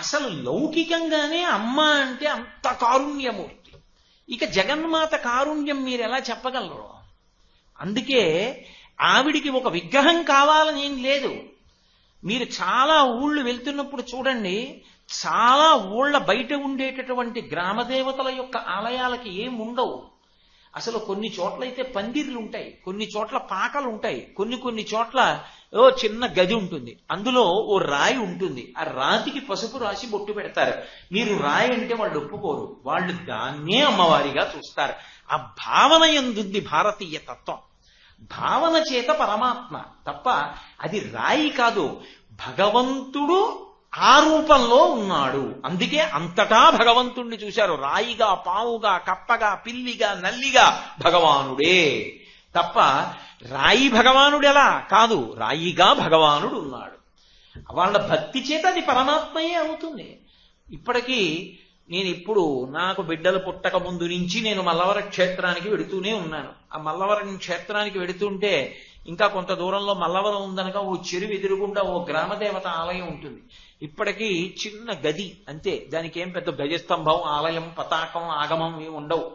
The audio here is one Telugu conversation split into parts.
అసలు లౌకికంగానే అమ్మ అంటే అంత కారుణ్యమూర్తి. ఇక జగన్మాత కారుణ్యం మీరు ఎలా చెప్పగలరు? అందుకే ఆవిడికి ఒక విగ్రహం కావాలని ఏం లేదు. మీరు చాలా ఊళ్ళు వెళ్తున్నప్పుడు చూడండి, చాలా ఊళ్ళ బయట ఉండేటటువంటి గ్రామదేవతల యొక్క ఆలయాలకి ఏం ఉండవు. అసలు కొన్ని చోట్లయితే పందిర్లు ఉంటాయి, కొన్ని చోట్ల పాకలు ఉంటాయి, కొన్ని చోట్ల ఓ చిన్న గది ఉంటుంది, అందులో ఓ రాయి ఉంటుంది, ఆ రాతికి పసుపు రాసి బొట్టు పెడతారు. మీరు రాయి అంటే వాళ్ళు ఒప్పుకోరు, వాళ్ళు దాన్నే అమ్మవారిగా చూస్తారు. ఆ భావన ఎందుంది భారతీయ తత్వం. భావన చేత పరమాత్మ తప్ప అది రాయి కాదు, భగవంతుడు ఆ రూపంలో ఉన్నాడు. అందుకే అంతటా భగవంతుణ్ణి చూశారు. రాయిగా, పావుగా, కప్పగా, పిల్లిగా, నల్లిగా భగవానుడే తప్ప రాయి భగవానుడు ఎలా కాదు, రాయిగా భగవానుడు ఉన్నాడు. వాళ్ళ భక్తి చేత అది పరమాత్మయే అవుతుంది. ఇప్పటికీ నేను ఇప్పుడు నాకు బిడ్డలు పుట్టక ముందు నుంచి నేను మల్లవర క్షేత్రానికి వెడుతూనే ఉన్నాను. ఆ మల్లవరం క్షేత్రానికి వెడుతుంటే ఇంకా కొంత దూరంలో మల్లవరం ఉందనగా ఓ చెరువు ఎదురుగుండా ఓ గ్రామదేవత ఆలయం ఉంటుంది. ఇప్పటికీ చిన్న గది అంతే, దానికి ఏం పెద్ద గజస్తంభం, ఆలయం, పతాకం, ఆగమం ఏమి ఉండవు.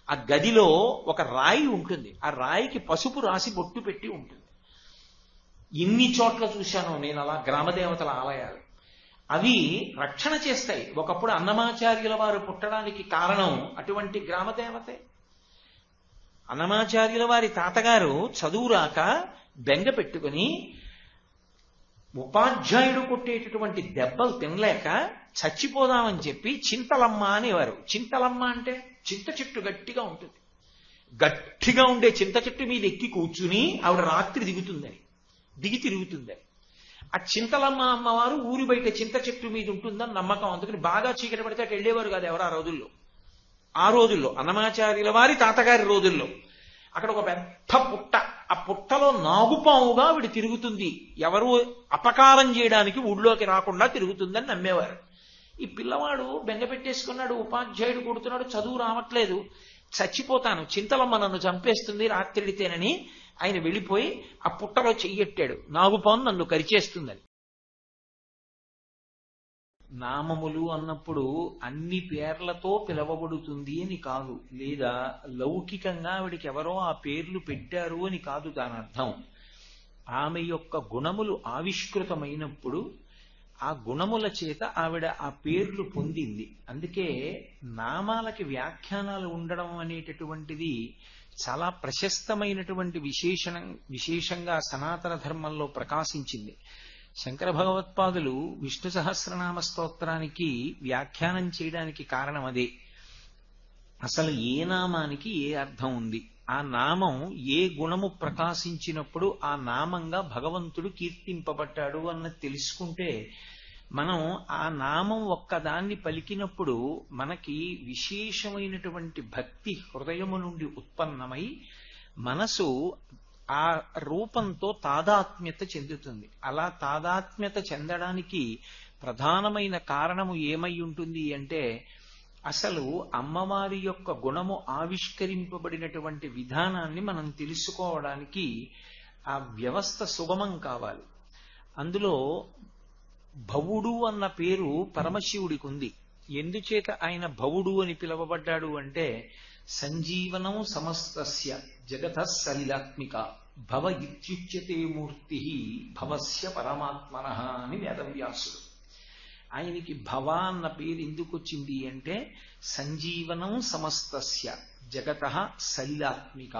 ఆ గదిలో ఒక రాయి ఉంటుంది, ఆ రాయికి పసుపు రాసి బొట్టు పెట్టి ఉంటుంది. ఎన్ని చోట్ల చూశానో నేను అలా గ్రామదేవతల ఆలయాలు. అవి రక్షణ చేస్తాయి. ఒకప్పుడు అన్నమాచార్యుల వారు పుట్టడానికి కారణం అటువంటి గ్రామదేవతే. అన్నమాచార్యుల వారి తాతగారు చదువు రాక బెంగ పెట్టుకుని ఉపాధ్యాయుడు కొట్టేటటువంటి దెబ్బలు తినలేక చచ్చిపోదామని చెప్పి చింతలమ్మ అనేవారు. చింతలమ్మ అంటే చింత చెట్టు గట్టిగా ఉంటుంది, గట్టిగా ఉండే చింత చెట్టు మీద ఎక్కి కూర్చుని ఆవిడ రాత్రి దిగి తిరుగుతుందని. ఆ చింతలమ్మ అమ్మవారు ఊరి బయట చింత చెట్టు మీద ఉంటుందని నమ్మకం. అందుకని బాగా చీకటి పడితే అటు వెళ్ళేవారు కాదు ఎవరు ఆ రోజుల్లో అన్నమాచార్యుల వారి తాతగారి రోజుల్లో. అక్కడ ఒక పెద్ద పుట్ట, ఆ పుట్టలో నాగుపాముగా ఆవిడ తిరుగుతుంది, ఎవరు అపకారం చేయడానికి ఊళ్ళోకి రాకుండా తిరుగుతుందని నమ్మేవారు. ఈ పిల్లవాడు బెంగ పెట్టేసుకున్నాడు, ఉపాధ్యాయుడు కొడుతున్నాడు, చదువు రావట్లేదు, చచ్చిపోతాను, చింతలమ్మ నన్ను చంపేస్తుంది రాత్రిడితేనని ఆయన వెళ్ళిపోయి ఆ పుట్టలో చెయ్యెట్టాడు, నాగుపాము నన్ను కరిచేస్తుందని. నామములు అన్నప్పుడు అన్ని పేర్లతో పిలవబడుతుంది అని కాదు, లేదా లౌకికంగా ఆవిడికి ఎవరో ఆ పేర్లు పెట్టారు అని కాదు దాని అర్థం. ఆమె యొక్క గుణములు ఆవిష్కృతమైనప్పుడు ఆ గుణముల చేత ఆవిడ ఆ పేర్లు పొందింది. అందుకే నామాలకి వ్యాఖ్యానాలు ఉండడం అనేటటువంటిది చాలా ప్రశస్తమైనటువంటి విశేషంగా సనాతన ధర్మంలో ప్రకాశించింది. శంకర భగవత్పాదులు విష్ణు సహస్రనామ స్తోత్రానికి వ్యాఖ్యానం చేయడానికి కారణం అదే. అసలు ఏ నామానికి ఏ అర్థం ఉంది, ఆ నామం ఏ గుణము ప్రకాశించినప్పుడు ఆ నామంగా భగవంతుడు కీర్తింపబడ్డాడు అన్నది తెలుసుకుంటే మనం ఆ నామం ఒక్కదాన్ని పలికినప్పుడు మనకి విశేషమైనటువంటి భక్తి హృదయము నుండి ఉత్పన్నమై మనసు ఆ రూపంతో తాదాత్మ్యత చెందుతుంది. అలా తాదాత్మ్యత చెందడానికి ప్రధానమైన కారణము ఏమై ఉంటుంది అంటే అసలు అమ్మవారి యొక్క గుణము ఆవిష్కరింపబడినటువంటి విధానాన్ని మనం తెలుసుకోవడానికి ఆ వ్యవస్థ సుగమం కావాలి. అందులో భవుడు అన్న పేరు పరమశివుడికి ఉంది. ఎందుచేత ఆయన భవుడు అని పిలువబడ్డాడు అంటే సంజీవనం సమస్తస్య జగత సలిలాత్మిక భవ ఇత్యుచ్యతే మూర్తి భవస్య పరమాత్మనః అని వేదవ్యాసుడు. ఆయనకి భవ అన్న పేరు ఎందుకు వచ్చింది అంటే సంజీవనం సమస్తస్య జగత సలిలాత్మిక.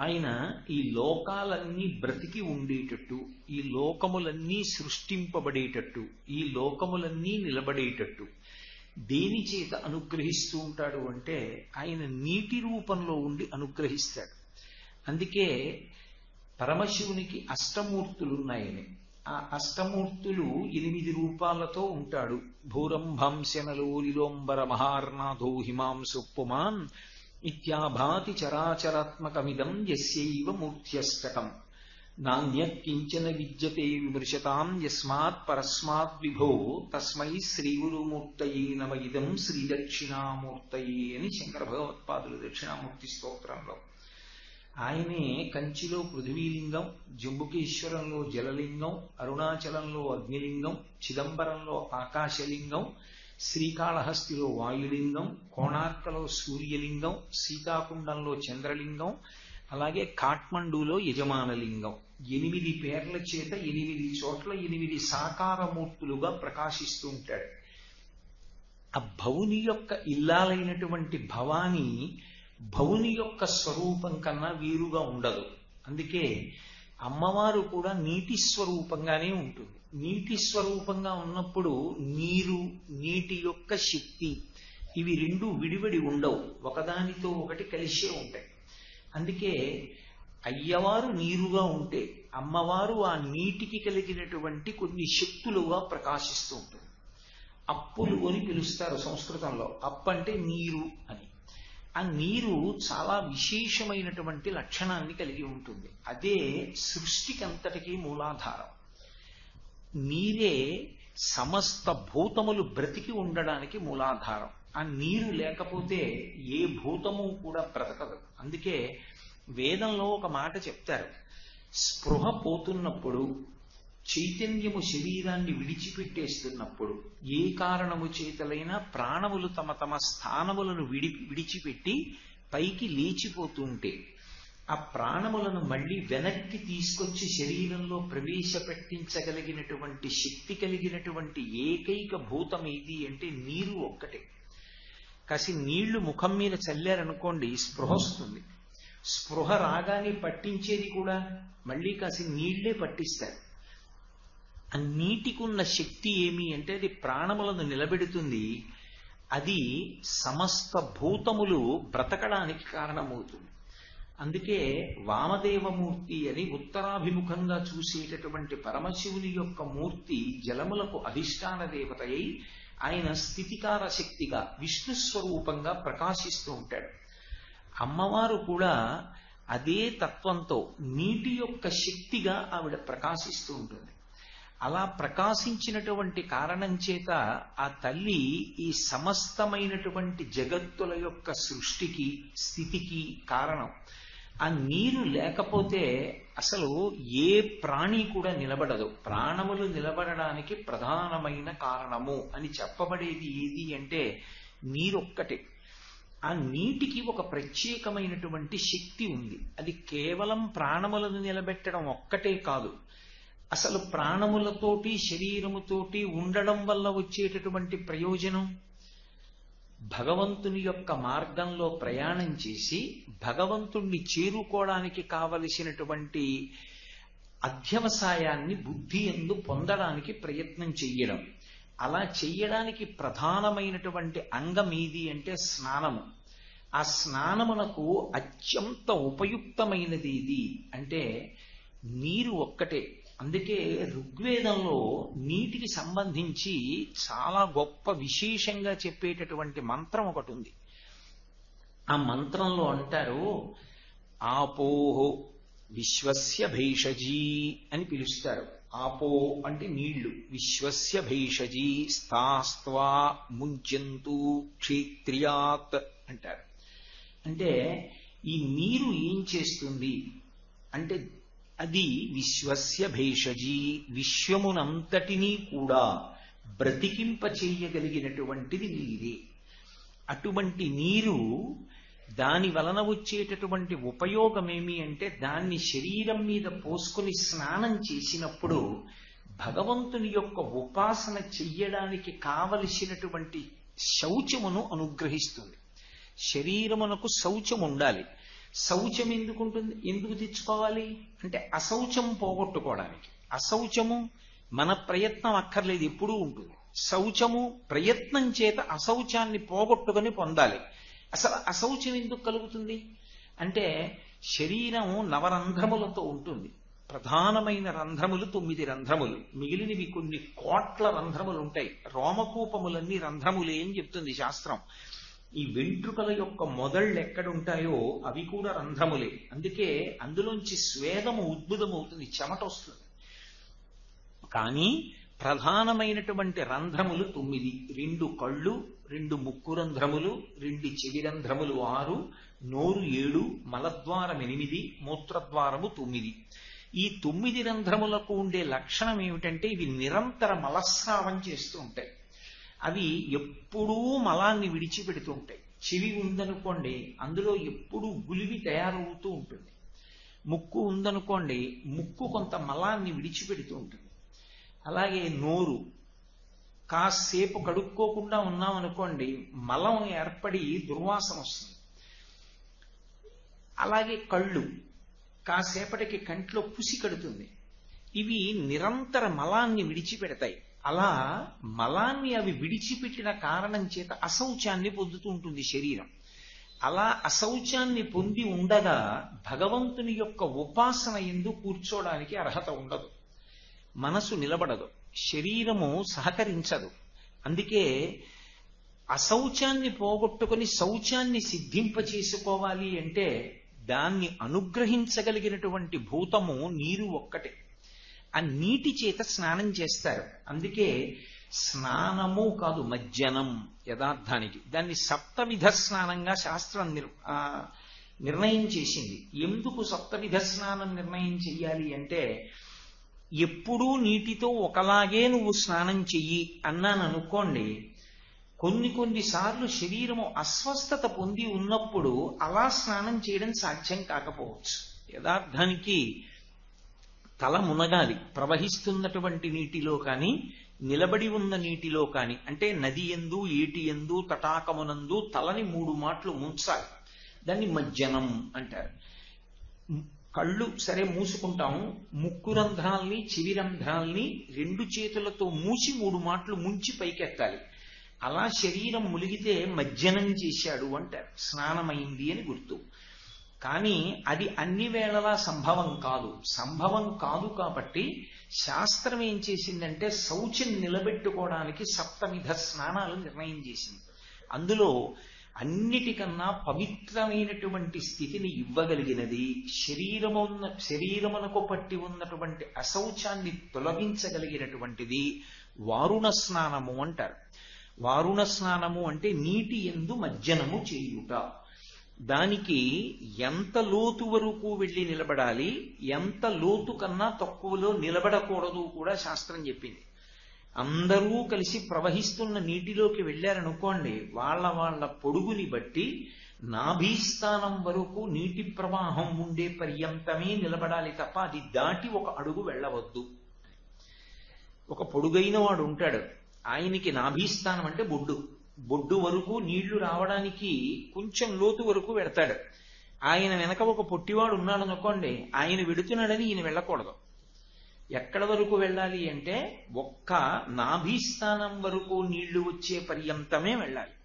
ఆయన ఈ లోకాలన్నీ బ్రతికి ఉండేటట్టు, ఈ లోకములన్నీ సృష్టింపబడేటట్టు, ఈ లోకములన్నీ నిలబడేటట్టు దేని చేత అనుగ్రహిస్తూ ఉంటాడు అంటే ఆయన నీటి రూపంలో ఉండి అనుగ్రహిస్తాడు. అందుకే పరమశివునికి అష్టమూర్తులున్నాయని. ఆ అష్టమూర్తులు 8 రూపాలతో ఉంటాడు. భూరంభంశనలోలిలోంబర మహార్నాథో హిమాంసు పుమాన్ ఇత్యాభాతి చరాచరాత్మకమిదం యస్యైవ మూర్త్యష్టకం నాణ్యత్కించన విద్యతే విమృశతాం యస్మాత్ పరస్మాత్ విభో తస్మై శ్రీగురుమూర్తయే నమ ఇదం శ్రీ దక్షిణామూర్తయే అని శంకర భగవత్పాదులు దక్షిణామూర్తి స్తోత్రంలో. ఆయనే కంచిలో పృథ్వీలింగం, జంబుకేశ్వరంలో జలలింగం, అరుణాచలంలో అగ్నిలింగం, చిదంబరంలో ఆకాశలింగం, శ్రీకాళహస్తిలో వాయులింగం, కోణార్కలో సూర్యలింగం, శ్రీకాకుండంలో చంద్రలింగం, అలాగే కాఠ్మండూలో యజమానలింగం. 8 పేర్ల చేత 8 చోట్ల 8 సాకారమూర్తులుగా ప్రకాశిస్తూ ఉంటాడు. ఆ భవుని యొక్క ఇల్లాలైనటువంటి భవాని భవుని యొక్క స్వరూపం కన్నా వేరుగా ఉండదు. అందుకే అమ్మవారు కూడా నీటి స్వరూపంగానే ఉంటుంది. నీటి స్వరూపంగా ఉన్నప్పుడు నీరు, నీటి యొక్క శక్తి ఇవి రెండు విడివడి ఉండవు, ఒకదానితో ఒకటి కలిసే ఉంటాయి. అందుకే అయ్యవారు నీరుగా ఉంటే అమ్మవారు ఆ నీటికి కలిగినటువంటి కొన్ని శక్తులుగా ప్రకాశిస్తూ ఉంటుంది. అప్పులు అని పిలుస్తారు సంస్కృతంలో. అప్పు అంటే నీరు అని. ఆ నీరు చాలా విశేషమైనటువంటి లక్షణాన్ని కలిగి ఉంటుంది. అదే సృష్టికి అంతటికీ మూలాధారం. నీరే సమస్త భూతములు బ్రతికి ఉండడానికి మూలాధారం. ఆ నీరు లేకపోతే ఏ భూతము కూడా బ్రతకదు. అందుకే వేదంలో ఒక మాట చెప్తారు, స్పృహ పోతున్నప్పుడు, చైతన్యము శరీరాన్ని విడిచిపెట్టేస్తున్నప్పుడు, ఏ కారణము చేతలైనా ప్రాణములు తమ తమ స్థానములను విడిచిపెట్టి పైకి లేచిపోతుంటే ఆ ప్రాణములను మళ్ళీ వెనక్కి తీసుకొచ్చి శరీరంలో ప్రవేశపెట్టించగలిగినటువంటి శక్తి కలిగినటువంటి ఏకైక భూతం ఏది అంటే నీరు ఒక్కటే. కాసి నీళ్లు ముఖం మీద చల్లారనుకోండి, స్పృహ వస్తుంది. స్పృహ రాగానే పట్టించేది కూడా మళ్ళీ కాసి నీళ్లే పట్టిస్తారు. ఆ నీటికున్న శక్తి ఏమి అంటే అది ప్రాణములను నిలబెడుతుంది. అది సమస్త భూతములు బ్రతకడానికి కారణమవుతుంది. అందుకే వామదేవమూర్తి అని ఉత్తరాభిముఖంగా చూసేటటువంటి పరమశివుని యొక్క మూర్తి జలములకు అధిష్టాన దేవత అయి ఆయన స్థితికార శక్తిగా విష్ణు స్వరూపంగా ప్రకాశిస్తూ ఉంటాడు. అమ్మవారు కూడా అదే తత్వంతో నీటి యొక్క శక్తిగా ఆవిడ ప్రకాశిస్తూ ఉంటుంది. అలా ప్రకాశించినటువంటి కారణం చేత ఆ తల్లి ఈ సమస్తమైనటువంటి జగత్తుల యొక్క సృష్టికి స్థితికి కారణం. ఆ నీరు లేకపోతే అసలు ఏ ప్రాణి కూడా నిలబడదు. ప్రాణములు నిలబడడానికి ప్రధానమైన కారణము అని చెప్పబడేది ఏది అంటే నీరొక్కటే. ఆ నీటికి ఒక ప్రత్యేకమైనటువంటి శక్తి ఉంది. అది కేవలం ప్రాణములను నిలబెట్టడం ఒక్కటే కాదు, అసలు ప్రాణములతోటి శరీరముతోటి ఉండడం వల్ల వచ్చేటటువంటి ప్రయోజనం, భగవంతుని యొక్క మార్గంలో ప్రయాణం చేసి భగవంతుణ్ణి చేరుకోవడానికి కావలసినటువంటి అధ్యవసాయాన్ని బుద్ధి యందు పొందడానికి ప్రయత్నం చెయ్యడం. అలా చెయ్యడానికి ప్రధానమైనటువంటి అంగం ఏది అంటే స్నానము. ఆ స్నానమునకు అత్యంత ఉపయుక్తమైనది ఇది అంటే నీరు ఒక్కటే. అందుకే ఋగ్వేదంలో నీటికి సంబంధించి చాలా గొప్ప విశేషంగా చెప్పేటటువంటి మంత్రం ఒకటి ఉంది. ఆ మంత్రంలో అంటారు, ఆపోహో విశ్వస్య భేషజీ అని పిలుస్తారు. ఆపో అంటే నీళ్లు, విశ్వస్య భేషజీ స్థాస్త్వా ముంచంతు క్షేత్రియాత్ అంటారు. అంటే ఈ నీరు ఏం చేస్తుంది అంటే అది విశ్వస్య భేషజీ, విశ్వమునంతటినీ కూడా బ్రతికింప చేయగలిగినటువంటిది నీరే. అటువంటి నీరు దాని వలన వచ్చేటటువంటి ఉపయోగమేమి అంటే దాన్ని శరీరం మీద పోసుకొని స్నానం చేసినప్పుడు భగవంతుని యొక్క ఉపాసన చెయ్యడానికి కావలసినటువంటి శౌచమును అనుగ్రహిస్తుంది. శరీరమునకు శౌచం ఉండాలి. శౌచం ఎందుకు తెచ్చుకోవాలి అంటే అశౌచం పోగొట్టుకోవడానికి. అశౌచము మన ప్రయత్నం అక్కర్లేదు, ఎప్పుడూ ఉంటుంది. శౌచము ప్రయత్నం చేత అశౌచాన్ని పోగొట్టుకొని పొందాలి. అసలు అశౌచం ఎందుకు కలుగుతుంది అంటే శరీరం 9 రంధ్రములతో ఉంటుంది. ప్రధానమైన రంధ్రములు 9 రంధ్రములు, మిగిలినవి కొన్ని కోట్ల రంధ్రములు ఉంటాయి. రోమకూపములన్నీ రంధ్రములే అని చెప్తుంది శాస్త్రం. ఈ వెంట్రుకల యొక్క మొదళ్ళు ఎక్కడుంటాయో అవి కూడా రంధ్రములే. అందుకే అందులోంచి స్వేదము ఉద్భుతమవుతుంది, చెమట వస్తుంది. కానీ ప్రధానమైనటువంటి రంధ్రములు 9, 2 కళ్ళు, 2 ముక్కు రంధ్రములు, 2 చెవి రంధ్రములు 6, నోరు 7, మలద్వారం 8, మూత్రద్వారము 9. ఈ 9 రంధ్రములకు ఉండే లక్షణం ఏమిటంటే ఇవి నిరంతర మలస్రావం చేస్తూ ఉంటాయి. అవి ఎప్పుడూ మలాన్ని విడిచిపెడుతూ ఉంటాయి. చెవి ఉందనుకోండి, అందులో ఎప్పుడూ గులివి తయారవుతూ ఉంటుంది. ముక్కు ఉందనుకోండి, ముక్కు కొంత మలాన్ని విడిచిపెడుతూ ఉంటుంది. అలాగే నోరు, కాసేపు కడుక్కోకుండా ఉన్నామనుకోండి, మలం ఏర్పడి దుర్వాసన వస్తుంది. అలాగే కళ్ళు, కాసేపటికి కంట్లో పుసి కడుతుంది. ఇవి నిరంతర మలాన్ని విడిచిపెడతాయి. అలా మలాన్ని అవి విడిచిపెట్టిన కారణం చేత అశౌచాన్ని పొందుతూ ఉంటుంది శరీరం. అలా అశౌచాన్ని పొంది ఉండగా భగవంతుని యొక్క ఉపాసన యందు కూర్చోడానికి అర్హత ఉండదు. మనసు నిలబడదు, శరీరము సహకరించదు. అందుకే అశౌచాన్ని పోగొట్టుకుని శౌచాన్ని సిద్ధింపచేసుకోవాలి అంటే దాన్ని అనుగ్రహించగలిగినటువంటి భూతము నీరు ఒక్కటే. ఆ నీటి చేత స్నానం చేస్తారు. అందుకే స్నానము కాదు, మజ్జనం యథార్థానికి. దాన్ని సప్తవిధ స్నానంగా శాస్త్రం నిర్ణయం చేసింది. ఎందుకు సప్తవిధ స్నానం నిర్ణయం చెయ్యాలి అంటే, ఎప్పుడూ నీటితో ఒకలాగే నువ్వు స్నానం చెయ్యి అన్నాను అనుకోండి, కొన్నిసార్లు శరీరము అస్వస్థత పొంది ఉన్నప్పుడు అలా స్నానం చేయడం సాధ్యం కాకపోవచ్చు. యథార్థానికి తల మునగాలి, ప్రవహిస్తున్నటువంటి నీటిలో కానీ నిలబడి ఉన్న నీటిలో కానీ. అంటే నది యందు, ఏటి యందు, తటాకమునందు తలని 3 మాటలు ముంచాలి. దాన్ని మజ్జనం అంటారు. కళ్ళు సరే మూసుకుంటాము, ముక్కు రంధ్రాల్ని, చెవి రంధ్రాల్ని 2 చేతులతో మూసి 3 మాటలు ముంచి పైకెత్తాలి. అలా శరీరం ములిగితే మజ్జనం చేశాడు అంటారు, స్నానమైంది అని గుర్తు. కానీ అది అన్ని వేళలా సంభవం కాదు. సంభవం కాదు కాబట్టి శాస్త్రం ఏం చేసిందంటే శౌచం నిలబెట్టుకోవడానికి సప్తవిధ స్నానాలు నిర్ణయం చేసింది. అందులో అన్నిటికన్నా పవిత్రమైనటువంటి స్థితిని ఇవ్వగలిగినది, శరీరమునకు పట్టి ఉన్నటువంటి అశౌచాన్ని తొలగించగలిగినటువంటిది వారుణ స్నానము అంటారు. వారుణ స్నానము అంటే నీటి యందు మజ్జనము చేయుట. దానికి ఎంత లోతు వరకు వెళ్ళి నిలబడాలి, ఎంత లోతు కన్నా తక్కువలో నిలబడకూడదు కూడా శాస్త్రం చెప్పింది. అందరూ కలిసి ప్రవహిస్తున్న నీటిలోకి వెళ్ళారనుకోండి, వాళ్ళ పొడుగుని బట్టి నాభీస్థానం వరకు నీటి ప్రవాహం ఉండే పర్యంతమే నిలబడాలి తప్ప అది దాటి 1 అడుగు వెళ్ళవద్దు. ఒక పొడుగైన వాడు ఉంటాడు, ఆయనకి నాభీస్థానం అంటే బొడ్డు వరకు నీళ్లు రావడానికి కొంచెం లోతు వరకు వెడతాడు. ఆయన వెనక ఒక పొట్టివాడు ఉన్నాడు అనుకోండి, ఆయన వెడుతున్నాడని ఈయన వెళ్ళకూడదు. ఎక్కడ వరకు వెళ్ళాలి అంటే ఒక్క నాభీస్థానం వరకు నీళ్లు వచ్చే పర్యంతమే వెళ్ళాలి.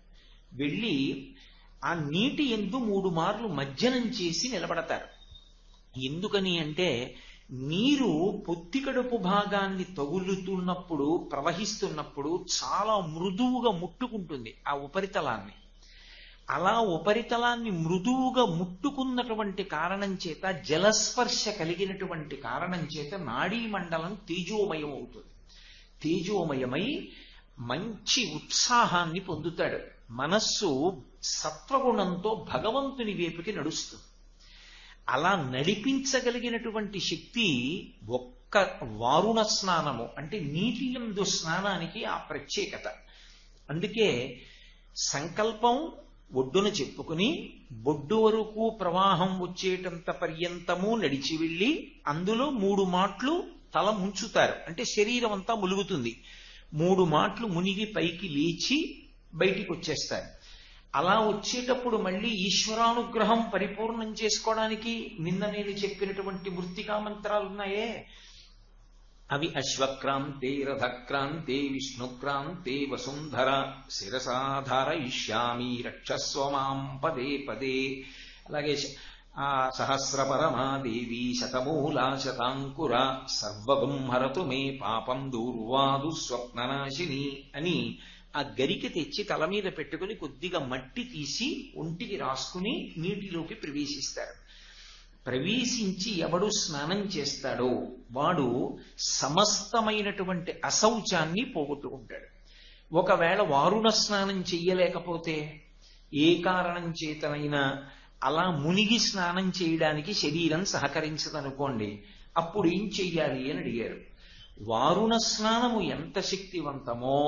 వెళ్ళి ఆ నీటి యందు 3 మార్లు మజ్జనం చేసి నిలబడతారు. ఎందుకని అంటే నీరు పొత్తికడుపు భాగాన్ని తగులుతున్నప్పుడు, ప్రవహిస్తున్నప్పుడు చాలా మృదువుగా ముట్టుకుంటుంది ఆ ఉపరితలాన్ని. అలా ఉపరితలాన్ని మృదువుగా ముట్టుకున్నటువంటి కారణం చేత, జలస్పర్శ కలిగినటువంటి కారణం చేత నాడీ మండలం తేజోమయం అవుతుంది. తేజోమయమై మంచి ఉత్సాహాన్ని పొందుతాడు. మనస్సు సత్వగుణంతో భగవంతుని వైపుకి నడుస్తుంది. అలా నడిపించగలిగినటువంటి శక్తి ఒక్క వారుణ స్నానము అంటే నీటి యందు స్నానానికి ఆ ప్రత్యేకత. అందుకే సంకల్పం ఒడ్డున చెప్పుకుని బొడ్డు వరకు ప్రవాహం వచ్చేటంత పర్యంతము నడిచి వెళ్ళి అందులో 3 మాట్లు తల ముంచుతారు. అంటే శరీరం అంతా ములుగుతుంది. 3 మాట్లు మునిగి పైకి లేచి బయటికి వచ్చేస్తారు. అలా వచ్చేటప్పుడు మళ్ళీ ఈశ్వరానుగ్రహం పరిపూర్ణం చేసుకోవడానికి నిన్న నేను చెప్పినటువంటి మృత్తికా మంత్రాలు ఉన్నాయే, అవి అశ్వక్రాంతే రథక్రాంతే విష్ణుక్రాంతే వసుంధర శిరసాధారయిష్యామి రక్షస్వ మాం పదే పదే. అలాగే సహస్రపరమాదేవి శతమూలా శతాంకుర సర్వగుంహరతు మే పాపం దూర్వాదు స్వప్ననాశిని అని ఆ గరిక తెచ్చి తల మీద పెట్టుకుని కొద్దిగా మట్టి తీసి ఒంటికి రాసుకుని నీటిలోకి ప్రవేశిస్తారు. ప్రవేశించి ఎవడు స్నానం చేస్తాడో వాడు సమస్తమైనటువంటి అశౌచాన్ని పోగొట్టుకుంటాడు. ఒకవేళ వారుణ స్నానం చెయ్యలేకపోతే, ఏ కారణం చేతనైనా అలా మునిగి స్నానం చేయడానికి శరీరం సహకరించదనుకోండి, అప్పుడు ఏం చెయ్యాలి అని అడిగారు. వారుణ స్నానము ఎంత శక్తివంతమో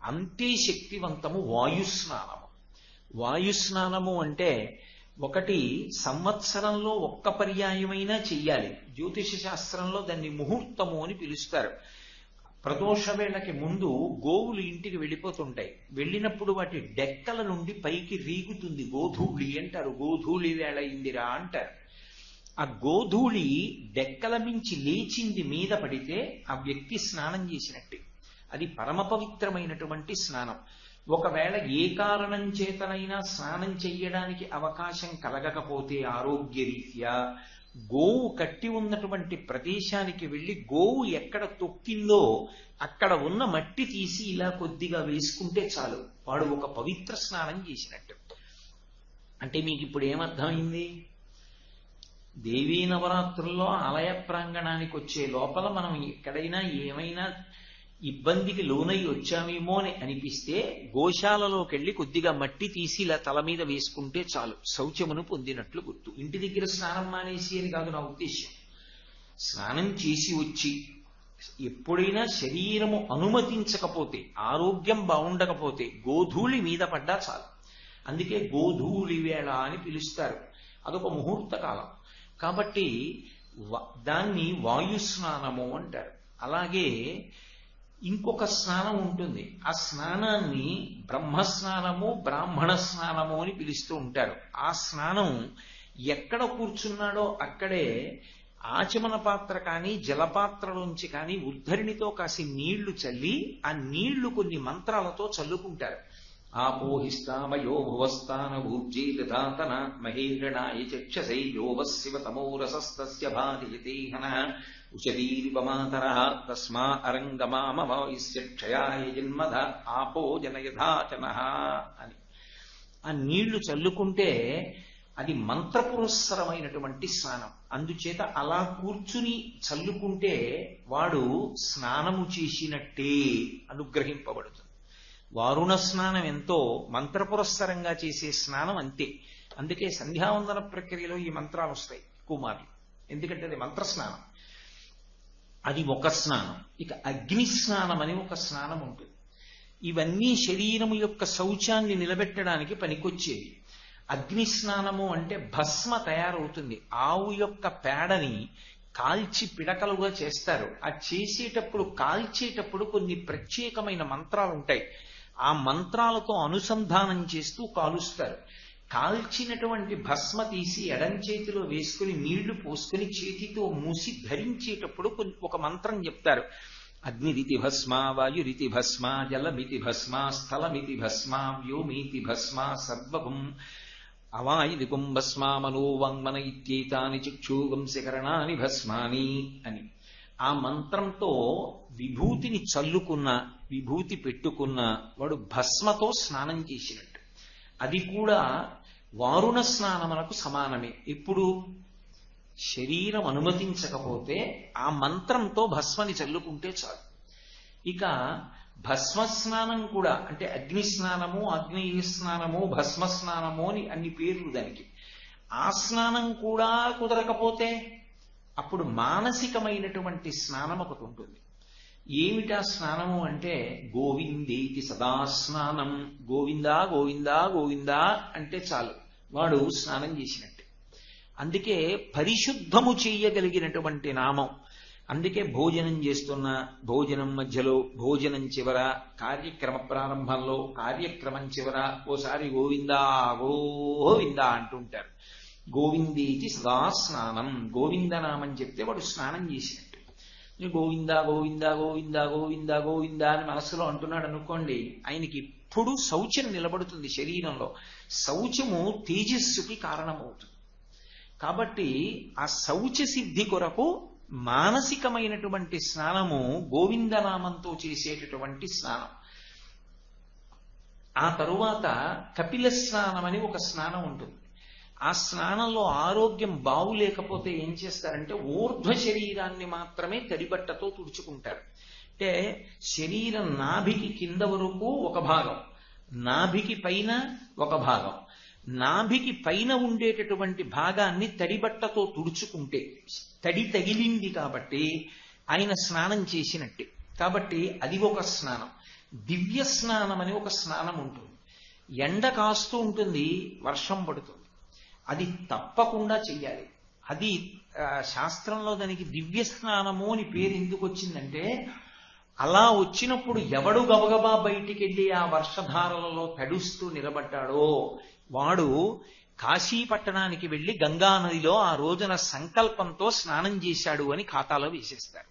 అంతే శక్తివంతము వాయుస్నానము. వాయుస్నానము అంటే ఒకటి సంవత్సరంలో ఒక్క పర్యాయమైనా చెయ్యాలి. జ్యోతిష శాస్త్రంలో దాన్ని ముహూర్తము అని పిలుస్తారు. ప్రదోష వేళకి ముందు గోవులు ఇంటికి వెళ్ళిపోతుంటాయి. వెళ్ళినప్పుడు వాటి డెక్కల నుండి పైకి రీగుతుంది గోధూళి అంటారు. గోధూళి వేళ ఇందిరా అంటారు. ఆ గోధూళి డెక్కల మించి లేచింది మీద పడితే ఆ వ్యక్తి స్నానం చేసినట్టే. అది పరమ పవిత్రమైనటువంటి స్నానం. ఒకవేళ ఏ కారణం చేతనైనా స్నానం చెయ్యడానికి అవకాశం కలగకపోతే ఆరోగ్యరీత్యా గోవు కట్టి ఉన్నటువంటి ప్రదేశానికి వెళ్ళి గోవు ఎక్కడ తొక్కిందో అక్కడ ఉన్న మట్టి తీసి ఇలా కొద్దిగా వేసుకుంటే చాలు, వాడు ఒక పవిత్ర స్నానం చేసినట్టు. అంటే మీకు ఇప్పుడు ఏమర్థమైంది? దేవీ నవరాత్రుల్లో ఆలయ ప్రాంగణానికి వచ్చే లోపల మనం ఎక్కడైనా ఏమైనా ఇబ్బందికి లోనై వచ్చామేమో అని అనిపిస్తే గోశాలలోకి వెళ్ళి కొద్దిగా మట్టి తీసి ఇలా తల మీద వేసుకుంటే చాలు, శౌచమును పొందినట్లు గుర్తు. ఇంటి దగ్గర స్నానం మానేసి అని కాదు నా ఉద్దేశ్యం. స్నానం చేసి వచ్చి ఎప్పుడైనా శరీరము అనుమతించకపోతే, ఆరోగ్యం బాగుండకపోతే గోధూళి మీద పడ్డా చాలు. అందుకే గోధూళి వేళ అని పిలుస్తారు. అదొక ముహూర్త కాలం కాబట్టి దాన్ని వాయుస్నానము అంటారు. అలాగే ఇంకొక స్నానం ఉంటుంది. ఆ స్నానాన్ని బ్రహ్మస్నానము, బ్రాహ్మణ స్నానము అని పిలుస్తూ ఉంటారు. ఆ స్నానం ఎక్కడ కూర్చున్నాడో అక్కడే ఆచమన పాత్ర కానీ జలపాత్రలోంచి కానీ ఉద్ధరిణితో కాసి నీళ్లు చల్లి ఆ నీళ్లు కొన్ని మంత్రాలతో చల్లుకుంటారు. ఆపోహిస్తామయో భువస్థాన ఊర్జీదాతన మహేరణాయ చక్షసై యోవశివతమోరసస్తస్య భారయతేహన ఉచదీరివమాతర తస్మా అరంగమామవైస్య క్షయాయ జన్మధ ఆపో జనయధాచన అని ఆ నీళ్లు చల్లుకుంటే అది మంత్రపురస్సరమైనటువంటి స్నానం. అందుచేత అలా కూర్చుని చల్లుకుంటే వాడు స్నానము చేసినట్టే అనుగ్రహింపబడుతుంది. వారుణ స్నానం ఎంతో మంత్రపురస్సరంగా చేసే స్నానం అంతే. అందుకే సంధ్యావందన ప్రక్రియలో ఈ మంత్రాలు వస్తాయి కుమారులు, ఎందుకంటే అది మంత్రస్నానం. అది ఒక స్నానం. ఇక అగ్ని స్నానం అని ఒక స్నానం ఉంటుంది. ఇవన్నీ శరీరము యొక్క శౌచాన్ని నిలబెట్టడానికి పనికొచ్చేవి. అగ్ని స్నానము అంటే భస్మ తయారవుతుంది. ఆవు యొక్క పేడని కాల్చి పిడకలుగా చేస్తారు. ఆ చేసేటప్పుడు కాల్చేటప్పుడు కొన్ని ప్రత్యేకమైన మంత్రాలు ఉంటాయి. ఆ మంత్రాలతో అనుసంధానం చేస్తూ కాలుస్తారు. కాల్చినటువంటి భస్మ తీసి ఎడం చేతిలో వేసుకుని నీళ్లు పోసుకుని చేతితో మూసి ధరించేటప్పుడు ఒక మంత్రం చెప్తారు. అగ్నిరితి భస్మ, వాయురితి భస్మ, జలమితి భస్మ, స్థలమితి భస్మ, వ్యోమీతి భస్మ, సర్వగం అవాయుదికం భస్మ, మనోవాంగ్మన ఇత్యేతాని చక్షువంశకరణాని భస్మాని అని. ఆ మంత్రంతో విభూతిని చల్లుకున్న, విభూతి పెట్టుకున్న వాడు భస్మతో స్నానం చేసినట్టు. అది కూడా వారుణ స్నానమునకు సమానమే. ఇప్పుడు శరీరం అనుమతించకపోతే ఆ మంత్రంతో భస్మని చల్లుకుంటే చాలు. ఇక భస్మ స్నానం కూడా అంటే అగ్ని స్నానము, అగ్నేయ స్నానము, భస్మ స్నానము అని అన్ని పేర్లు దానికి. ఆ స్నానం కూడా కుదరకపోతే అప్పుడు మానసికమైనటువంటి స్నానం ఒకటి ఉంటుంది. ఏమిటా స్నానము అంటే గోవిందేతి సదా స్నానం. గోవిందా గోవిందా గోవిందా అంటే చాలు, వాడు స్నానం చేసినట్టే. అందుకే పరిశుద్ధము చెయ్యగలిగినటువంటి నామం. అందుకే భోజనం చేస్తున్న, భోజనం మధ్యలో, భోజనం చివర, కార్యక్రమ ప్రారంభంలో, కార్యక్రమం చివర ఓసారి గోవిందా గోవిందా అంటుంటారు. గోవిందేతి సదా స్నానం. గోవిందనామం చెప్తే వాడు స్నానం చేసినట్టు. గోవిందా గోవిందా గోవిందా గోవిందా గోవిందా అని మనస్సులో అంటున్నాడు అనుకోండి, ఆయనకి ఇప్పుడు శౌచం నిలబడుతుంది శరీరంలో. శౌచము తేజస్సుకి కారణమవుతుంది. కాబట్టి ఆ శౌచ సిద్ధి కొరకు మానసికమైనటువంటి స్నానము గోవిందనామంతో చేసేటటువంటి స్నానం. ఆ తరువాత కపిల స్నానం అని ఒక స్నానం ఉంటుంది. ఆ స్నానంలో ఆరోగ్యం బాగులేకపోతే ఏం చేస్తారంటే ఊర్ధ్వ శరీరాన్ని మాత్రమే తడిబట్టతో తుడుచుకుంటారు. అంటే శరీరం నాభికి కింద వరకు ఒక భాగం, నాభికి పైన ఒక భాగం, నాభికి పైన ఉండేటటువంటి భాగాన్ని తడిబట్టతో తుడుచుకుంటే తడి తగిలింది కాబట్టి ఆయన స్నానం చేసినట్టే. కాబట్టి అది ఒక స్నానం. దివ్య స్నానం అని ఒక స్నానం ఉంటుంది. ఎండ కాస్తూ ఉంటుంది, వర్షం పడుతుంది, అది తప్పకుండా చెయ్యాలి. అది శాస్త్రంలో దానికి దివ్య స్నానము అని పేరు ఎందుకు వచ్చిందంటే, అలా వచ్చినప్పుడు ఎవడు గబగబా బయటికి వెళ్ళి ఆ వర్షధారలలో తడుస్తూ నిలబడ్డాడో వాడు కాశీ పట్టణానికి వెళ్లి గంగానదిలో ఆ రోజున సంకల్పంతో స్నానం చేశాడు అని ఖాతాలో వేసేస్తారు.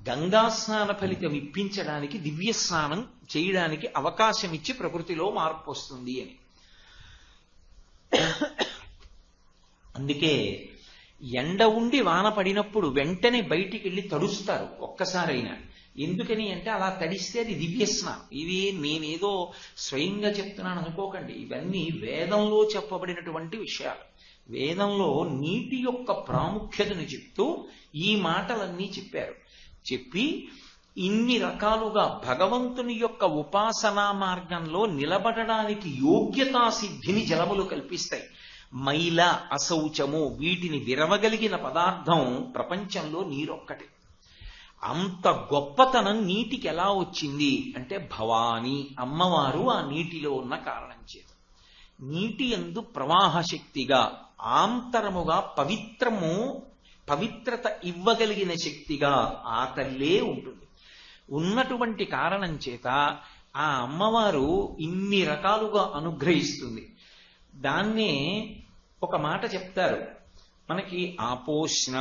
గంగా స్నాన ఫలితం ఇప్పించడానికి దివ్య స్నానం చేయడానికి అవకాశం ఇచ్చి ప్రకృతిలో మార్పు వస్తుంది అని. అందుకే ఎండ ఉండి వాన పడినప్పుడు వెంటనే బయటికి వెళ్ళి తడుస్తారు ఒక్కసారైనా. ఎందుకని అంటే అలా తడిస్తే అది దివ్య స్నానం. ఇది నేనేదో స్వయంగా చెప్తున్నాను అనుకోకండి, ఇవన్నీ వేదంలో చెప్పబడినటువంటి విషయాలు. వేదంలో నీటి యొక్క ప్రాముఖ్యతను చెప్తూ ఈ మాటలన్నీ చెప్పారు. చెప్పి ఇన్ని రకాలుగా భగవంతుని యొక్క ఉపాసనా మార్గంలో నిలబడడానికి యోగ్యతా సిద్ధిని జలములు కల్పిస్తాయి. మైల, అశౌచము వీటిని విరవగలిగిన పదార్థం ప్రపంచంలో నీరొక్కటే. అంత గొప్పతనం నీటికి ఎలా వచ్చింది అంటే భవాని అమ్మవారు ఆ నీటిలో ఉన్న కారణం చేత. నీటి యందు ప్రవాహ శక్తిగా ఆంతరముగా పవిత్రత ఇవ్వగలిగిన శక్తిగా ఆ తల్లే ఉంటుంది. ఉన్నటువంటి కారణం చేత ఆ అమ్మవారు ఇన్ని రకాలుగా అనుగ్రహిస్తుంది. దాన్నే ఒక మాట చెప్తారు మనకి, ఆపోష్ణ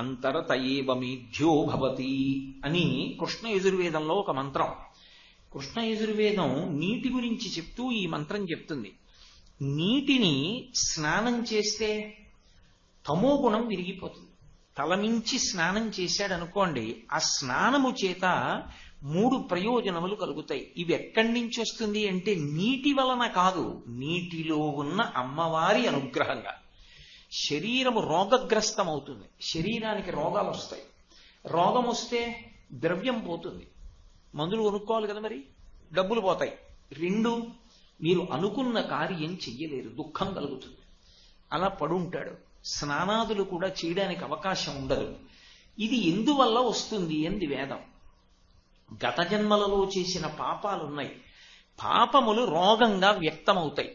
అంతరతయేవ మీధ్యో భవతి అని కృష్ణ యజుర్వేదంలో ఒక మంత్రం. కృష్ణ యజుర్వేదం నీటి గురించి చెప్తూ ఈ మంత్రం చెప్తుంది. నీటిని స్నానం చేస్తే తమో గుణం విరిగిపోతుంది. తలమించి స్నానం చేశాడనుకోండి, ఆ స్నానము చేత 3 ప్రయోజనములు కలుగుతాయి. ఇవి ఎక్కడి నుంచి వస్తుంది అంటే నీటి వలన కాదు, నీటిలో ఉన్న అమ్మవారి అనుగ్రహంగా. శరీరము రోగగ్రస్తం అవుతుంది, శరీరానికి రోగాలు వస్తాయి. రోగం వస్తే ద్రవ్యం పోతుంది, మందులు కొనుక్కోవాలి కదా, మరి డబ్బులు పోతాయి. 2, మీరు అనుకున్న కార్యం చెయ్యలేరు, దుఃఖం కలుగుతుంది. అలా పడుంటాడు, స్నానాదులు కూడా చేయడానికి అవకాశం ఉండదు. ఇది ఎందువల్ల వస్తుంది అంది వేదం. గత జన్మలలో చేసిన పాపాలున్నాయి, పాపములు రోగంగా వ్యక్తమవుతాయి.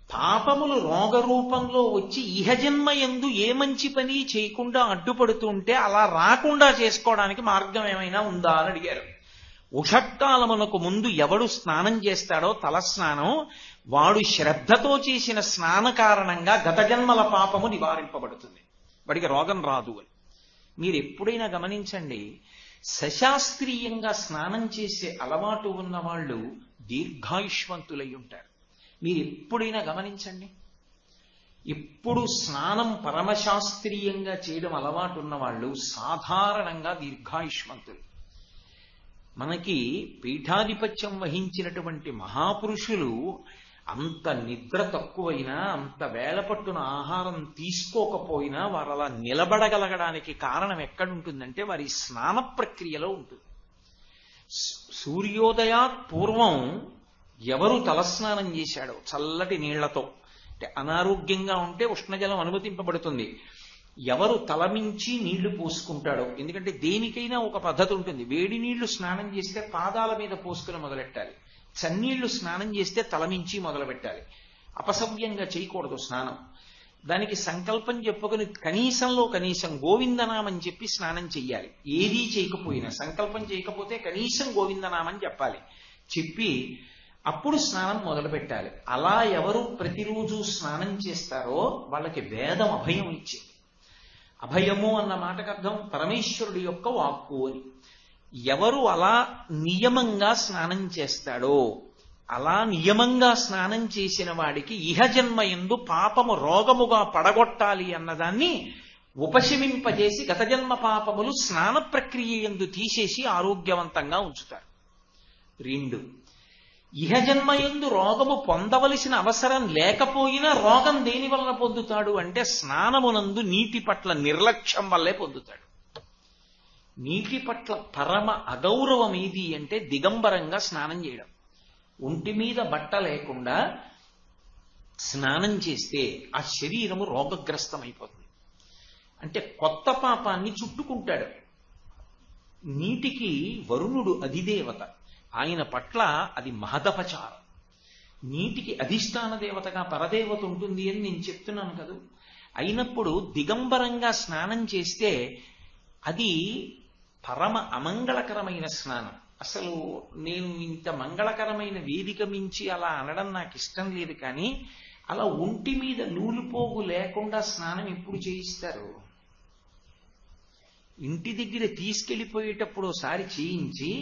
పాపములు రోగ రూపంలో వచ్చి ఇహజన్మ యందు ఏ మంచి పని చేయకుండా అడ్డుపడుతుంటే అలా రాకుండా చేసుకోవడానికి మార్గం ఏమైనా ఉందా అని అడిగారు. ఉషట్కాలమునకు ముందు ఎవడు స్నానం చేస్తాడో తలస్నానం, వాడు శ్రద్ధతో చేసిన స్నాన కారణంగా గత జన్మల పాపము నివారింపబడుతుంది, వాడికి రోగం రాదు అని. మీరు ఎప్పుడైనా గమనించండి, సశాస్త్రీయంగా స్నానం చేసే అలవాటు ఉన్న వాళ్ళు దీర్ఘాయుష్మంతులై ఉంటారు. మీరు ఎప్పుడైనా గమనించండి, ఎప్పుడు స్నానం పరమశాస్త్రీయంగా చేయడం అలవాటు ఉన్న వాళ్ళు సాధారణంగా దీర్ఘాయుష్మంతులు. మనకి పీఠాధిపత్యం వహించినటువంటి మహాపురుషులు అంత నిద్ర తక్కువైనా, అంత వేళపట్టున ఆహారం తీసుకోకపోయినా వారు అలా నిలబడగలగడానికి కారణం ఎక్కడుంటుందంటే వారి స్నాన ప్రక్రియలో ఉంటుంది. సూర్యోదయాత్ పూర్వం ఎవరు తలస్నానం చేశాడో చల్లటి నీళ్లతో, అంటే అనారోగ్యంగా ఉంటే ఉష్ణజలం అనుమతింపబడుతుంది, ఎవరు తలమించి నీళ్లు పోసుకుంటాడో, ఎందుకంటే దేనికైనా ఒక పద్ధతి ఉంటుంది. వేడి నీళ్లు స్నానం చేస్తే పాదాల మీద పోసుకుని మొదలెట్టాలి, చన్నీళ్లు స్నానం చేస్తే తలమించి మొదలు పెట్టాలి. అపసవ్యంగా చేయకూడదు స్నానం. దానికి సంకల్పం చెప్పుకుని కనీసంలో కనీసం గోవిందనామం చెప్పి స్నానం చెయ్యాలి. ఏదీ చేయకపోయినా, సంకల్పం చేయకపోతే కనీసం గోవిందనామం చెప్పాలి, చెప్పి అప్పుడు స్నానం మొదలు పెట్టాలి. అలా ఎవరు ప్రతిరోజు స్నానం చేస్తారో వాళ్ళకి వేదం అభయం ఇచ్చింది. అభయము అన్న మాటకు అర్థం పరమేశ్వరుడి యొక్క వాక్కు అని. ఎవరు అలా నియమంగా స్నానం చేస్తాడో, అలా నియమంగా స్నానం చేసిన వాడికి ఇహజన్మయందు పాపము రోగముగా పడగొట్టాలి అన్నదాన్ని ఉపశమింపజేసి గత జన్మ పాపములు స్నాన ప్రక్రియ యందు తీసేసి ఆరోగ్యవంతంగా ఉంచుతారు. 2, ఇహజన్మయందు రోగము పొందవలసిన అవసరం లేకపోయినా రోగం దేని వలన పొందుతాడు అంటే స్నానమునందు నీటి పట్ల నిర్లక్ష్యం వల్లే పొందుతాడు. నీటి పట్ల పరమ అగౌరవం ఏది అంటే దిగంబరంగా స్నానం చేయడం. ఒంటి మీద బట్ట లేకుండా స్నానం చేస్తే ఆ శరీరము రోగగ్రస్తమైపోతుంది. అంటే కొత్త పాపాన్ని చుట్టుకుంటాడు. నీటికి వరుణుడు అధిదేవత, ఆయన పట్ల అది మహదపచారం. నీటికి అధిష్టాన దేవతగా పరదేవత ఉంటుంది అని నేను చెప్తున్నాను కదా. అయినప్పుడు దిగంబరంగా స్నానం చేస్తే అది పరమ అమంగళకరమైన స్నానం. అసలు నేను ఇంత మంగళకరమైన వేదిక మించి అలా అనడం నాకు ఇష్టం లేదు, కానీ అలా ఒంటి మీద నూలుపోగు లేకుండా స్నానం ఎప్పుడు చేయిస్తారు? ఇంటి దగ్గర తీసుకెళ్ళిపోయేటప్పుడు ఒకసారి చేయించి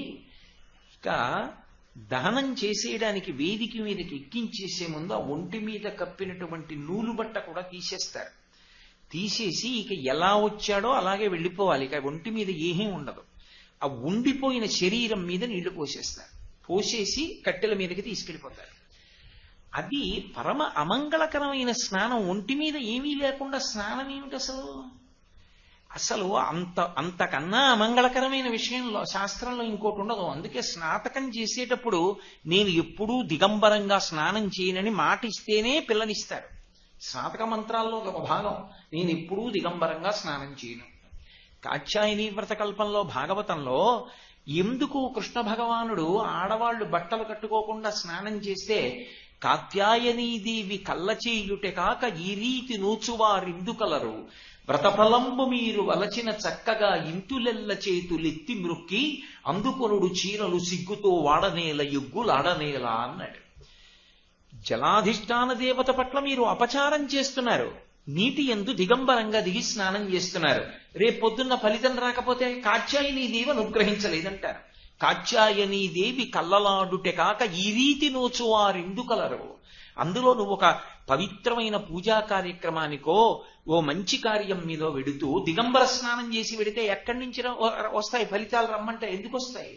ఇంకా దహనం చేసేయడానికి వేదిక మీదకి ఎక్కించేసే ముందు ఆ ఒంటి మీద కప్పినటువంటి నూలు బట్ట కూడా తీసేస్తారు. తీసేసి ఇక ఎలా వచ్చాడో అలాగే వెళ్ళిపోవాలి. ఇక ఒంటి మీద ఏమీ ఉండదు. ఆ ఉండిపోయిన శరీరం మీద నీళ్లు పోసేస్తారు. పోసేసి కట్టెల మీదకి తీసుకెళ్ళిపోతారు. అది పరమ అమంగళకరమైన స్నానం. ఒంటి మీద ఏమీ లేకుండా స్నానం ఏమిటి అసలు? అసలు అంతకన్నా అమంగళకరమైన విషయంలో శాస్త్రంలో ఇంకోటి ఉండదు. అందుకే స్నాతకం చేసేటప్పుడు నేను ఎప్పుడూ దిగంబరంగా స్నానం చేయనని మాట ఇస్తేనే పిల్లనిస్తాడు. స్నాతక మంత్రాల్లో ఒక భాగం, నేను ఎప్పుడూ దిగంబరంగా స్నానం చేయను. కాత్యాయని వ్రతకల్పంలో భాగవతంలో ఎందుకు కృష్ణ భగవానుడు ఆడవాళ్లు బట్టలు కట్టుకోకుండా స్నానం చేస్తే కాత్యాయనీదేవి కళ్ళ చేయుటే కాక ఈ రీతి నూచువారిందుకలరు వ్రతఫలంబు మీరు వలచిన చక్కగా ఇంతులెల్ల చేతులెత్తి మృక్కి అందుకొనుడు చీరలు సిగ్గుతో వాడనేల ఎగ్గులాడనేల అన్నాడు. జలాధిష్టాన దేవత పట్ల మీరు అపచారం చేస్తున్నారు. నీటి యందు దిగంబరంగా దిగి స్నానం చేస్తున్నారు. రేపొద్దున్న ఫలితం రాకపోతే కాత్యాయనీదేవి అనుగ్రహించలేదంటారు. కాత్యాయనీదేవి కళ్ళలాడుటే కాక ఈ రీతి నోచువారెందుకలరు. అందులో నువ్వు ఒక పవిత్రమైన పూజా కార్యక్రమానికో ఓ మంచి కార్యం మీద వెడుతూ దిగంబర స్నానం చేసి వెడితే ఎక్కడి నుంచి వస్తాయి ఫలితాలు? రమ్మంటే ఎందుకు వస్తాయి?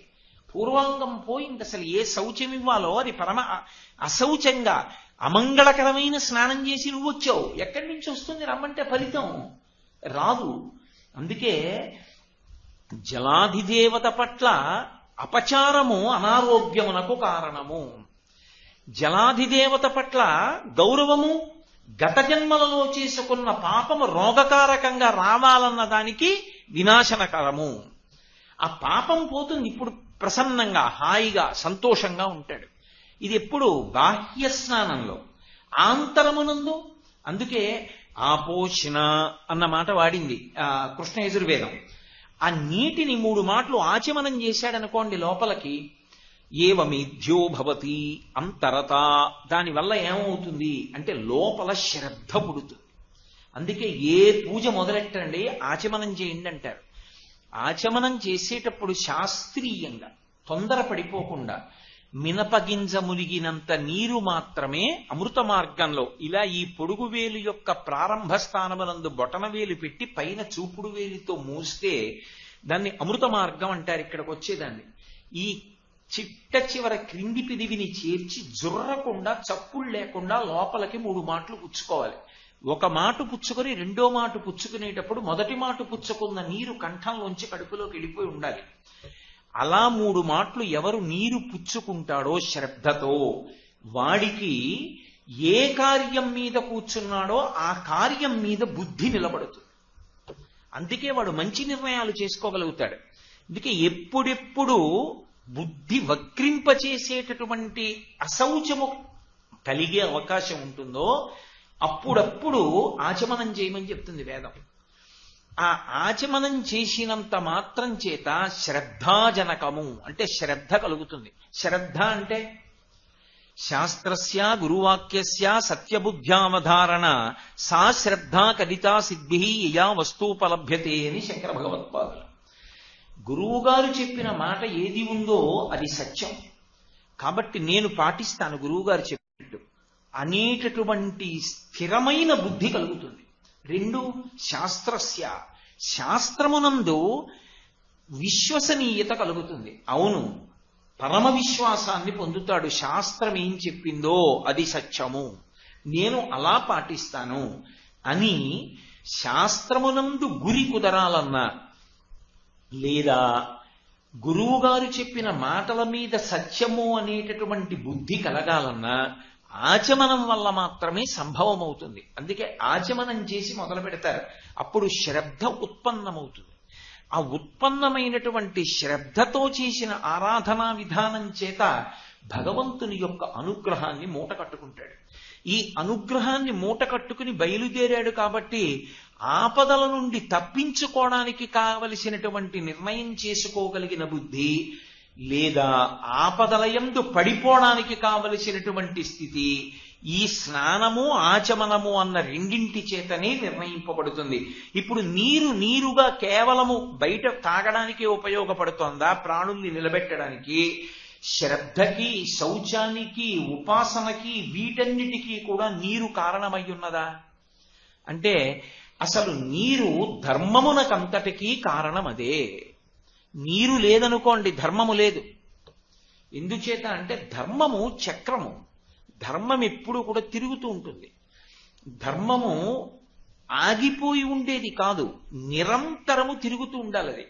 పూర్వాంగం పోయింది. అసలు ఏ శౌచం ఇవ్వాలో అది పరమ అశౌచంగా అమంగళకరమైన స్నానం చేసి నువ్వు వచ్చావు. ఎక్కడి నుంచి వస్తుంది రమ్మంటే ఫలితం? రాదు. అందుకే జలాధిదేవత పట్ల అపచారము అనారోగ్యమునకు కారణము. జలాధిదేవత పట్ల గౌరవము గత జన్మలలో చేసుకున్న పాపము రోగకారకంగా రావాలన్న దానికి వినాశనకరము. ఆ పాపం పోతుంది. ఇప్పుడు ప్రసన్నంగా హాయిగా సంతోషంగా ఉంటాడు. ఇది ఎప్పుడు? బాహ్య స్నానంలో. ఆంతరమునందు అందుకే ఆపోషణ అన్న మాట వాడింది కృష్ణ యజుర్వేదం. ఆ నీటిని 3 మాటలు ఆచమనం చేశాడనుకోండి లోపలికి, ఏవమేధ్యో భవతి అంతరత. దానివల్ల ఏమవుతుంది అంటే లోపల శ్రద్ధ పుడుతుంది. అందుకే ఏ పూజ మొదలెట్టండి ఆచమనం చేయండి అంటారు. ఆచమనం చేసేటప్పుడు శాస్త్రీయంగా తొందర పడిపోకుండా మినపగింజ మునిగినంత నీరు మాత్రమే అమృత మార్గంలో ఇలా ఈ పొడుగు వేలు యొక్క ప్రారంభ స్థానమునందు బొటన వేలు పెట్టి పైన చూపుడు వేలితో మూస్తే దాన్ని అమృత మార్గం అంటారు. ఇక్కడికి వచ్చేదాన్ని ఈ చిట్ట చివర క్రింది పిదివిని చేర్చి జుర్రకుండా చప్పుళ్ళు లేకుండా లోపలికి 3 మాటలు పుచ్చుకోవాలి. ఒక మాట పుచ్చుకొని రెండో మాట పుచ్చుకునేటప్పుడు మొదటి మాట పుచ్చుకున్న నీరు కంఠంలోంచి కడుపులోకి వెళ్ళిపోయి ఉండాలి. అలా 3 మాటలు ఎవరు నీరు పుచ్చుకుంటాడో శ్రద్ధతో వాడికి ఏ కార్యం మీద కూర్చున్నాడో ఆ కార్యం మీద బుద్ధి నిలబడుతుంది. అందుకే వాడు మంచి నిర్ణయాలు చేసుకోగలుగుతాడు. అందుకే ఎప్పుడెప్పుడు బుద్ధి వక్రింపచేసేటటువంటి అశౌచము కలిగే అవకాశం ఉంటుందో అప్పుడప్పుడు ఆచమనం చేయమని చెప్తుంది వేదం. ఆ ఆచమనం చేసినంత మాత్రం చేత శ్రద్ధాజనకము అంటే శ్రద్ధ కలుగుతుంది. శ్రద్ధ అంటే శాస్త్రస్య గురువాక్యస్య సత్యబుద్ధ్యావధారణ సా శ్రద్ధా కదితా సిద్ధి యయా వస్తూపలభ్యతే అని శంకర భగవత్పాదులు. గురువుగారు చెప్పిన మాట ఏది ఉందో అది సత్యం కాబట్టి నేను పాటిస్తాను గురువుగారు చెప్పినట్టు అనేటటువంటి స్థిరమైన బుద్ధి కలుగుతుంది. 2 శాస్త్రస్య శాస్త్రమునందు విశ్వసనీయత కలుగుతుంది. అవును పరమ విశ్వాసాన్ని పొందుతాడు. శాస్త్రం ఏం చెప్పిందో అది సత్యము, నేను అలా పాటిస్తాను అని. శాస్త్రమునందు గురి కుదరాలన్నా, లేదా గురువుగారు చెప్పిన మాటల మీద సత్యము అనేటటువంటి బుద్ధి కలగాలన్నా ఆచమనం వల్ల మాత్రమే సంభవం అవుతుంది. అందుకే ఆచమనం చేసి మొదలు పెడతారు. అప్పుడు శ్రద్ధ ఉత్పన్నమవుతుంది. ఆ ఉత్పన్నమైనటువంటి శ్రద్ధతో చేసిన ఆరాధనా విధానం చేత భగవంతుని యొక్క అనుగ్రహాన్ని మూట కట్టుకుంటాడు. ఈ అనుగ్రహాన్ని మూట కట్టుకుని బయలుదేరాడు కాబట్టి ఆపదల నుండి తప్పించుకోవడానికి కావలసినటువంటి నిర్ణయం చేసుకోగలిగిన బుద్ధి, లేదా ఆపదలయందు పడిపోవడానికి కావలసినటువంటి స్థితి ఈ స్నానము ఆచమనము అన్న రెండింటి చేతనే నిర్ణయింపబడుతుంది. ఇప్పుడు నీరుగా కేవలము బయట తాగడానికి ఉపయోగపడుతోందా, ప్రాణుల్ని నిలబెట్టడానికి? శ్రద్ధకి, శౌచానికి, ఉపాసనకి, వీటన్నిటికీ కూడా నీరు కారణమై ఉన్నదా అంటే అసలు నీరు ధర్మమునకంతటికీ కారణం అదే. నీరు లేదనుకోండి, ధర్మము లేదు. ఎందుచేత అంటే ధర్మము చక్రము. ధర్మం ఎప్పుడూ కూడా తిరుగుతూ ఉంటుంది. ధర్మము ఆగిపోయి ఉండేది కాదు, నిరంతరము తిరుగుతూ ఉండాలి అది.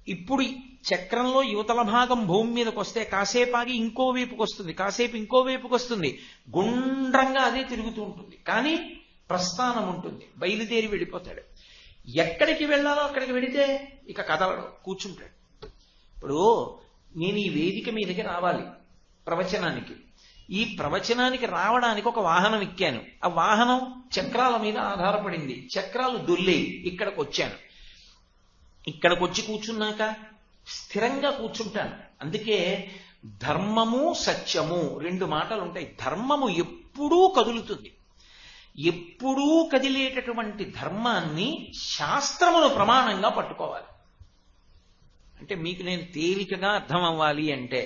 ఇప్పుడు చక్రంలో యువతల భాగం భూమి మీదకి వస్తే కాసేపు ఆగి ఇంకో వైపుకి వస్తుంది, కాసేపు ఇంకో వైపుకి వస్తుంది, గుండ్రంగా అదే తిరుగుతూ ఉంటుంది. కానీ ప్రస్థానం ఉంటుంది, బయలుదేరి వెళ్ళిపోతాడు. ఎక్కడికి వెళ్ళాలో అక్కడికి వెళితే ఇక కదలడు, కూర్చుంటాడు. ఇప్పుడు నేను ఈ వేదిక మీదకి రావాలి ప్రవచనానికి. ఈ ప్రవచనానికి రావడానికి ఒక వాహనం ఎక్కాను. ఆ వాహనం చక్రాల మీద ఆధారపడింది. చక్రాలు దొల్లేయి. ఇక్కడికి వచ్చాను. ఇక్కడికి వచ్చి కూర్చున్నాక స్థిరంగా కూర్చుంటాను. అందుకే ధర్మము సత్యము రెండు మాటలు ఉంటాయి. ధర్మము ఎప్పుడూ కదులుతుంది. ఎప్పుడూ కదిలేటటువంటి ధర్మాన్ని శాస్త్రమును ప్రమాణంగా పట్టుకోవాలి. అంటే మీకు నేను తేలికగా అర్థం అవ్వాలి అంటే,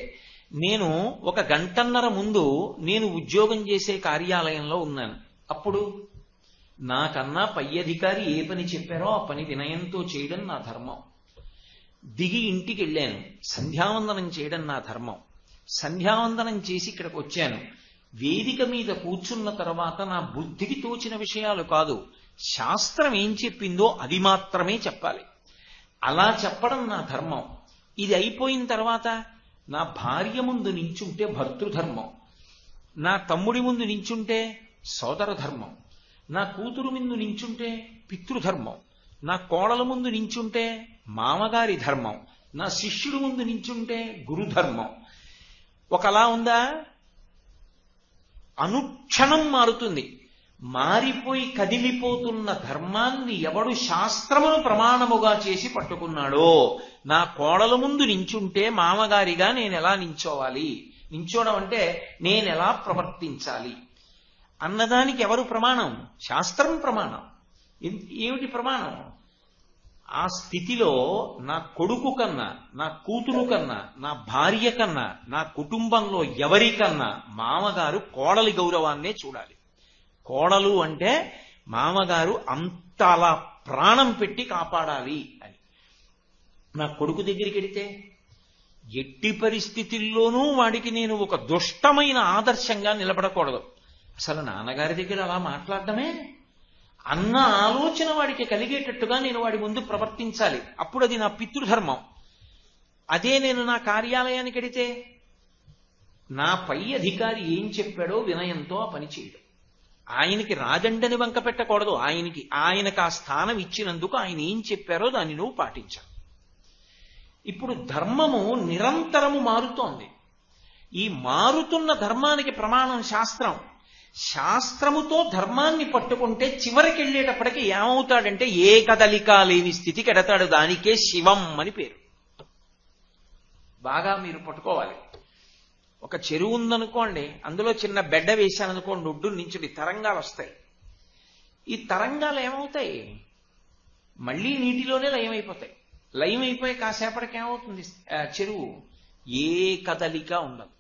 నేను 1 గంటన్నర ముందు నేను ఉద్యోగం చేసే కార్యాలయంలో ఉన్నాను. అప్పుడు నాకన్నా పై అధికారి ఏ పని చెప్పారో ఆ పని వినయంతో చేయడం నా ధర్మం. దిగి ఇంటికి వెళ్ళాను, సంధ్యావందనం చేయడం నా ధర్మం. సంధ్యావందనం చేసి ఇక్కడికి వచ్చాను. వేదిక మీద కూర్చున్న తర్వాత నా బుద్ధికి తోచిన విషయాలు కాదు, శాస్త్రం ఏం చెప్పిందో అది మాత్రమే చెప్పాలి. అలా చెప్పడం నా ధర్మం. ఇది అయిపోయిన తర్వాత నా భార్య ముందు నించుంటే భర్తృధర్మం, నా తమ్ముడి ముందు నించుంటే సోదర ధర్మం, నా కూతురు ముందు నించుంటే పితృధర్మం, నా కోడల ముందు నించుంటే మామగారి ధర్మం, నా శిష్యుడి ముందు నించుంటే గురుధర్మం. ఒకలా ఉందా? అనుక్షణం మారుతుంది. మారిపోయి కదిలిపోతున్న ధర్మాన్ని ఎవడు శాస్త్రమును ప్రమాణముగా చేసి పట్టుకున్నాడో, నా కోడల ముందు నించుంటే మామగారిగా నేను ఎలా నించోవాలి, నించోవడం అంటే నేను ఎలా ప్రవర్తించాలి అన్నదానికి ఎవరు ప్రమాణం? శాస్త్రం ప్రమాణం. ఏమిటి ప్రమాణం? ఆ స్థితిలో నా కొడుకు కన్నా, నా కూతురు కన్నా, నా భార్య కన్నా, నా కుటుంబంలో ఎవరికన్నా మామగారు కోడలి గౌరవాన్నే చూడాలి. కోడలు అంటే మామగారు అంత అలా ప్రాణం పెట్టి కాపాడాలి అని. నా కొడుకు దగ్గరికి వెడితే ఎట్టి పరిస్థితుల్లోనూ వాడికి నేను ఒక దుష్టమైన ఆదర్శంగా నిలబడకూడదు. అసలు నాన్నగారి దగ్గర అలా మాట్లాడటమే అన్న ఆలోచన వాడికి కలిగేటట్టుగా నేను వాడి ముందు ప్రవర్తించాలి. అప్పుడు అది నా పితృధర్మం. అదే నేను నా కార్యాలయానికి వెడితే నా పై అధికారి ఏం చెప్పాడో వినయంతో ఆ పని చేయడం. ఆయనకి రాజండని వంక పెట్టకూడదు. ఆయనకు ఆ స్థానం ఇచ్చినందుకు ఆయన ఏం చెప్పారో దాన్ని నువ్వు పాటించాలి. ఇప్పుడు ధర్మము నిరంతరము మారుతోంది. ఈ మారుతున్న ధర్మానికి ప్రమాణం శాస్త్రం. శాస్త్రముతో ధర్మాన్ని పట్టుకుంటే చివరికి వెళ్ళేటప్పటికి ఏమవుతాడంటే ఏ కదలిక లేని స్థితికి ఎడతాడు. దానికే శివం అని పేరు. బాగా మీరు పట్టుకోవాలి. ఒక చెరువు ఉందనుకోండి, అందులో చిన్న బెడ్డ వేశాననుకోండి, ఒడ్డు నుంచి తరంగాలు వస్తాయి. ఈ తరంగాలు ఏమవుతాయి? మళ్ళీ నీటిలోనే లయమైపోతాయి. లయమైపోయి కాసేపటికి ఏమవుతుంది? చెరువు ఏ కదలిక ఉండదు.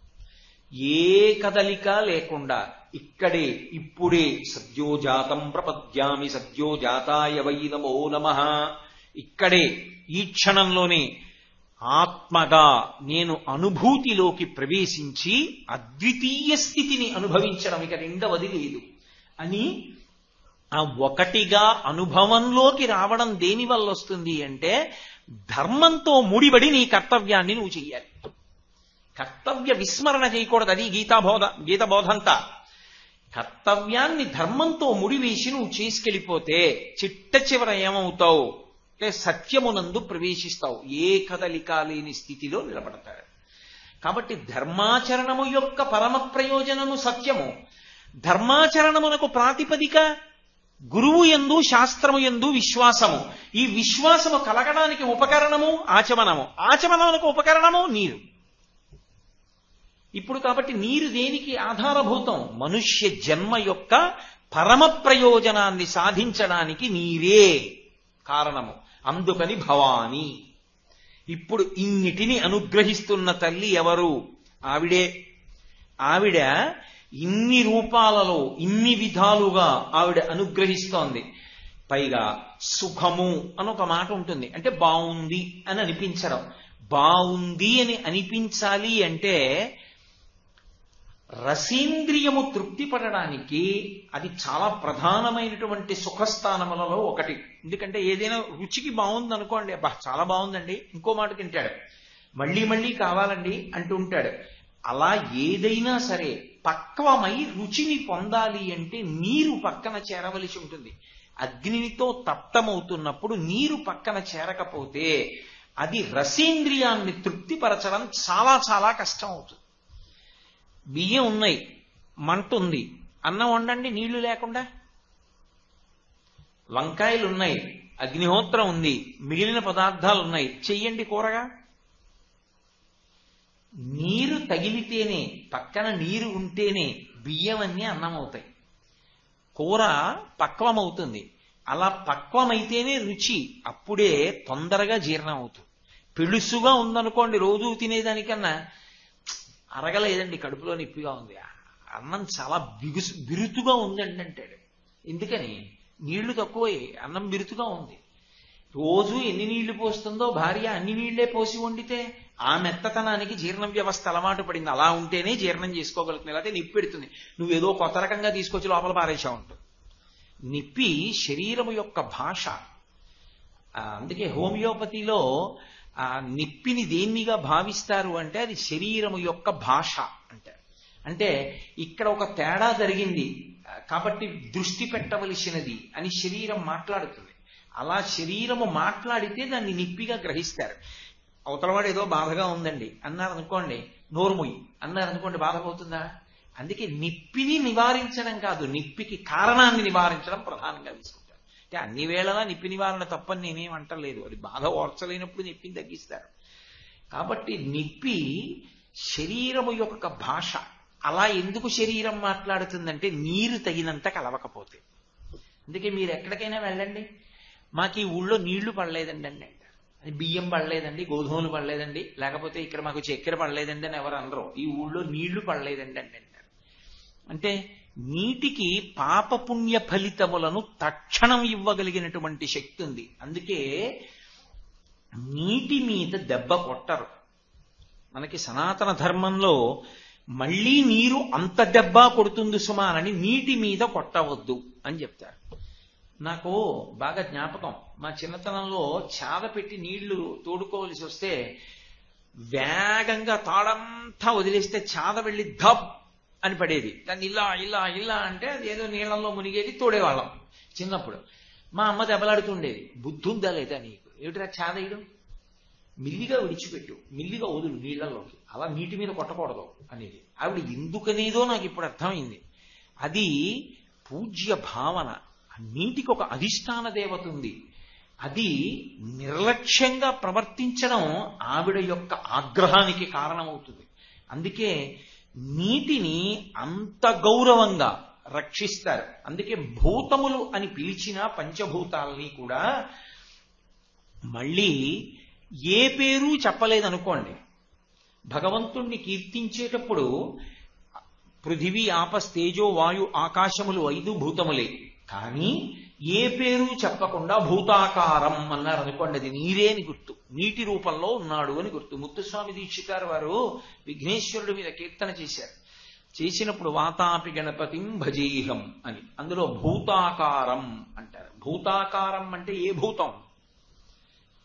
ఏ కదలిక లేకుండా ఇక్కడే ఇప్పుడే సద్యోజాతం ప్రపద్యామి సద్యోజాతాయ వై నమో నమః, ఇక్కడే ఈ క్షణంలోనే ఆత్మగా నేను అనుభూతిలోకి ప్రవేశించి అద్వితీయ స్థితిని అనుభవించడం ఇక రెండవది లేదు అని ఆ ఒకటిగా అనుభవంలోకి రావడం దేని వల్ల వస్తుంది అంటే ధర్మంతో ముడిబడి నీ కర్తవ్యాన్ని నువ్వు చెయ్యాలి. కర్తవ్య విస్మరణ చేయకూడదు. అది గీత బోధంతా. కర్తవ్యాన్ని ధర్మంతో ముడివేసి నువ్వు చేసుకెళ్ళిపోతే చిట్ట చివర ఏమవుతావు అంటే సత్యమునందు ప్రవేశిస్తావు. ఏ కదలిక లేని స్థితిలో నిలబడతాడు. కాబట్టి ధర్మాచరణము యొక్క పరమ ప్రయోజనము సత్యము. ధర్మాచరణమునకు ప్రాతిపదిక గురువు యందు శాస్త్రము యందు విశ్వాసము. ఈ విశ్వాసము కలగడానికి ఉపకరణము ఆచమనము. ఆచమనమునకు ఉపకరణము నీరు. ఇప్పుడు కాబట్టి నీరు దేనికి ఆధారభూతం? మనుష్య జన్మ యొక్క పరమ ప్రయోజనాన్ని సాధించడానికి నీరే కారణము. అందుకని భవాని. ఇప్పుడు ఇన్నిటిని అనుగ్రహిస్తున్న తల్లి ఎవరు? ఆవిడే. ఆవిడ ఇన్ని రూపాలలో ఇన్ని విధాలుగా ఆవిడ అనుగ్రహిస్తోంది. పైగా సుఖము అని ఒక మాట ఉంటుంది. అంటే బాగుంది అని అనిపించడం. బాగుంది అని అనిపించాలి అంటే రసేంద్రియము తృప్తి పడడానికి అది చాలా ప్రధానమైనటువంటి సుఖస్థానములలో ఒకటి. ఎందుకంటే ఏదైనా రుచికి బాగుంది అనుకోండి, అబ్బా చాలా బాగుందండి, ఇంకో మాట తింటాడు, మళ్ళీ మళ్ళీ కావాలండి అంటూ ఉంటాడు. అలా ఏదైనా సరే పక్వమై రుచిని పొందాలి అంటే నీరు పక్కన చేరవలసి ఉంటుంది. అగ్నితో తప్తమవుతున్నప్పుడు నీరు పక్కన చేరకపోతే అది రసేంద్రియాన్ని తృప్తిపరచడం చాలా చాలా కష్టం అవుతుంది. బియ్యం ఉన్నాయి, మంట ఉంది, అన్నం వండండి నీళ్లు లేకుండా. వంకాయలు ఉన్నాయి, అగ్నిహోత్రం ఉంది, మిగిలిన పదార్థాలు ఉన్నాయి, చెయ్యండి కూరగా. నీరు తగిలితేనే, పక్కన నీరు ఉంటేనే బియ్యం అన్నీ అన్నం అవుతాయి, కూర పక్వమవుతుంది. అలా పక్వమైతేనే రుచి, అప్పుడే తొందరగా జీర్ణం అవుతుంది. పెళుసుగా ఉందనుకోండి, రోజు తినేదానికన్నా అరగలేదండి, కడుపులో నొప్పిగా ఉంది, అన్నం చాలా బిరుతుగా ఉందండి అంటాడు. ఎందుకని? నీళ్లు తక్కువే, అన్నం బిరుతుగా ఉంది. రోజు ఎన్ని నీళ్లు పోస్తుందో భార్య అన్ని నీళ్లే పోసి వండితే ఆ మెత్తతనానికి జీర్ణ వ్యవస్థ అలవాటు పడింది. అలా ఉంటేనే జీర్ణం చేసుకోగలుగుతుంది, లేకపోతే నిప్పి పెడుతుంది. నువ్వేదో కొత్త రకంగా తీసుకొచ్చి లోపల పారేసా ఉంటుంది. నిప్పి శరీరము యొక్క భాష. అందుకే హోమియోపతిలో ఆ నిప్పిని దేన్నిగా భావిస్తారు అంటే అది శరీరము యొక్క భాష అంటారు. అంటే ఇక్కడ ఒక తేడా జరిగింది కాబట్టి దృష్టి పెట్టవలసినది అని శరీరం మాట్లాడుతుంది. అలా శరీరము మాట్లాడితే దాన్ని నిప్పిగా గ్రహిస్తారు. అవతలవాడు ఏదో బాధగా ఉందండి అన్నారనుకోండి, నోరుముయ్యి అన్నారనుకోండి, బాధపోతుందా? అందుకే నిప్పిని నివారించడం కాదు, నిప్పికి కారణాన్ని నివారించడం ప్రధానంగా తీసుకుంటారు. అంటే అన్ని వేళలా నిప్పి నివారణ తప్పని నేనేం అంటలేదు. అది బాధ ఓర్చలేనప్పుడు నిప్పిని తగ్గిస్తారు. కాబట్టి నిప్పి శరీరము యొక్క భాష. అలా ఎందుకు శరీరం మాట్లాడుతుందంటే నీరు తగినంత కలవకపోతే. అందుకే మీరు ఎక్కడికైనా వెళ్ళండి, మాకు ఈ ఊళ్ళో నీళ్లు పడలేదండి అండి అంటారు. అది బియ్యం పడలేదండి, గోధుమలు పడలేదండి, లేకపోతే ఇక్కడ మాకు చక్కెర పడలేదండి అని ఎవరు అనరు. ఈ ఊళ్ళో నీళ్లు పడలేదండి అండి అంటారు. అంటే నీటికి పాపపుణ్య ఫలితములను తక్షణం ఇవ్వగలిగినటువంటి శక్తి ఉంది. అందుకే నీటి మీద దెబ్బ కొట్టరు. మనకి సనాతన ధర్మంలో మళ్ళీ నీరు అంత దెబ్బ కొడుతుంది సుమానని నీటి మీద కొట్టవద్దు అని చెప్తారు. నాకు బాగా జ్ఞాపకం, మా చిన్నతనంలో చాద పెట్టి నీళ్లు తోడుకోవలసి వస్తే వేగంగా తాడంతా వదిలేస్తే చాద వెళ్ళి ధబ్ అని పడేది. దాన్ని ఇలా ఇలా ఇలా అంటే అది ఏదో నీళ్లలో మునిగేది, తోడేవాళ్ళం చిన్నప్పుడు. మా అమ్మ దెబ్బలాడుతుండేది, బుద్ధి ఉందా లేదా నీకు, ఏమిటిరా చాదేయడం, మిల్లిగా విడిచిపెట్టు, మిల్లిగా వదులు నీళ్లలోకి, అలా నీటి మీద కొట్టకూడదు అనేది. ఆవిడ ఎందుకనేదో నాకు ఇప్పుడు అర్థమైంది. అది పూజ్య భావన. నీటికి ఒక అధిష్టాన దేవత ఉంది. అది నిర్లక్ష్యంగా ప్రవర్తించడం ఆవిడ యొక్క ఆగ్రహానికి కారణమవుతుంది. అందుకే నీటిని అంత గౌరవంగా రక్షిస్తారు. అందుకే భూతములు అని పిలిచిన పంచభూతాలని కూడా మళ్ళీ ఏ పేరు చెప్పలేదనుకోండి. భగవంతుణ్ణి కీర్తించేటప్పుడు పృథివీ ఆపస్తేజో వాయు ఆకాశములు 5 భూతములే. కానీ ఏ పేరు చెప్పకుండా భూతాకారం అన్నారు అనుకోండి, అది నీరే అని గుర్తు, నీటి రూపంలో ఉన్నాడు అని గుర్తు. ముత్తుస్వామి దీక్షితారు వారు విఘ్నేశ్వరుడి మీద కీర్తన చేశారు. చేసినప్పుడు వాతాపి గణపతిం భజేహం అని, అందులో భూతాకారం అంటారు. భూతాకారం అంటే ఏ భూతం,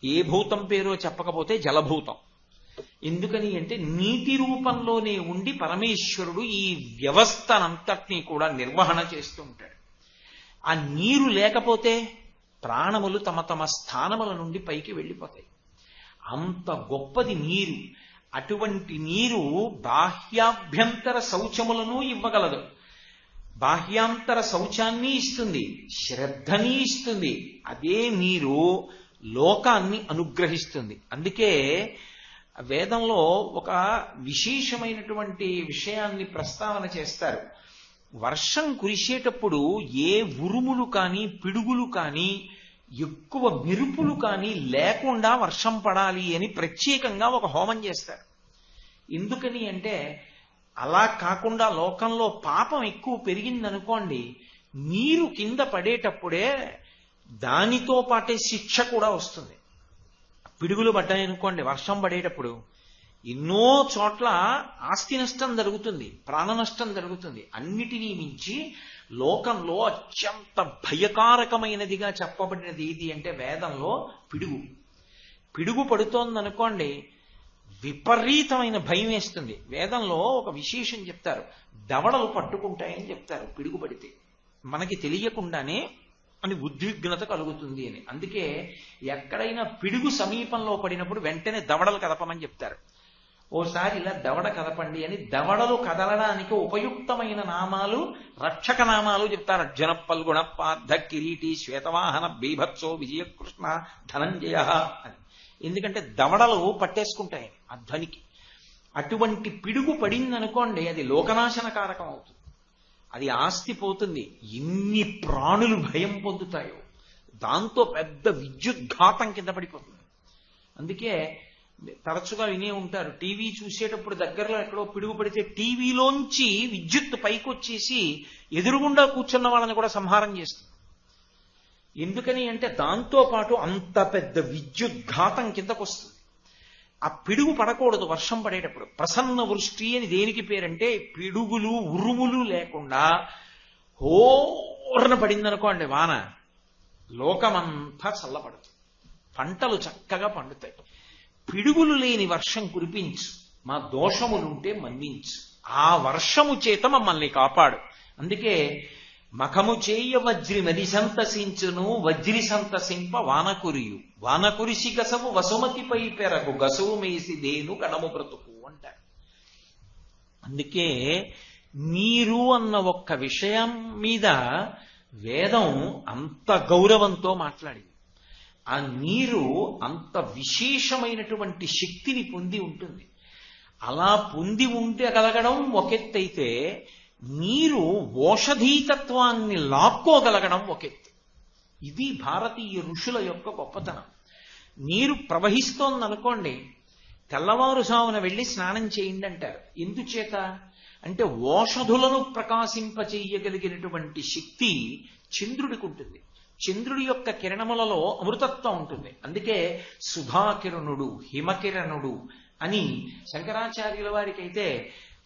ఏ భూతం పేరో చెప్పకపోతే జలభూతం. ఎందుకని అంటే నీటి రూపంలోనే ఉండి పరమేశ్వరుడు ఈ వ్యవస్థనంతటినీ కూడా నిర్వహణ చేస్తూ ఉంటాడు. ఆ నీరు లేకపోతే ప్రాణములు తమ తమ స్థానముల నుండి పైకి వెళ్ళిపోతాయి. అంత గొప్పది నీరు. అటువంటి నీరు బాహ్యాభ్యంతర శౌచములను ఇవ్వగలదు. బాహ్యాంతర శౌచాన్ని ఇస్తుంది, శ్రద్ధని ఇస్తుంది. అదే నీరు లోకాన్ని అనుగ్రహిస్తుంది. అందుకే వేదంలో ఒక విశేషమైనటువంటి విషయాన్ని ప్రస్తావన చేస్తారు. వర్షం కురిసేటప్పుడు ఏ ఉరుములు కానీ పిడుగులు కానీ ఎక్కువ మెరుపులు కానీ లేకుండా వర్షం పడాలి అని ప్రత్యేకంగా ఒక హోమం చేస్తారు. ఎందుకని అంటే అలా కాకుండా లోకంలో పాపం ఎక్కువ పెరిగిందనుకోండి, నీరు కింద పడేటప్పుడే దానితో పాటే శిక్ష కూడా వస్తుంది. పిడుగులు పడ్డాయనుకోండి వర్షం పడేటప్పుడు, ఎన్నో చోట్ల ఆస్తి నష్టం జరుగుతుంది, ప్రాణ నష్టం జరుగుతుంది. అన్నిటినీ మించి లోకంలో అత్యంత భయకారకమైనదిగా చెప్పబడినది ఏది అంటే వేదంలో పిడుగు. పిడుగు పడుతోందనుకోండి విపరీతమైన భయం వేస్తుంది. వేదంలో ఒక విశేషం చెప్తారు, దవడలు పట్టుకుంటాయని చెప్తారు పిడుగు పడితే. మనకి తెలియకుండానే అని ఉద్విగ్నత కలుగుతుంది అని. అందుకే ఎక్కడైనా పిడుగు సమీపంలో పడినప్పుడు వెంటనే దవడలు కదపమని చెప్తారు. ఓసారి ఇలా దవడ కదపండి అని దవడలు కదలడానికి ఉపయుక్తమైన నామాలు, రక్షక నామాలు చెప్తారు. అర్జున పల్గుణ పార్థ కిరీటి శ్వేతవాహన బీభత్సో విజయకృష్ణ ధనంజయ అని. ఎందుకంటే దవడలు పట్టేసుకుంటాయి ఆ ధ్వనికి. అటువంటి పిడుగు పడిందనుకోండి అది లోకనాశనకారకం అవుతుంది, అది ఆస్తి పోతుంది, ఎన్ని ప్రాణులు భయం పొందుతాయో, దాంతో పెద్ద విద్యుద్ఘాతం కింద పడిపోతుంది. అందుకే తరచుగా వినే ఉంటారు, టీవీ చూసేటప్పుడు దగ్గరలో ఎక్కడో పిడుగు పడితే టీవీలోంచి విద్యుత్ పైకి వచ్చేసి ఎదురుగుండా కూర్చున్న వాళ్ళని కూడా సంహారం చేస్తుంది. ఎందుకని అంటే దాంతో పాటు అంత పెద్ద విద్యుద్ఘాతం కిందకు వస్తుంది. ఆ పిడుగు పడకూడదు వర్షం పడేటప్పుడు. ప్రసన్న వృష్టి అని దేనికి పేరంటే పిడుగులు ఉరుములు లేకుండా హోరన పడిందనుకోండి వాన, లోకమంతా చల్లబడుతుంది, పంటలు చక్కగా పండుతాయి. పిడుగులు లేని వర్షం కురిపించు, మా దోషములుంటే మన్నించు, ఆ వర్షము చేత మమ్మల్ని కాపాడు. అందుకే మఖము చేయ వజ్రి మది సంతసించును, వజ్రి సంతసింప వానకురియు, వానకురిసి గసవు వసుమతిపై పెరగు, గసవు మేసి దేను కడము బ్రతుకు అంటారు. అందుకే నీరు అన్న ఒక్క విషయం మీద వేదం అంత గౌరవంతో మాట్లాడింది. ఆ నీరు అంత విశేషమైనటువంటి శక్తిని పొంది ఉంటుంది. అలా పొంది ఉండగలగడం ఒకెత్తైతే నీరు ఓషధీతత్వాన్ని లాక్కోగలగడం ఒకెత్తు. ఇది భారతీయ ఋషుల యొక్క గొప్పతనం. నీరు ప్రవహిస్తోందనుకోండి, తెల్లవారుజామున వెళ్ళి స్నానం చేయండి అంటారు. ఎందుచేత అంటే ఓషధులను ప్రకాశింపచేయగలిగినటువంటి శక్తి చంద్రుడికి ఉంటుంది. చంద్రుడి యొక్క కిరణములలో అమృతత్వం ఉంటుంది. అందుకే సుధాకిరణుడు, హిమకిరణుడు అని శంకరాచార్యుల వారికి అయితే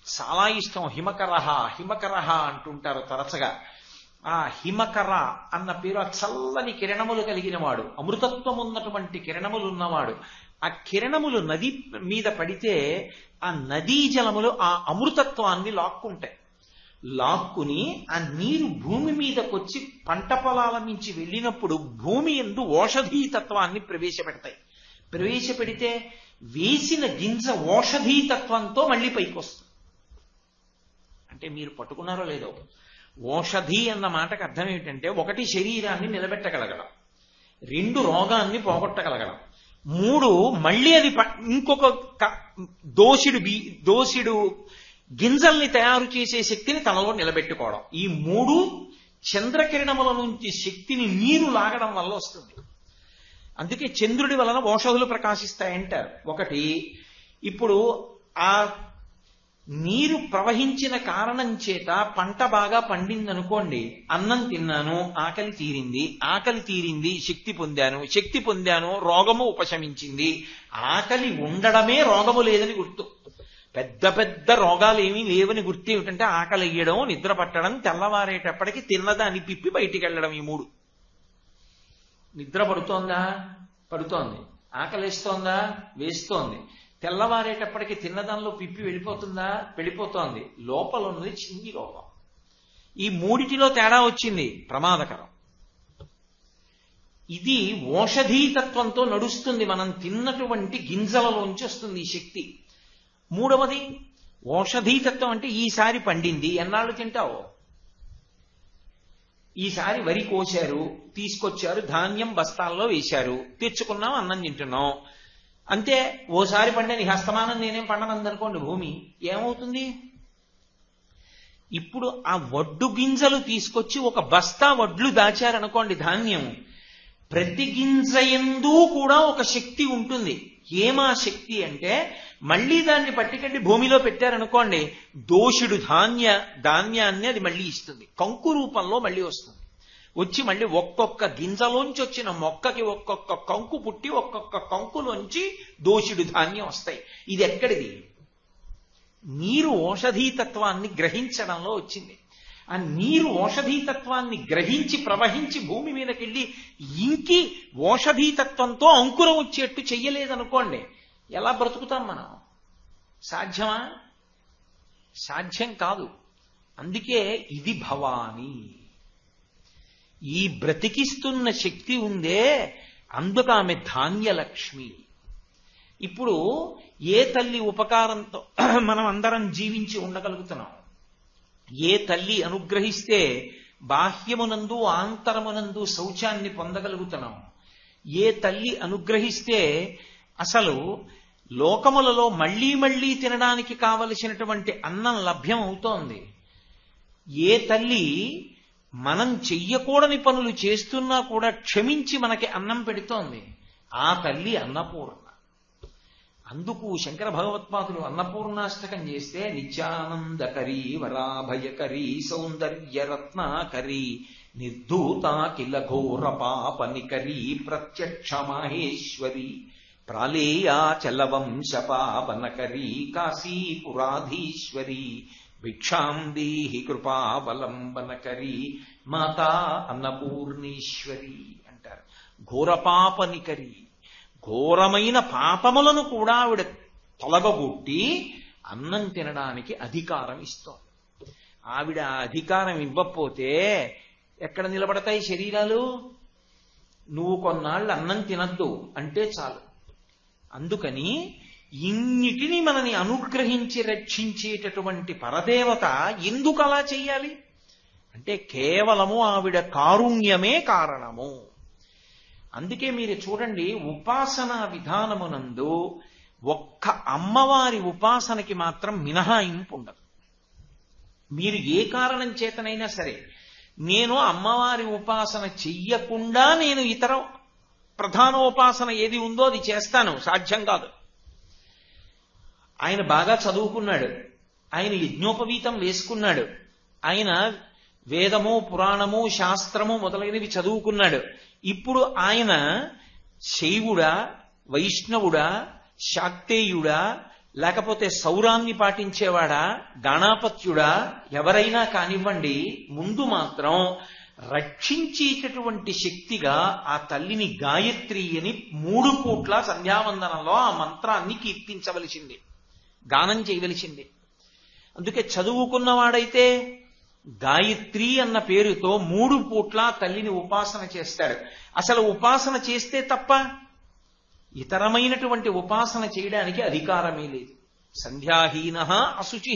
చాలా ఇష్టం. హిమకరహ హిమకరహ అంటుంటారు తరచుగా. ఆ హిమకర అన్న పేరు ఆ చల్లని కిరణములు కలిగిన వాడు, అమృతత్వం ఉన్నటువంటి కిరణములు ఉన్నవాడు. ఆ కిరణములు నది మీద పడితే ఆ నదీ జలములు ఆ అమృతత్వాన్ని లాక్కుంటాయి. లాక్కుని ఆ నీరు భూమి మీదకొచ్చి పంట పొలాల నుంచి వెళ్ళినప్పుడు భూమి యందు ఓషధీతత్వాన్ని ప్రవేశపెడతాయి. ప్రవేశపెడితే వేసిన గింజ ఓషధీతత్వంతో మళ్ళీ పైకి వస్తుంది. అంటే మీరు పట్టుకున్నారో లేదో, ఓషధి అన్న మాటకు అర్థం ఏమిటంటే, ఒకటి శరీరాన్ని నిలబెట్టగలగడం, రెండు రోగాన్ని పోగొట్టగలగడం, మూడు మళ్ళీ అది ఇంకొక దోషిడు గింజల్ని తయారు చేసే శక్తిని తనలో నిలబెట్టుకోవడం. ఈ మూడు చంద్రకిరణముల నుంచి శక్తిని నీరు లాగడం వల్ల వస్తుంది. అందుకే చంద్రుడి వలన ఓషధులు ప్రకాశిస్తాయంటారు. ఒకటి, ఇప్పుడు ఆ నీరు ప్రవహించిన కారణం చేత పంట బాగా పండిందనుకోండి, అన్నం తిన్నాను, ఆకలి తీరింది, ఆకలి తీరింది, శక్తి పొందాను, రోగము ఉపశమించింది. ఆకలి ఉండడమే రోగము లేదని గుర్తు. పెద్ద పెద్ద రోగాలు ఏమీ లేవని గుర్తు ఏమిటంటే ఆకలి అయ్యడం, నిద్ర పట్టడం, తెల్లవారేటప్పటికి తిన్నదాన్ని పిప్పి బయటికి వెళ్ళడం. ఈ మూడు. నిద్ర పడుతోందా? పడుతోంది. ఆకలిస్తోందా? వేస్తోంది. తెల్లవారేటప్పటికి తిన్నదానిలో పిప్పి వెళ్ళిపోతుందా? వెళ్ళిపోతోంది. లోపల ఉన్నది చిన్ని రోగం. ఈ మూడిటిలో తేడా వచ్చింది, ప్రమాదకరం. ఇది ఓషధీతత్వంతో నడుస్తుంది. మనం తిన్నటువంటి గింజలలోంచి వస్తుంది ఈ శక్తి. మూడవది ఓషధీతత్వం అంటే ఈసారి పండింది, ఎన్నాళ్ళు తింటావు? ఈసారి వరి కోశారు, తీసుకొచ్చారు, ధాన్యం బస్తాల్లో వేశారు, తెచ్చుకున్నాం, అన్నం తింటున్నాం. అంతే. ఓసారి పండని హస్తమానం నేనేం పండనందనుకోండి భూమి, ఏమవుతుంది? ఇప్పుడు ఆ వడ్డు గింజలు తీసుకొచ్చి ఒక బస్తా వడ్లు దాచారనుకోండి, ధాన్యం, ప్రతి గింజ యందు కూడా ఒక శక్తి ఉంటుంది. ఏమా శక్తి అంటే, మళ్ళీ దాన్ని పట్టుకెళ్ళి భూమిలో పెట్టారనుకోండి, దోషుడు ధాన్యాన్ని అది మళ్ళీ ఇస్తుంది. కంకు రూపంలో మళ్ళీ వస్తుంది. వచ్చి మళ్ళీ ఒక్కొక్క గింజలోంచి వచ్చిన మొక్కకి ఒక్కొక్క కంకు పుట్టి ఒక్కొక్క కంకులోంచి దోషుడు ధాన్యం వస్తాయి. ఇది ఎక్కడిది? నీరు ఓషధీతత్వాన్ని గ్రహించడంలో వచ్చింది. ఆ నీరు ఓషధీతత్వాన్ని గ్రహించి ప్రవహించి భూమి మీదకెళ్ళి ఇంకి ఓషధీతత్వంతో అంకురం వచ్చేట్టు చెయ్యలేదనుకోండి, ఎలా బ్రతుకుతాం మనం? సాధ్యమా? సాధ్యం కాదు. అందుకే ఇది భవాని. ఈ బ్రతికిస్తున్న శక్తి ఉందే, అందుకు ఆమె ధాన్యలక్ష్మి. ఇప్పుడు ఏ తల్లి ఉపకారంతో మనం అందరం జీవించి ఉండగలుగుతున్నాం? ఏ తల్లి అనుగ్రహిస్తే బాహ్యమునందు ఆంతరమునందు శౌచాన్ని పొందగలుగుతున్నాం? ఏ తల్లి అనుగ్రహిస్తే అసలు లోకములలో మళ్లీ మళ్లీ తినడానికి కావలసినటువంటి అన్నం లభ్యం అవుతోంది? ఏ తల్లి మనం చెయ్యకూడని పనులు చేస్తున్నా కూడా క్షమించి మనకి అన్నం పెడుతోంది? ఆ తల్లి అన్నపూర్ణ. అందుకు శంకర భగవత్పాదులు అన్నపూర్ణాష్టకం చేస్తే నిత్యానందకరీ వరాభయకరీ సౌందర్యరత్నాకరీ నిర్ధూతాకిల ఘోర పాపనికరీ ప్రత్యక్ష మాహేశ్వరి ప్రాళేయాచలవంశపావనకరీ కాశీపురాధీశ్వరి భిక్షాం దేహి కృపావలంబనకరీ మాతా అన్నపూర్ణేశ్వరి అంటారు. ఘోరపాపనికరి, ఘోరమైన పాపములను కూడా ఆవిడ తొలగొట్టి అన్నం తినడానికి అధికారం ఇస్తోంది. ఆవిడ అధికారం ఇవ్వకపోతే ఎక్కడ నిలబడతాయి శరీరాలు? నువ్వు కొన్నాళ్ళు అన్నం తినద్దు అంటే చాలు. అందుకని ఇన్నిటిని మనని అనుగ్రహించి రక్షించేటటువంటి పరదేవత ఎందుకు అలా చెయ్యాలి అంటే కేవలము ఆవిడ కారుణ్యమే కారణము. అందుకే మీరు చూడండి, ఉపాసనా విధానమునందు ఒక్క అమ్మవారి ఉపాసనకి మాత్రం మినహాయింపు ఉండదు. మీరు ఏ కారణం చేతనైనా సరే, నేను అమ్మవారి ఉపాసన చెయ్యకుండా నేను ఇతర ప్రధానోపాసన ఏది ఉందో అది చేస్తాను, సాధ్యం కాదు. ఆయన బాగా చదువుకున్నాడు, ఆయన యజ్ఞోపవీతం వేసుకున్నాడు, ఆయన వేదము పురాణము శాస్త్రము మొదలైనవి చదువుకున్నాడు. ఇప్పుడు ఆయన శైవుడా, వైష్ణవుడా, శాక్తేయుడా, లేకపోతే సౌరాన్ని పాటించేవాడా, గాణాపత్యుడా, ఎవరైనా కానివ్వండి, ముందు మాత్రం రక్షించేటటువంటి శక్తిగా ఆ తల్లిని గాయత్రి అని 3 పూట్ల సంధ్యావందనంలో ఆ మంత్రాన్ని కీర్తించవలసింది, గానం చేయవలసింది. అందుకే చదువుకున్నవాడైతే గాయత్రి అన్న పేరుతో 3 పూట్ల తల్లిని ఉపాసన చేస్తాడు. అసలు ఉపాసన చేస్తే తప్ప ఇతరమైనటువంటి ఉపాసన చేయడానికి అధికారమే లేదు. సంధ్యాహీన అశుచి,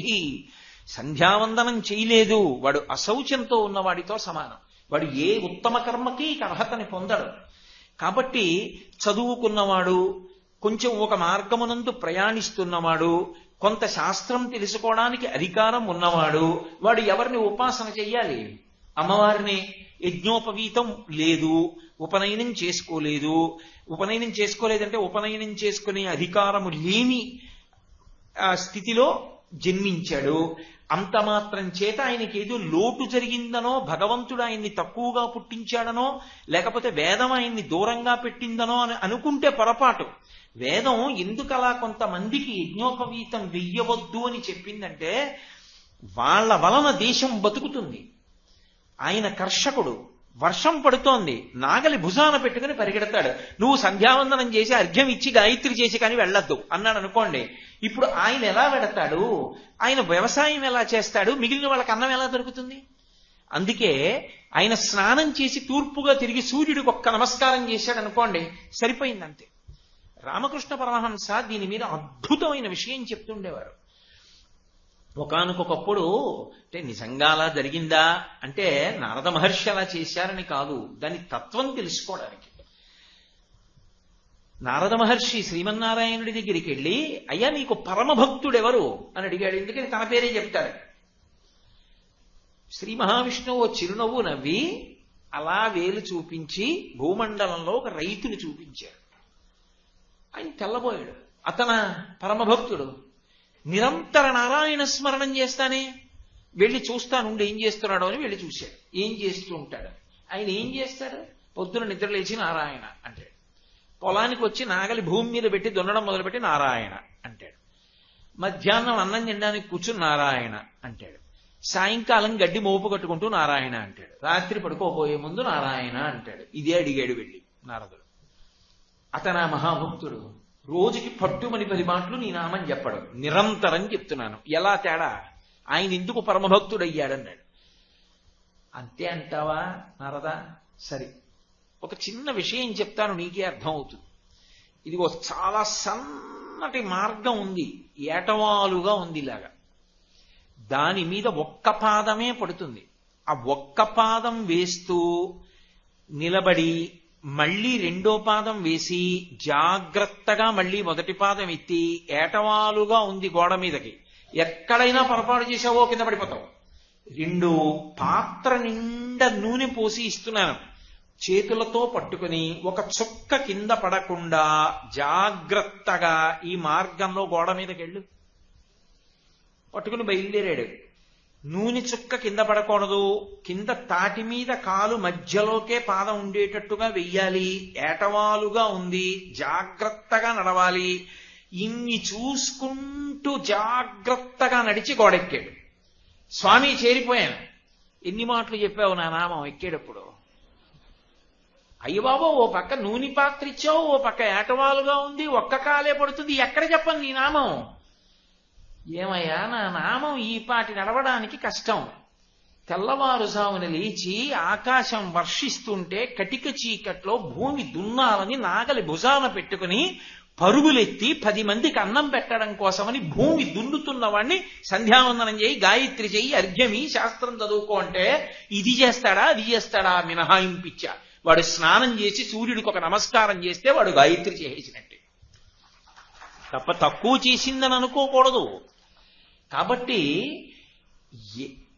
సంధ్యావందనం చేయలేదు వాడు అశౌచంతో ఉన్నవాడితో సమానం. వాడు ఏ ఉత్తమ కర్మకి అర్హతని పొందడు. కాబట్టి చదువుకున్నవాడు, కొంచెం ఒక మార్గమునందు ప్రయాణిస్తున్నవాడు, కొంత శాస్త్రం తెలుసుకోవడానికి అధికారం ఉన్నవాడు, వాడు ఎవరిని ఉపాసన చెయ్యాలి? అమ్మవారిని. యజ్ఞోపవీతం లేదు, ఉపనయనం చేసుకోలేదు. ఉపనయనం చేసుకోలేదంటే ఉపనయనం చేసుకునే అధికారము లేని స్థితిలో జన్మించాడు. అంత మాత్రం చేత ఆయనకి ఏదో లోటు జరిగిందనో, భగవంతుడు ఆయన్ని తక్కువగా పుట్టించాడనో, లేకపోతే వేదం ఆయన్ని దూరంగా పెట్టిందనో అని అనుకుంటే పొరపాటు. వేదం ఎందుకలా కొంతమందికి యజ్ఞోపవీతం వెయ్యవద్దు అని చెప్పిందంటే, వాళ్ళ వలన దేశం బతుకుతుంది. ఆయన కర్షకుడు, వర్షం పడుతోంది, నాగలి భుజాన పెట్టుకుని పరిగెడతాడు. నువ్వు సంధ్యావందనం చేసి అర్ఘ్యం ఇచ్చి గాయత్రి చేసి కానీ వెళ్ళొద్దు అన్నాడు అనుకోండి. ఇప్పుడు ఆయన ఎలా వెడతాడు? ఆయన వ్యవసాయం ఎలా చేస్తాడు? మిగిలిన వాళ్ళకి అన్నం ఎలా దొరుకుతుంది? అందుకే ఆయన స్నానం చేసి తూర్పుగా తిరిగి సూర్యుడికి ఒక్క నమస్కారం చేశాడు అనుకోండి, సరిపోయిందంతే. రామకృష్ణ పరమహంస దీని మీద అద్భుతమైన విషయం చెప్తుండేవారు. ఒకానొకప్పుడు అంటే నిజంగా అలా జరిగిందా అంటే నారద మహర్షి అలా చేశారని కాదు, దాని తత్వం తెలుసుకోవడానికి. నారద మహర్షి శ్రీమన్నారాయణుడి దగ్గరికి వెళ్ళి, అయ్యా నీకు పరమభక్తుడెవరు అని అడిగాడు. ఎందుకని తన పేరే చెప్తాడు. శ్రీ మహావిష్ణువు ఓ చిరునవ్వు నవ్వి అలా వేలు చూపించి భూమండలంలో ఒక రైతుని చూపించాడు. ఆయన తెల్లబోయాడు. అతన పరమభక్తుడు. నిరంతర నారాయణ స్మరణం చేస్తానే, వెళ్ళి చూస్తానుండి ఏం చేస్తున్నాడో అని వెళ్ళి చూశాడు. ఏం చేస్తూ ఉంటాడు ఆయన? ఏం చేస్తాడు? పొద్దున నిద్ర లేచి నారాయణ అంటాడు. పొలానికి వచ్చి నాగలి భూమి మీద పెట్టి దున్నడం మొదలుపెట్టి నారాయణ అంటాడు. మధ్యాహ్నం అన్నం తినడానికి కూర్చుని నారాయణ అంటాడు. సాయంకాలం గడ్డి మోపు కట్టుకుంటూ నారాయణ అంటాడు. రాత్రి పడుకోబోయే ముందు నారాయణ అంటాడు. ఇదే అడిగాడు వెళ్ళి నారదుడు. అతను ఆ మహాభక్తుడు. రోజుకి పట్టుమని 10 మాటలు నీ నామం చెప్పడం, నిరంతరం చెప్తున్నాను. ఎలా తేడా? ఆయన ఎందుకు పరమభక్తుడయ్యాడన్నాడు. అంతే అంటావా నారద? సరే, ఒక చిన్న విషయం చెప్తాను, నీకే అర్థం అవుతుంది. ఇది చాలా సన్నటి మార్గం ఉంది, ఏటవాలుగా ఉంది ఇలాగా. దాని మీద ఒక్క పాదమే పడుతుంది. ఆ ఒక్క పాదం వేస్తూ నిలబడి మళ్ళీ రెండో పాదం వేసి జాగ్రత్తగా మళ్ళీ మొదటి పాదం ఎత్తి ఏటవాలుగా ఉంది గోడ మీదకి. ఎక్కడైనా పొరపాటు చేసావో కింద పడిపోతావు. 2 పాత్ర నిండా నూనె పోసి ఇస్తున్నాను. చేతులతో పట్టుకుని ఒక చుక్క కింద పడకుండా జాగ్రత్తగా ఈ మార్గంలో గోడ మీదకి వెళ్ళు. పట్టుకుని బయలుదేరాడు. నూనె చుక్క కింద పడకూడదు, కింద తాటి మీద కాలు మధ్యలోకే పాదం ఉండేటట్టుగా వెయ్యాలి, ఏటవాలుగా ఉంది, జాగ్రత్తగా నడవాలి. ఇన్ని చూసుకుంటూ జాగ్రత్తగా నడిచి గోడెక్కాడు. స్వామి చేరిపోయాను. ఎన్ని మాటలు చెప్పావు నా నామం ఎక్కేటప్పుడు? అయ్య బాబో, ఓ పక్క నూనె పాత్ర ఇచ్చావు, ఓ పక్క ఏటవాలుగా ఉంది, ఒక్క కాలే పడుతుంది, ఎక్కడ చెప్పను నీ నామం? ఏమయ్యా, నా నామం ఈ పాటి నడవడానికి కష్టం. తెల్లవారుజామున లేచి ఆకాశం వర్షిస్తుంటే కటిక చీకట్లో భూమి దున్నాలని నాగలి భుజాన పెట్టుకుని పరుగులెత్తి 10 మందికి అన్నం పెట్టడం కోసమని భూమి దున్నుతున్న వాడిని సంధ్యావందనం చేయి, గాయత్రి చెయ్యి, అర్ఘ్యమి, శాస్త్రం చదువుకో అంటే ఇది చేస్తాడా అది చేస్తాడా మినహాయింపిచ్చా. వాడు స్నానం చేసి సూర్యుడికి ఒక నమస్కారం చేస్తే వాడు గాయత్రి చేసేసినట్టే, తప్ప తక్కువ చేసిందని అనుకోకూడదు. కాబట్టి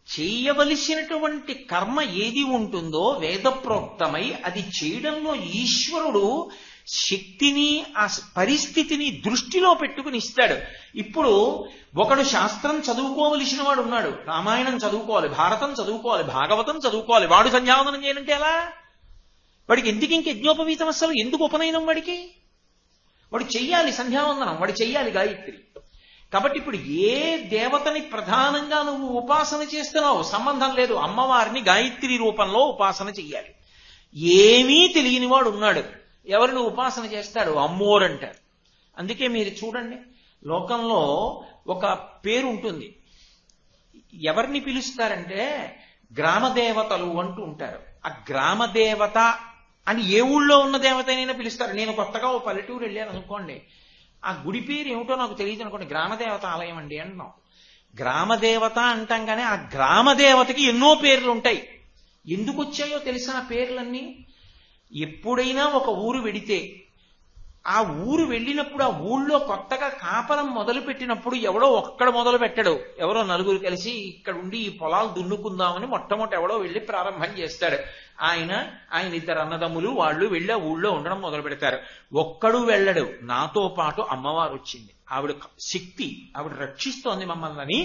చేయవలసినటువంటి కర్మ ఏది ఉంటుందో వేదప్రోక్తమై అది చేయడంలో ఈశ్వరుడు శక్తిని, ఆ పరిస్థితిని దృష్టిలో పెట్టుకుని ఇస్తాడు. ఇప్పుడు ఒకడు శాస్త్రం చదువుకోవలసిన వాడు ఉన్నాడు, రామాయణం చదువుకోవాలి, భారతం చదువుకోవాలి, భాగవతం చదువుకోవాలి. వాడు సంధ్యావందనం చేయాలంటే ఎలా? వాడికి ఎందుకు ఇంక యజ్ఞోపవీతం? అసలు ఎందుకు ఉపనయనం? వాడు చెయ్యాలి సంధ్యావందనం, వాడు చెయ్యాలి గాయత్రి. కాబట్టి ఇప్పుడు ఏ దేవతని ప్రధానంగా నువ్వు ఉపాసన చేస్తున్నావు సంబంధం లేదు, అమ్మవారిని గాయత్రి రూపంలో ఉపాసన చెయ్యాలి. ఏమీ తెలియని వాడు ఉన్నాడు, ఎవరిని ఉపాసన చేస్తాడు? అమ్మోరంటారు. అందుకే మీరు చూడండి, లోకంలో ఒక పేరు ఉంటుంది. ఎవరిని పిలుస్తారంటే గ్రామదేవతలు అంటూ ఉంటారు. ఆ గ్రామదేవత అని ఏ ఊళ్ళో ఉన్న దేవతనైనా పిలుస్తారు. నేను కొత్తగా ఓ పల్లెటూరు వెళ్ళాను అనుకోండి, ఆ గుడి పేరు ఏమిటో నాకు తెలియదు అనుకోండి, గ్రామదేవత ఆలయం అండి అంటున్నాం. గ్రామదేవత అంటాం కానీ ఆ గ్రామదేవతకి ఎన్నో పేర్లు ఉంటాయి. ఎందుకు వచ్చాయో తెలిసిన పేర్లన్నీ? ఎప్పుడైనా ఒక ఊరు వెడితే ఆ ఊరు వెళ్ళినప్పుడు ఆ ఊళ్ళో కొత్తగా కాపరం మొదలు పెట్టినప్పుడు ఎవడో ఒక్కడ మొదలు పెట్టడు, ఎవరో నలుగురు కలిసి ఇక్కడ ఉండి ఈ పొలాలు దున్నుకుందామని మొట్టమొదటి ఎవడో వెళ్ళి ప్రారంభం చేస్తాడు. ఆయన ఇద్దరు అన్నదమ్ములు వాళ్ళు వెళ్ళి ఆ ఊళ్ళో ఉండడం మొదలు పెడతారు. ఒక్కడు వెళ్ళడు. నాతో పాటు అమ్మవారు వచ్చింది, ఆవిడ శక్తి, ఆవిడ రక్షిస్తోంది మమ్మల్ని.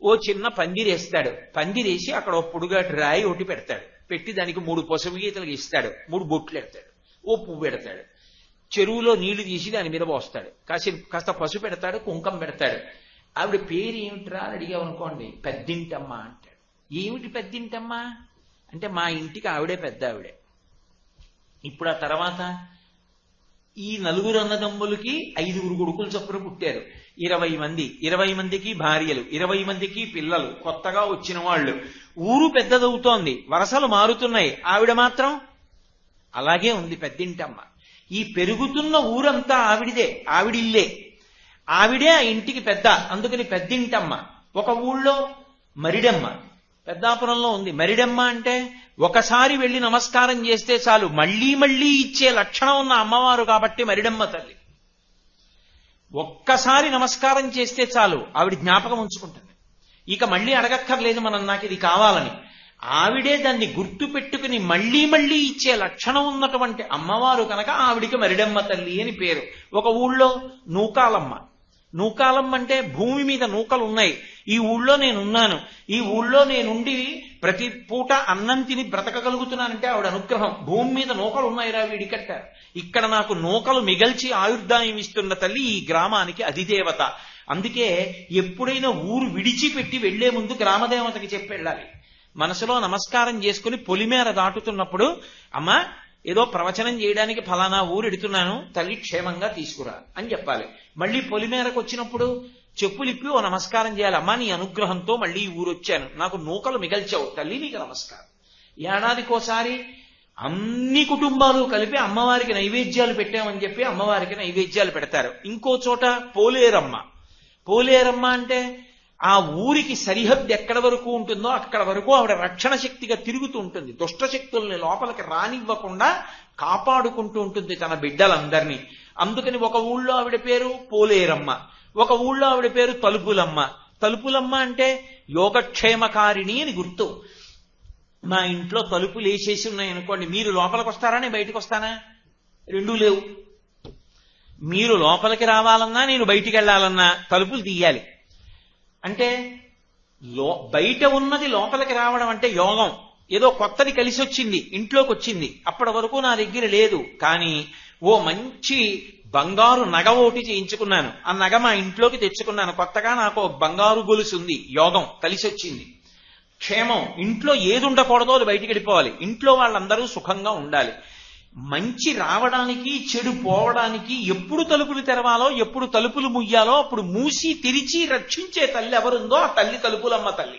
ఓ చిన్న పందిరేస్తాడు, పందిరేసి అక్కడ ఓ పొడుగాటి రాయి ఒకటి పెడతాడు, పెట్టి దానికి 3 పసుపు గీతలు ఇస్తాడు, 3 బొట్లు పెడతాడు, ఓ పువ్వు పెడతాడు, చెరువులో నీళ్లు తీసి దాని మీద పోస్తాడు, కాస్త పసుపు పెడతాడు, కుంకం పెడతాడు. ఆవిడ పేరు ఏమిట్రా అని అడిగామనుకోండి, పెద్దింటమ్మ అంటాడు. ఏమిటి పెద్దింటమ్మ అంటే మా ఇంటికి ఆవిడే పెద్ద ఆవిడే. ఇప్పుడు ఆ తర్వాత ఈ 4 అన్నదమ్ములకి 5 కొడుకులు చొప్పున పుట్టారు. 20 మంది, 20 మందికి భార్యలు, 20 మందికి పిల్లలు, కొత్తగా వచ్చిన వాళ్ళు. ఊరు పెద్దదవుతోంది, వరసలు మారుతున్నాయి, ఆవిడ మాత్రం అలాగే ఉంది పెద్దింటమ్మ. ఈ పెరుగుతున్న ఊరంతా ఆవిడిదే, ఆవిడిల్లే, ఆవిడే ఆ ఇంటికి పెద్ద, అందుకని పెద్దింటమ్మ. ఒక ఊళ్ళో మరిడమ్మ, పెద్దాపురంలో ఉంది. మరిడమ్మ అంటే ఒకసారి వెళ్ళి నమస్కారం చేస్తే చాలు మళ్లీ మళ్లీ ఇచ్చే లక్షణం ఉన్న అమ్మవారు కాబట్టి మరిడమ్మ తల్లి. ఒక్కసారి నమస్కారం చేస్తే చాలు ఆవిడ జ్ఞాపకం ఉంచుకుంటుంది, ఇక మళ్లీ అడగక్కర్లేదు మనం నాకు ఇది కావాలని. ఆవిడే దాన్ని గుర్తు పెట్టుకుని మళ్లీ మళ్లీ ఇచ్చే లక్షణం ఉన్నటువంటి అమ్మవారు కనుక ఆవిడికి మరిడమ్మ తల్లి అని పేరు. ఒక ఊళ్ళో నూకాలమ్మ. నూకాలమ్మ అంటే భూమి మీద నూకలు ఉన్నాయి, ఈ ఊళ్ళో నేనున్నాను, ఈ ఊళ్ళో నేనుండి ప్రతి పూట అన్నం తిని బ్రతకగలుగుతున్నానంటే ఆవిడ అనుగ్రహం. భూమి మీద నూకలు ఉన్నాయిరా వీడికట్ట, ఇక్కడ నాకు నూకలు మిగల్చి ఆయుర్దాయం ఇస్తున్న తల్లి ఈ గ్రామానికి అధిదేవత. అందుకే ఎప్పుడైనా ఊరు విడిచిపెట్టి వెళ్లే ముందు గ్రామదేవతకి చెప్పి వెళ్ళాలి. మనసులో నమస్కారం చేసుకుని పొలిమేర దాటుతున్నప్పుడు, అమ్మా ఏదో ప్రవచనం చేయడానికి ఫలానా ఊరు ఎడుతున్నాను, తల్లి క్షేమంగా తీసుకురా అని చెప్పాలి. మళ్ళీ పొలిమేరకు వచ్చినప్పుడు చెప్పులిప్పి ఓ నమస్కారం చేయాలి, అమ్మా నీ అనుగ్రహంతో మళ్ళీ ఈ ఊరు వచ్చాను, నాకు నూకలు మిగల్చావు తల్లి నీకు నమస్కారం. ఏడాదికోసారి అన్ని కుటుంబాలు కలిపి అమ్మవారికి నైవేద్యాలు పెట్టామని చెప్పి అమ్మవారికి నైవేద్యాలు పెడతారు. ఇంకో చోట పోలేరమ్మ. పోలేరమ్మ అంటే ఆ ఊరికి సరిహద్దు ఎక్కడ వరకు ఉంటుందో అక్కడ వరకు ఆవిడ రక్షణ శక్తిగా తిరుగుతూ ఉంటుంది, దుష్ట శక్తుల్ని లోపలికి రానివ్వకుండా కాపాడుకుంటూ ఉంటుంది తన బిడ్డలందరినీ. అందుకని ఒక ఊళ్ళో ఆవిడ పేరు పోలేరమ్మ, ఒక ఊళ్ళో ఆవిడ పేరు తలుపులమ్మ. తలుపులమ్మ అంటే యోగక్షేమకారిణి అని గుర్తు. మా ఇంట్లో తలుపులు వేసేసి ఉన్నాయనుకోండి, మీరు లోపలికి వస్తారా నేను బయటకు వస్తానా? రెండూ లేవు. మీరు లోపలికి రావాలన్నా నేను బయటికి వెళ్ళాలన్నా తలుపులు తీయాలి. అంటే బయట ఉన్నది లోపలికి రావడం అంటే యోగం. ఏదో కొత్తది కలిసి వచ్చింది, ఇంట్లోకి వచ్చింది, అప్పటి వరకు నా దగ్గర లేదు, కానీ ఓ మంచి బంగారు నగ ఒకటి చేయించుకున్నాను, ఆ నగ మా ఇంట్లోకి తెచ్చుకున్నాను, కొత్తగా నాకు బంగారు గొలుసు ఉంది, యోగం కలిసి వచ్చింది. క్షేమం, ఇంట్లో ఏది ఉండకూడదో అది బయటికి వెళ్ళిపోవాలి, ఇంట్లో వాళ్ళందరూ సుఖంగా ఉండాలి. మంచి రావడానికి చెడు పోవడానికి ఎప్పుడు తలుపులు తెరవాలో ఎప్పుడు తలుపులు ముయ్యాలో అప్పుడు మూసి తెరిచి రక్షించే తల్లి ఎవరుందో ఆ తల్లి తలుపులమ్మ తల్లి.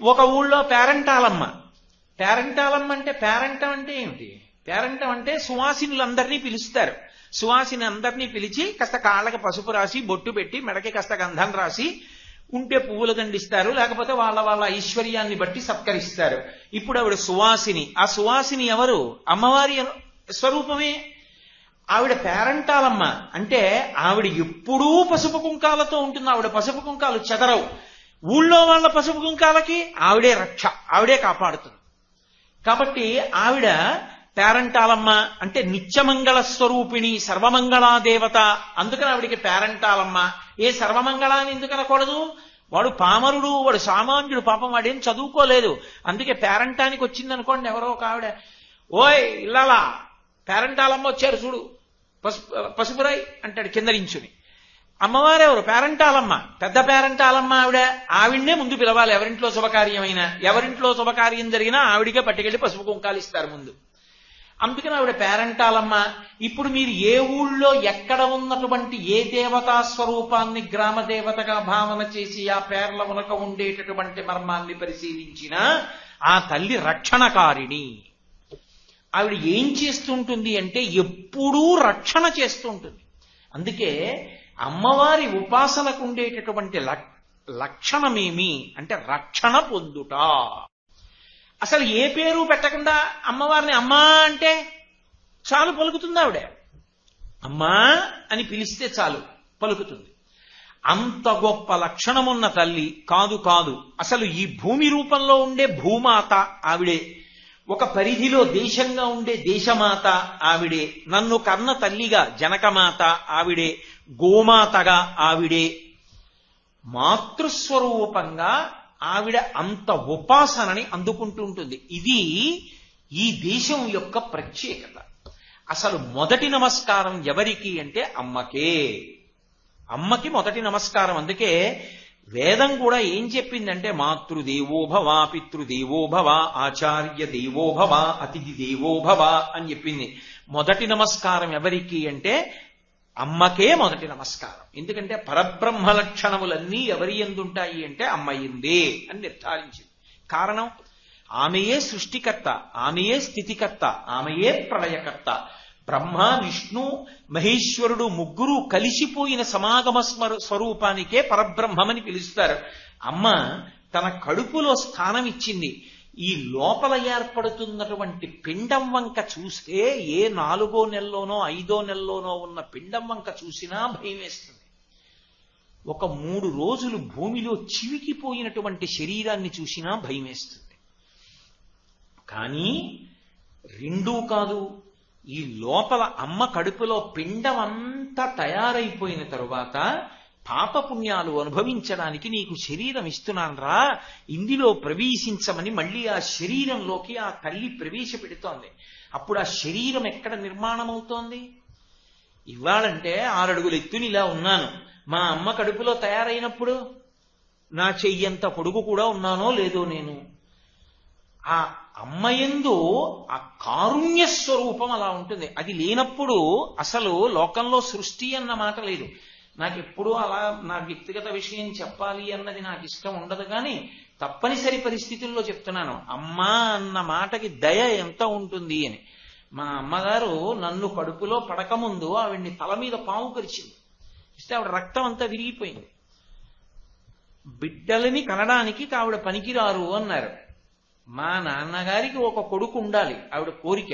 ఒక ఊళ్ళో పేరంటాలమ్మ. పేరంటాలమ్మ అంటే పేరంటం అంటే ఏమిటి? పేరంటం అంటే సువాసినులందరినీ పిలుస్తారు. సువాసిని అందరినీ పిలిచి కాస్త కాళ్ళకి పసుపు రాసి బొట్టు పెట్టి మెడకి కాస్త గంధం రాసి ఉంటే పువ్వులు దండిస్తారు, లేకపోతే వాళ్ళ వాళ్ళ ఐశ్వర్యాన్ని బట్టి సత్కరిస్తారు. ఇప్పుడు ఆవిడ సువాసిని. ఆ సువాసిని ఎవరు? అమ్మవారి స్వరూపమే. ఆవిడ పేరంటాలమ్మ అంటే ఆవిడ ఎప్పుడూ పసుపు కుంకాలతో ఉంటుంది, ఆవిడ పసుపు కుంకాలు చెదరవు. ఊళ్ళో వాళ్ళ పసుపు కుంకాలకి ఆవిడే రక్ష, ఆవిడే కాపాడుతుంది. కాబట్టి ఆవిడ పేరంటాలమ్మ అంటే నిత్యమంగళ స్వరూపిణి, సర్వమంగళాదేవత. అందుకని ఆవిడికి పేరంటాలమ్మ. ఏ సర్వమంగళాన్ని ఎందుకు అనకూడదు? వాడు పామరుడు, వాడు సామాన్యుడు, పాపం వాడేం చదువుకోలేదు. అందుకే పేరంటానికి వచ్చింది అనుకోండి ఎవరో ఒక ఆవిడ, ఓయ్ ఇల్లాలా పేరంటాలమ్మ వచ్చారు చూడు పసుపురాయి అంటాడు కిందరించుని. అమ్మవారు ఎవరు? పేరంటాలమ్మ, పెద్ద పేరంటాలమ్మ ఆవిడ్నే ముందు పిలవాలి. ఎవరింట్లో శుభకార్యమైనా, ఎవరింట్లో శుభకార్యం జరిగినా ఆవిడికే పట్టుకెళ్ళి పసుపు కుంకాలు ఇస్తారు ముందు. అందుకని ఆవిడ పేరంటాలమ్మ. ఇప్పుడు మీరు ఏ ఊళ్ళో ఎక్కడ ఉన్నటువంటి ఏ దేవతా స్వరూపాన్ని గ్రామ దేవతగా భావన చేసి ఆ పేర్ల ఉనక ఉండేటటువంటి మర్మాన్ని పరిశీలించినా ఆ తల్లి రక్షణకారిణి. ఆవిడ ఏం చేస్తుంటుంది అంటే ఎప్పుడూ రక్షణ చేస్తూ ఉంటుంది. అందుకే అమ్మవారి ఉపాసనకు ఉండేటటువంటి లక్షణమేమి అంటే రక్షణ పొందుట. అసలు ఏ పేరు పెట్టకుండా అమ్మవారిని అమ్మా అంటే చాలు పలుకుతుంది ఆవిడ. అమ్మా అని పిలిస్తే చాలు పలుకుతుంది. అంత గొప్ప లక్షణమున్న తల్లి కాదు కాదు, అసలు ఈ భూమి రూపంలో ఉండే భూమాత ఆవిడే, ఒక పరిధిలో దేశంగా ఉండే దేశమాత ఆవిడే, నన్ను కన్న తల్లిగా జనకమాత ఆవిడే, గోమాతగా ఆవిడే, మాతృస్వరూపంగా ఆవిడ అంత ఉపాసనని అందుకుంటూ ఉంటుంది. ఇది ఈ దేశం యొక్క ప్రత్యేకత. అసలు మొదటి నమస్కారం ఎవరికి అంటే అమ్మకే. అమ్మకి మొదటి నమస్కారం. అందుకే వేదం కూడా ఏం చెప్పిందంటే మాతృదేవోభవ, పితృదేవోభవ, ఆచార్య దేవోభవ, అతిథి దేవోభవ అని చెప్పింది. మొదటి నమస్కారం ఎవరికి అంటే అమ్మకే మొదటి నమస్కారం. ఎందుకంటే పరబ్రహ్మ లక్షణములన్నీ ఎవరి యందుంటాయి అంటే అమ్మయిందే అని నిర్ధారించింది. కారణం ఆమెయే సృష్టికర్త, ఆమెయే స్థితికర్త, ఆమెయే ప్రళయకర్త. బ్రహ్మ విష్ణు మహేశ్వరుడు ముగ్గురు కలిసిపోయిన సమాగమ స్వరూపానికే పరబ్రహ్మమని పిలుస్తారు. అమ్మ తన కడుపులో స్థానం ఇచ్చింది. ఈ లోపల ఏర్పడుతున్నటువంటి పిండం వంక చూస్తే ఏ 4వ నెలలోనో 5వ నెలలోనో ఉన్న పిండం వంక చూసినా భయం వేస్తుంది. ఒక 3 రోజులు భూమిలో చివికిపోయినటువంటి శరీరాన్ని చూసినా భయం వేస్తుంది. కానీ రెండూ కాదు, ఈ లోపల అమ్మ కడుపులో పిండం అంతా తయారైపోయిన తరువాత పాపపుణ్యాలు అనుభవించడానికి నీకు శరీరం ఇస్తున్నానరా, ఇందులో ప్రవేశించమని మళ్ళీ ఆ శరీరంలోకి ఆ తల్లి ప్రవేశపెడుతోంది. అప్పుడు ఆ శరీరం ఎక్కడ నిర్మాణం అవుతోంది? ఇవ్వాలంటే 6 అడుగులు ఎత్తుని ఇలా ఉన్నాను. మా అమ్మ కడుపులో తయారైనప్పుడు నా చెయ్యంత పొడుగు కూడా ఉన్నానో లేదో నేను. ఆ అమ్మయందు ఆ కారుణ్య స్వరూపం అలా ఉంటుంది. అది లేనప్పుడు అసలు లోకంలో సృష్టి అన్న మాట లేదు. నాకు ఎప్పుడూ అలా నా వ్యక్తిగత విషయం చెప్పాలి అన్నది నాకు ఇష్టం ఉండదు, కానీ తప్పనిసరి పరిస్థితుల్లో చెప్తున్నాను. అమ్మా అన్న మాటకి దయ ఎంత ఉంటుంది అని. మా అమ్మగారు నన్ను కడుపులో పడకముందు ఆవిడ్ని తల మీద పాము కరిచింది. ఇస్తే ఆవిడ రక్తం అంతా విరిగిపోయింది. బిడ్డలని కనడానికి ఆవిడ పనికిరారు అన్నారు. మా నాన్నగారికి ఒక కొడుకు ఉండాలి, ఆవిడ కోరిక.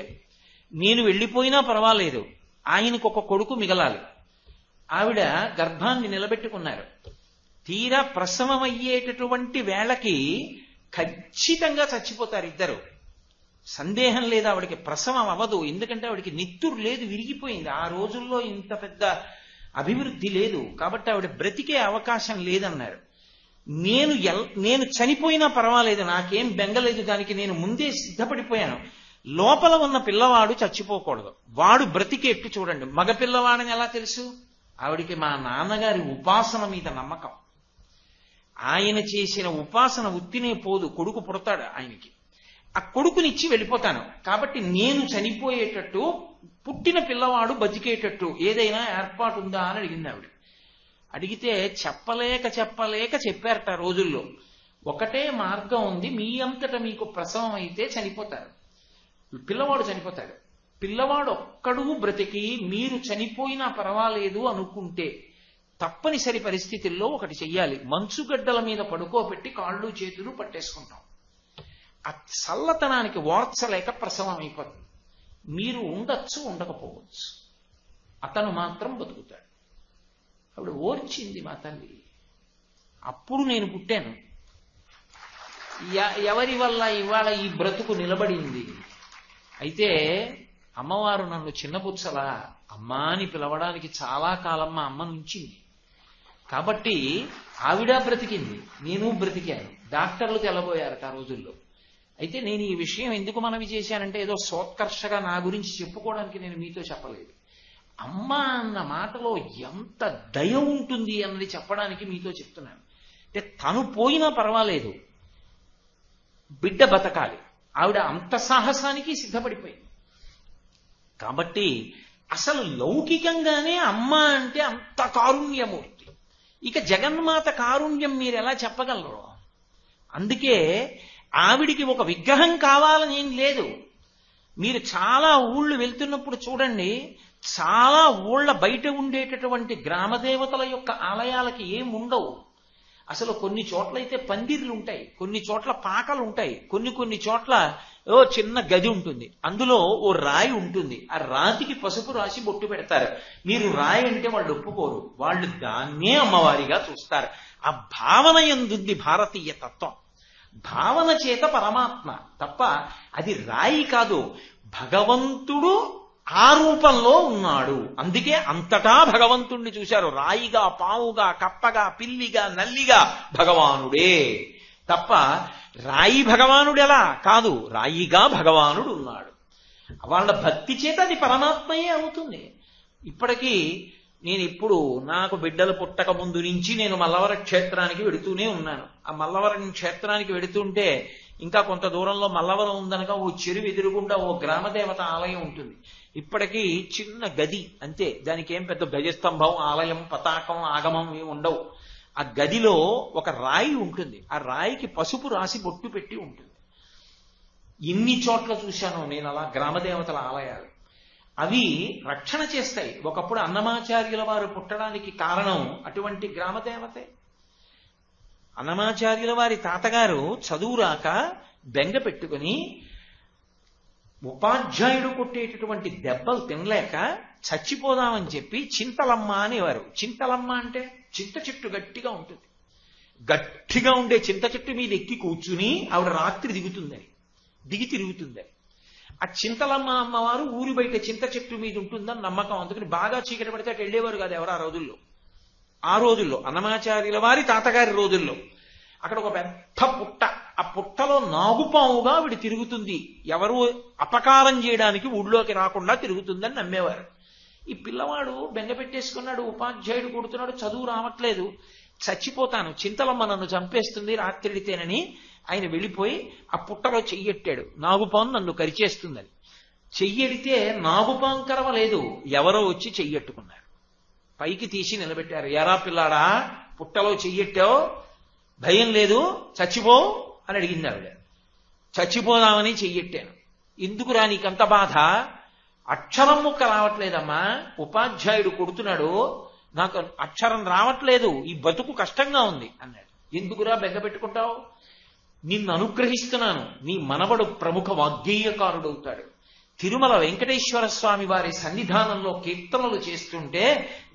నేను వెళ్ళిపోయినా పర్వాలేదు, ఆయనకు ఒక కొడుకు మిగలాలి. ఆవిడ గర్భాన్ని నిలబెట్టుకున్నారు. తీరా ప్రసవం అయ్యేటటువంటి వేళకి ఖచ్చితంగా చచ్చిపోతారు ఇద్దరు. సందేహం లేదు, ఆవిడకి ప్రసవం అవ్వదు. ఎందుకంటే ఆవిడకి నిత్తురు లేదు, విరిగిపోయింది. ఆ రోజుల్లో ఇంత పెద్ద అభివృద్ధి లేదు, కాబట్టి ఆవిడ బ్రతికే అవకాశం లేదన్నారు. నేను చనిపోయినా పర్వాలేదు, నాకేం బెంగలేదు, దానికి నేను ముందే సిద్ధపడిపోయాను. లోపల ఉన్న పిల్లవాడు చచ్చిపోకూడదు, వాడు బ్రతికేట్టు చూడండి. మగ పిల్లవాడని ఎలా తెలుసు? ఆవిడికి మా నాన్నగారి ఉపాసన మీద నమ్మకం. ఆయన చేసిన ఉపాసన ఉత్తినే పోదు, కొడుకు పుడతాడు ఆయనకి. ఆ కొడుకునిచ్చి వెళ్ళిపోతాను, కాబట్టి నేను చనిపోయేటట్టు, పుట్టిన పిల్లవాడు బతికేటట్టు ఏదైనా ఏర్పాటు ఉందా అని అడిగింది ఆవిడ. అడిగితే చెప్పలేక చెప్పారట రోజుల్లో. ఒకటే మార్గం ఉంది, మీ అంతట మీకు ప్రసవం అయితే చనిపోతారు, పిల్లవాడు చనిపోతాడు. పిల్లవాడు ఒక్కడూ బ్రతికి మీరు చనిపోయినా పర్వాలేదు అనుకుంటే తప్పనిసరి పరిస్థితుల్లో ఒకటి చెయ్యాలి. మంచుగడ్డల మీద పడుకోబెట్టి కాళ్ళు చేతులు పట్టేసుకుంటాం. ఆ చల్లతనానికి ఓర్చలేక ప్రసవం అయిపోతుంది. మీరు ఉండొచ్చు, ఉండకపోవచ్చు, అతను మాత్రం బతుకుతాడు. ఆవిడ ఓర్చింది మా తల్లి. అప్పుడు నేను పుట్టాను. ఎవరి వల్ల ఇవాళ ఈ బ్రతుకు నిలబడింది? అయితే అమ్మవారు నన్ను చిన్నపుచ్చలా అమ్మా అని పిలవడానికి చాలా కాలం మా అమ్మ నుంచింది. కాబట్టి ఆవిడ బ్రతికింది, నేను బ్రతికాను. డాక్టర్లు తెల్లబోయారట ఆ రోజుల్లో. అయితే నేను ఈ విషయం ఎందుకు మనవి చేశానంటే ఏదో సోత్కర్షగా నా గురించి చెప్పుకోవడానికి నేను మీతో చెప్పలేదు. అమ్మ అన్న మాటలో ఎంత దయ ఉంటుంది అన్నది చెప్పడానికి మీతో చెప్తున్నాను. అంటే తను పోయినా పర్వాలేదు, బిడ్డ బతకాలి. ఆవిడ అంత సాహసానికి సిద్ధపడిపోయింది. కాబట్టి అసలు లౌకికంగానే అమ్మ అంటే అంత కారుణ్యమూర్తి. ఇక జగన్మాత కారుణ్యం మీరు ఎలా చెప్పగలరు? అందుకే ఆవిడికి ఒక విగ్రహం కావాలని ఏం లేదు. మీరు చాలా ఊళ్ళు వెళ్తున్నప్పుడు చూడండి, చాలా ఊళ్ళ బయట ఉండేటటువంటి గ్రామదేవతల యొక్క ఆలయాలకి ఏం ఉండవు. అసలు కొన్ని చోట్ల అయితే పందిర్లు ఉంటాయి, కొన్ని చోట్ల పాకలు ఉంటాయి, కొన్ని చోట్ల ఓ చిన్న గది ఉంటుంది, అందులో ఓ రాయి ఉంటుంది, ఆ రాతికి పసుపు రాసి బొట్టు పెడతారు. మీరు రాయి అంటే వాళ్ళు ఒప్పుకోరు, వాళ్ళు దాన్నే అమ్మవారిగా చూస్తారు. ఆ భావన ఎందుంది భారతీయ తత్వం. భావన చేత పరమాత్మ తప్ప అది రాయి కాదు, భగవంతుడు ఆ రూపంలో ఉన్నాడు. అందుకే అంతటా భగవంతుణ్ణి చూశారు. రాయిగా, పావుగా, కప్పగా, పిల్లిగా, నల్లిగా భగవానుడే తప్ప రాయి భగవానుడు ఎలా కాదు, రాయిగా భగవానుడు ఉన్నాడు. వాళ్ళ భక్తి చేత అది పరమాత్మయే అవుతుంది. ఇప్పటికీ నేను ఇప్పుడు నాకు బిడ్డలు పుట్టక ముందు నుంచి నేను మల్లవర క్షేత్రానికి వెడుతూనే ఉన్నాను. ఆ మల్లవరం క్షేత్రానికి వెడుతుంటే ఇంకా కొంత దూరంలో మల్లవరం ఉందనగా ఓ చెరువు ఎదురుగుండా ఓ గ్రామదేవత ఆలయం ఉంటుంది. ఇప్పటికీ చిన్న గది అంతే, దానికి ఏం పెద్ద గజస్తంభం, ఆలయం, పతాకం, ఆగమం ఏమి ఉండవు. ఆ గదిలో ఒక రాయి ఉంటుంది, ఆ రాయికి పసుపు రాసి బొట్టు పెట్టి ఉంటుంది. ఎన్ని చోట్ల చూశాను నేను అలా గ్రామదేవతల ఆలయాలు. అవి రక్షణ చేస్తాయి. ఒకప్పుడు అన్నమాచార్యుల వారు పుట్టడానికి కారణం అటువంటి గ్రామదేవతే. అన్నమాచార్యుల వారి తాతగారు చదువు రాక బెంగ పెట్టుకుని ఉపాధ్యాయుడు కొట్టేటటువంటి దెబ్బలు తినలేక చచ్చిపోదామని చెప్పి చింతలమ్మ అనేవారు. చింతలమ్మ అంటే చింత చెట్టు గట్టిగా ఉంటుంది, గట్టిగా ఉండే చింత చెట్టు మీద ఎక్కి కూర్చుని ఆవిడ రాత్రి దిగి తిరుగుతుందని. ఆ చింతలమ్మ అమ్మవారు ఊరి బయట చింత చెట్టు మీద ఉంటుందని నమ్మకం. అందుకని బాగా చీకటి పడితే అటు వెళ్ళేవారు కాదు ఎవరు ఆ రోజుల్లో అన్నమాచార్యుల వారి తాతగారి రోజుల్లో. అక్కడ ఒక పెద్ద పుట్ట, ఆ పుట్టలో నాగుపాముగా ఆవిడ తిరుగుతుంది, ఎవరు అపకారం చేయడానికి ఊళ్ళోకి రాకుండా తిరుగుతుందని నమ్మేవారు. ఈ పిల్లవాడు బెంగ పెట్టేసుకున్నాడు, ఉపాధ్యాయుడు కొడుతున్నాడు, చదువు రావట్లేదు, చచ్చిపోతాను, చింతలమ్మ నన్ను చంపేస్తుంది రాత్రిడితేనని ఆయన వెళ్ళిపోయి ఆ పుట్టలో చెయ్యెట్టాడు. నాగుపాము నన్ను కరిచేస్తుందని. చెయ్యెడితే నాగుపాము కరవలేదు, ఎవరో వచ్చి చెయ్యెట్టుకున్నారు, పైకి తీసి నిలబెట్టారు. ఎరా పిల్లాడా, పుట్టలో చెయ్యెట్టావు, భయం లేదు, చచ్చిపో అని అడిగింది ఆవిడ. చచ్చిపోదామని చెయ్యెట్టాను. ఎందుకురా నీకంత బాధ? అక్షరం ముక్క రావట్లేదమ్మా, ఉపాధ్యాయుడు కొడుతున్నాడు, నాకు అక్షరం రావట్లేదు, ఈ బతుకు కష్టంగా ఉంది అన్నాడు. ఎందుకురా బెంగ పెట్టుకుంటావు? నిన్ను అనుగ్రహిస్తున్నాను, నీ మనవడు ప్రముఖ వాగ్గేయకారుడవుతాడు. తిరుమల వెంకటేశ్వర స్వామి వారి సన్నిధానంలో కీర్తనలు చేస్తుంటే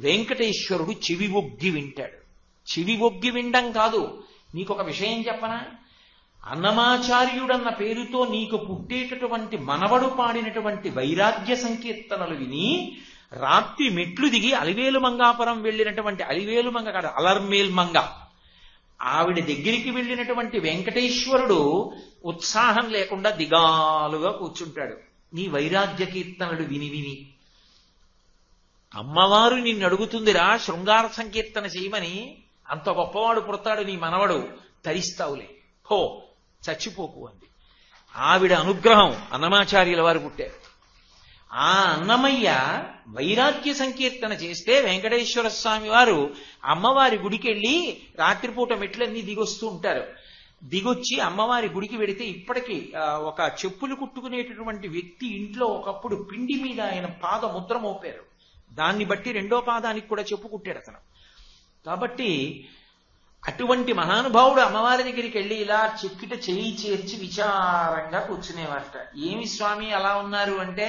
వెంకటేశ్వరుడు చెవి ఒగ్గి వింటాడు. చెవి ఒగ్గి వినడం కాదు, నీకొక విషయం చెప్పనా? అన్నమాచార్యుడన్న పేరుతో నీకు పుట్టేటటువంటి మనవడు పాడినటువంటి వైరాగ్య సంకీర్తనలు విని రాత్రి మెట్లు దిగి అలివేలు మంగాపురం వెళ్ళినటువంటి అలివేలు మంగ కాదు అలర్మేల్ మంగ ఆవిడ దగ్గరికి వెళ్ళినటువంటి వెంకటేశ్వరుడు ఉత్సాహం లేకుండా దిగాలుగా కూర్చుంటాడు నీ వైరాగ్య కీర్తనలు విని విని. అమ్మవారు నిన్ను అడుగుతుందిరా శృంగార సంకీర్తన చేయమని, అంత గొప్పవాడు పుడతాడు నీ మనవడు, తరిస్తావులే, హో చచ్చిపోకు అంది. ఆవిడ అనుగ్రహం అన్నమాచార్యుల వారు పుట్టారు. ఆ అన్నమయ్య వైరాగ్య సంకీర్తన చేస్తే వెంకటేశ్వర స్వామి వారు అమ్మవారి గుడికి వెళ్ళి రాత్రిపూట మెట్లన్నీ దిగొస్తూ ఉంటారు. దిగొచ్చి అమ్మవారి గుడికి వెడితే ఇప్పటికీ ఒక చెప్పులు కుట్టుకునేటటువంటి వ్యక్తి ఇంట్లో ఒకప్పుడు పిండి మీద ఆయన పాద ముద్ర మోపారు, దాన్ని బట్టి రెండో పాదానికి కూడా చెప్పు కుట్టాడు అతను. కాబట్టి అటువంటి మహానుభావుడు అమ్మవారి దగ్గరికి వెళ్ళి ఇలా చెక్కిట చేయి చేర్చి విచారంగా కూర్చునేవారట. ఏమి స్వామి అలా ఉన్నారు అంటే,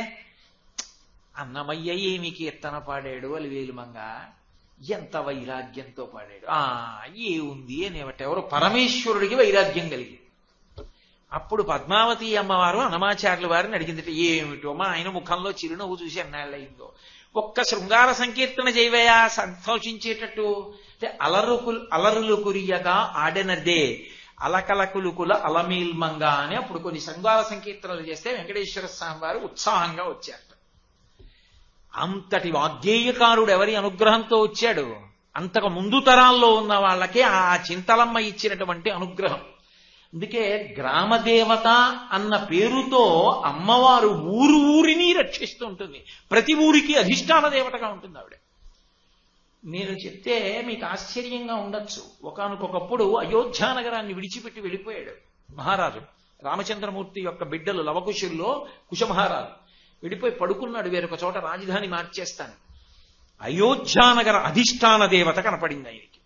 అన్నమయ్య ఏమి కీర్తన పాడాడు అలివేలు మంగ, ఎంత వైరాగ్యంతో పాడాడు, ఏ ఉంది అనేవట. ఎవరు? పరమేశ్వరుడికి వైరాగ్యం కలిగింది. అప్పుడు పద్మావతి అమ్మవారు అన్నమాచార్యుల వారిని అడిగింది, ఏమిటో మా ఆయన ముఖంలో చిరునవ్వు చూసి అన్నాళ్ళయిందో, ఒక్క శృంగార సంకీర్తన చేయవయా సంతోషించేటట్టు. అంటే అలరులు కురియగా ఆడెనదే అలకలకులుకుల అలమీల్మంగా అని అప్పుడు కొన్ని శృంగార సంకీర్తనలు చేస్తే వెంకటేశ్వర స్వామి వారు ఉత్సాహంగా వచ్చారట. అంతటి వాగ్గేయకారుడు ఎవరి అనుగ్రహంతో వచ్చాడు? అంతకు ముందు తరాల్లో ఉన్న వాళ్ళకి ఆ చింతలమ్మ ఇచ్చినటువంటి అనుగ్రహం. అందుకే గ్రామదేవత అన్న పేరుతో అమ్మవారు ఊరిని రక్షిస్తూ ఉంటుంది. ప్రతి ఊరికి అధిష్టాన దేవతగా ఉంటుంది ఆవిడ. నేను చెప్తే మీకు ఆశ్చర్యంగా ఉండొచ్చు, ఒకానొకప్పుడు అయోధ్యానగరాన్ని విడిచిపెట్టి వెళ్ళిపోయాడు మహారాజు. రామచంద్రమూర్తి యొక్క బిడ్డలు లవకుశుల్లో కుశమహారాజు వెళ్ళిపోయి పడుకున్నాడు వేరొక చోట, రాజధాని మార్చేస్తాను. అయోధ్యానగర అధిష్టాన దేవత కనపడింది ఆయనకి.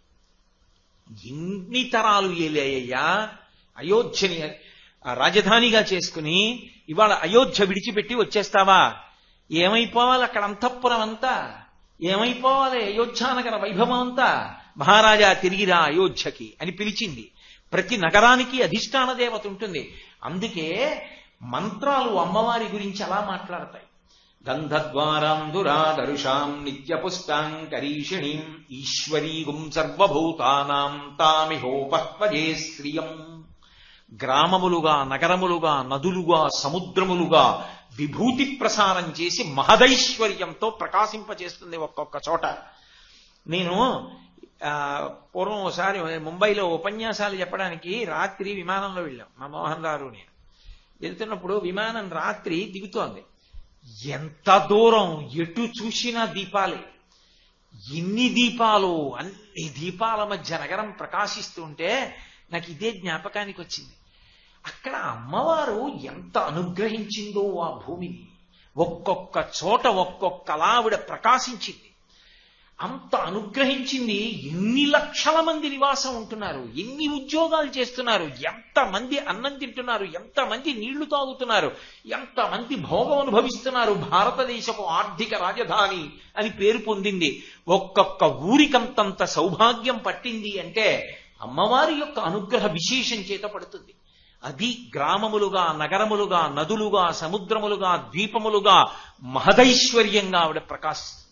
ఎన్ని తరాలు ఏలేయ్యా అయోధ్యని రాజధానిగా చేసుకుని ఇవాళ అయోధ్య విడిచిపెట్టి వచ్చేస్తావా? ఏమైపోవాలి అక్కడ అంతఃపురం అంతా? ఏమైపోవాలి అయోధ్యానగర వైభవం అంతా? మహారాజా తిరిగిరా అయోధ్యకి అని పిలిచింది. ప్రతి నగరానికి అధిష్టాన దేవత ఉంటుంది. అందుకే మంత్రాలు అమ్మవారి గురించి అలా మాట్లాడతాయి. గంధద్వారాంధురాదరుషాం నిత్యపుష్టాం కరీషిణీం ఈశ్వరీగుం సర్వభూతానాం తామిహోపహ్వజే శ్రియం. గ్రామములుగా, నగరములుగా, నదులుగా, సముద్రములుగా విభూతి ప్రసారం చేసి మహదైశ్వర్యంతో ప్రకాశింపచేస్తుంది ఒక్కొక్క చోట. నేను పూర్వం ఒకసారి ముంబైలో ఉపన్యాసాలు చెప్పడానికి రాత్రి విమానంలో వెళ్ళాం. మా మోహన్ గారు నేను వెళ్తున్నప్పుడు విమానం రాత్రి దిగుతోంది. ఎంత దూరం ఎటు చూసినా దీపాలే. ఎన్ని దీపాలు! అన్ని దీపాల మధ్య నగరం ప్రకాశిస్తుంటే నాకు ఇదే జ్ఞాపకానికి వచ్చింది. అక్కడ అమ్మవారు ఎంత అనుగ్రహించిందో ఆ భూమిని. ఒక్కొక్క చోట ఒక్కొక్కలా ఆవిడ ప్రకాశించింది. అంత అనుగ్రహించింది. ఎన్ని లక్షల మంది నివాసం ఉంటున్నారు, ఎన్ని ఉద్యోగాలు చేస్తున్నారు, ఎంతమంది అన్నం తింటున్నారు, ఎంతమంది నీళ్లు తాగుతున్నారు, ఎంతమంది భోగం అనుభవిస్తున్నారు. భారతదేశపు ఆర్థిక రాజధాని అని పేరు పొందింది. ఒక్కొక్క ఊరికంతంత సౌభాగ్యం పట్టింది అంటే అమ్మవారి యొక్క అనుగ్రహ విశేషం చేత పడుతుంది. అది గ్రామములుగా, నగరములుగా, నదులుగా, సముద్రములుగా, ద్వీపములుగా మహదైశ్వర్యంగా ఆవిడ ప్రకాశిస్తుంది.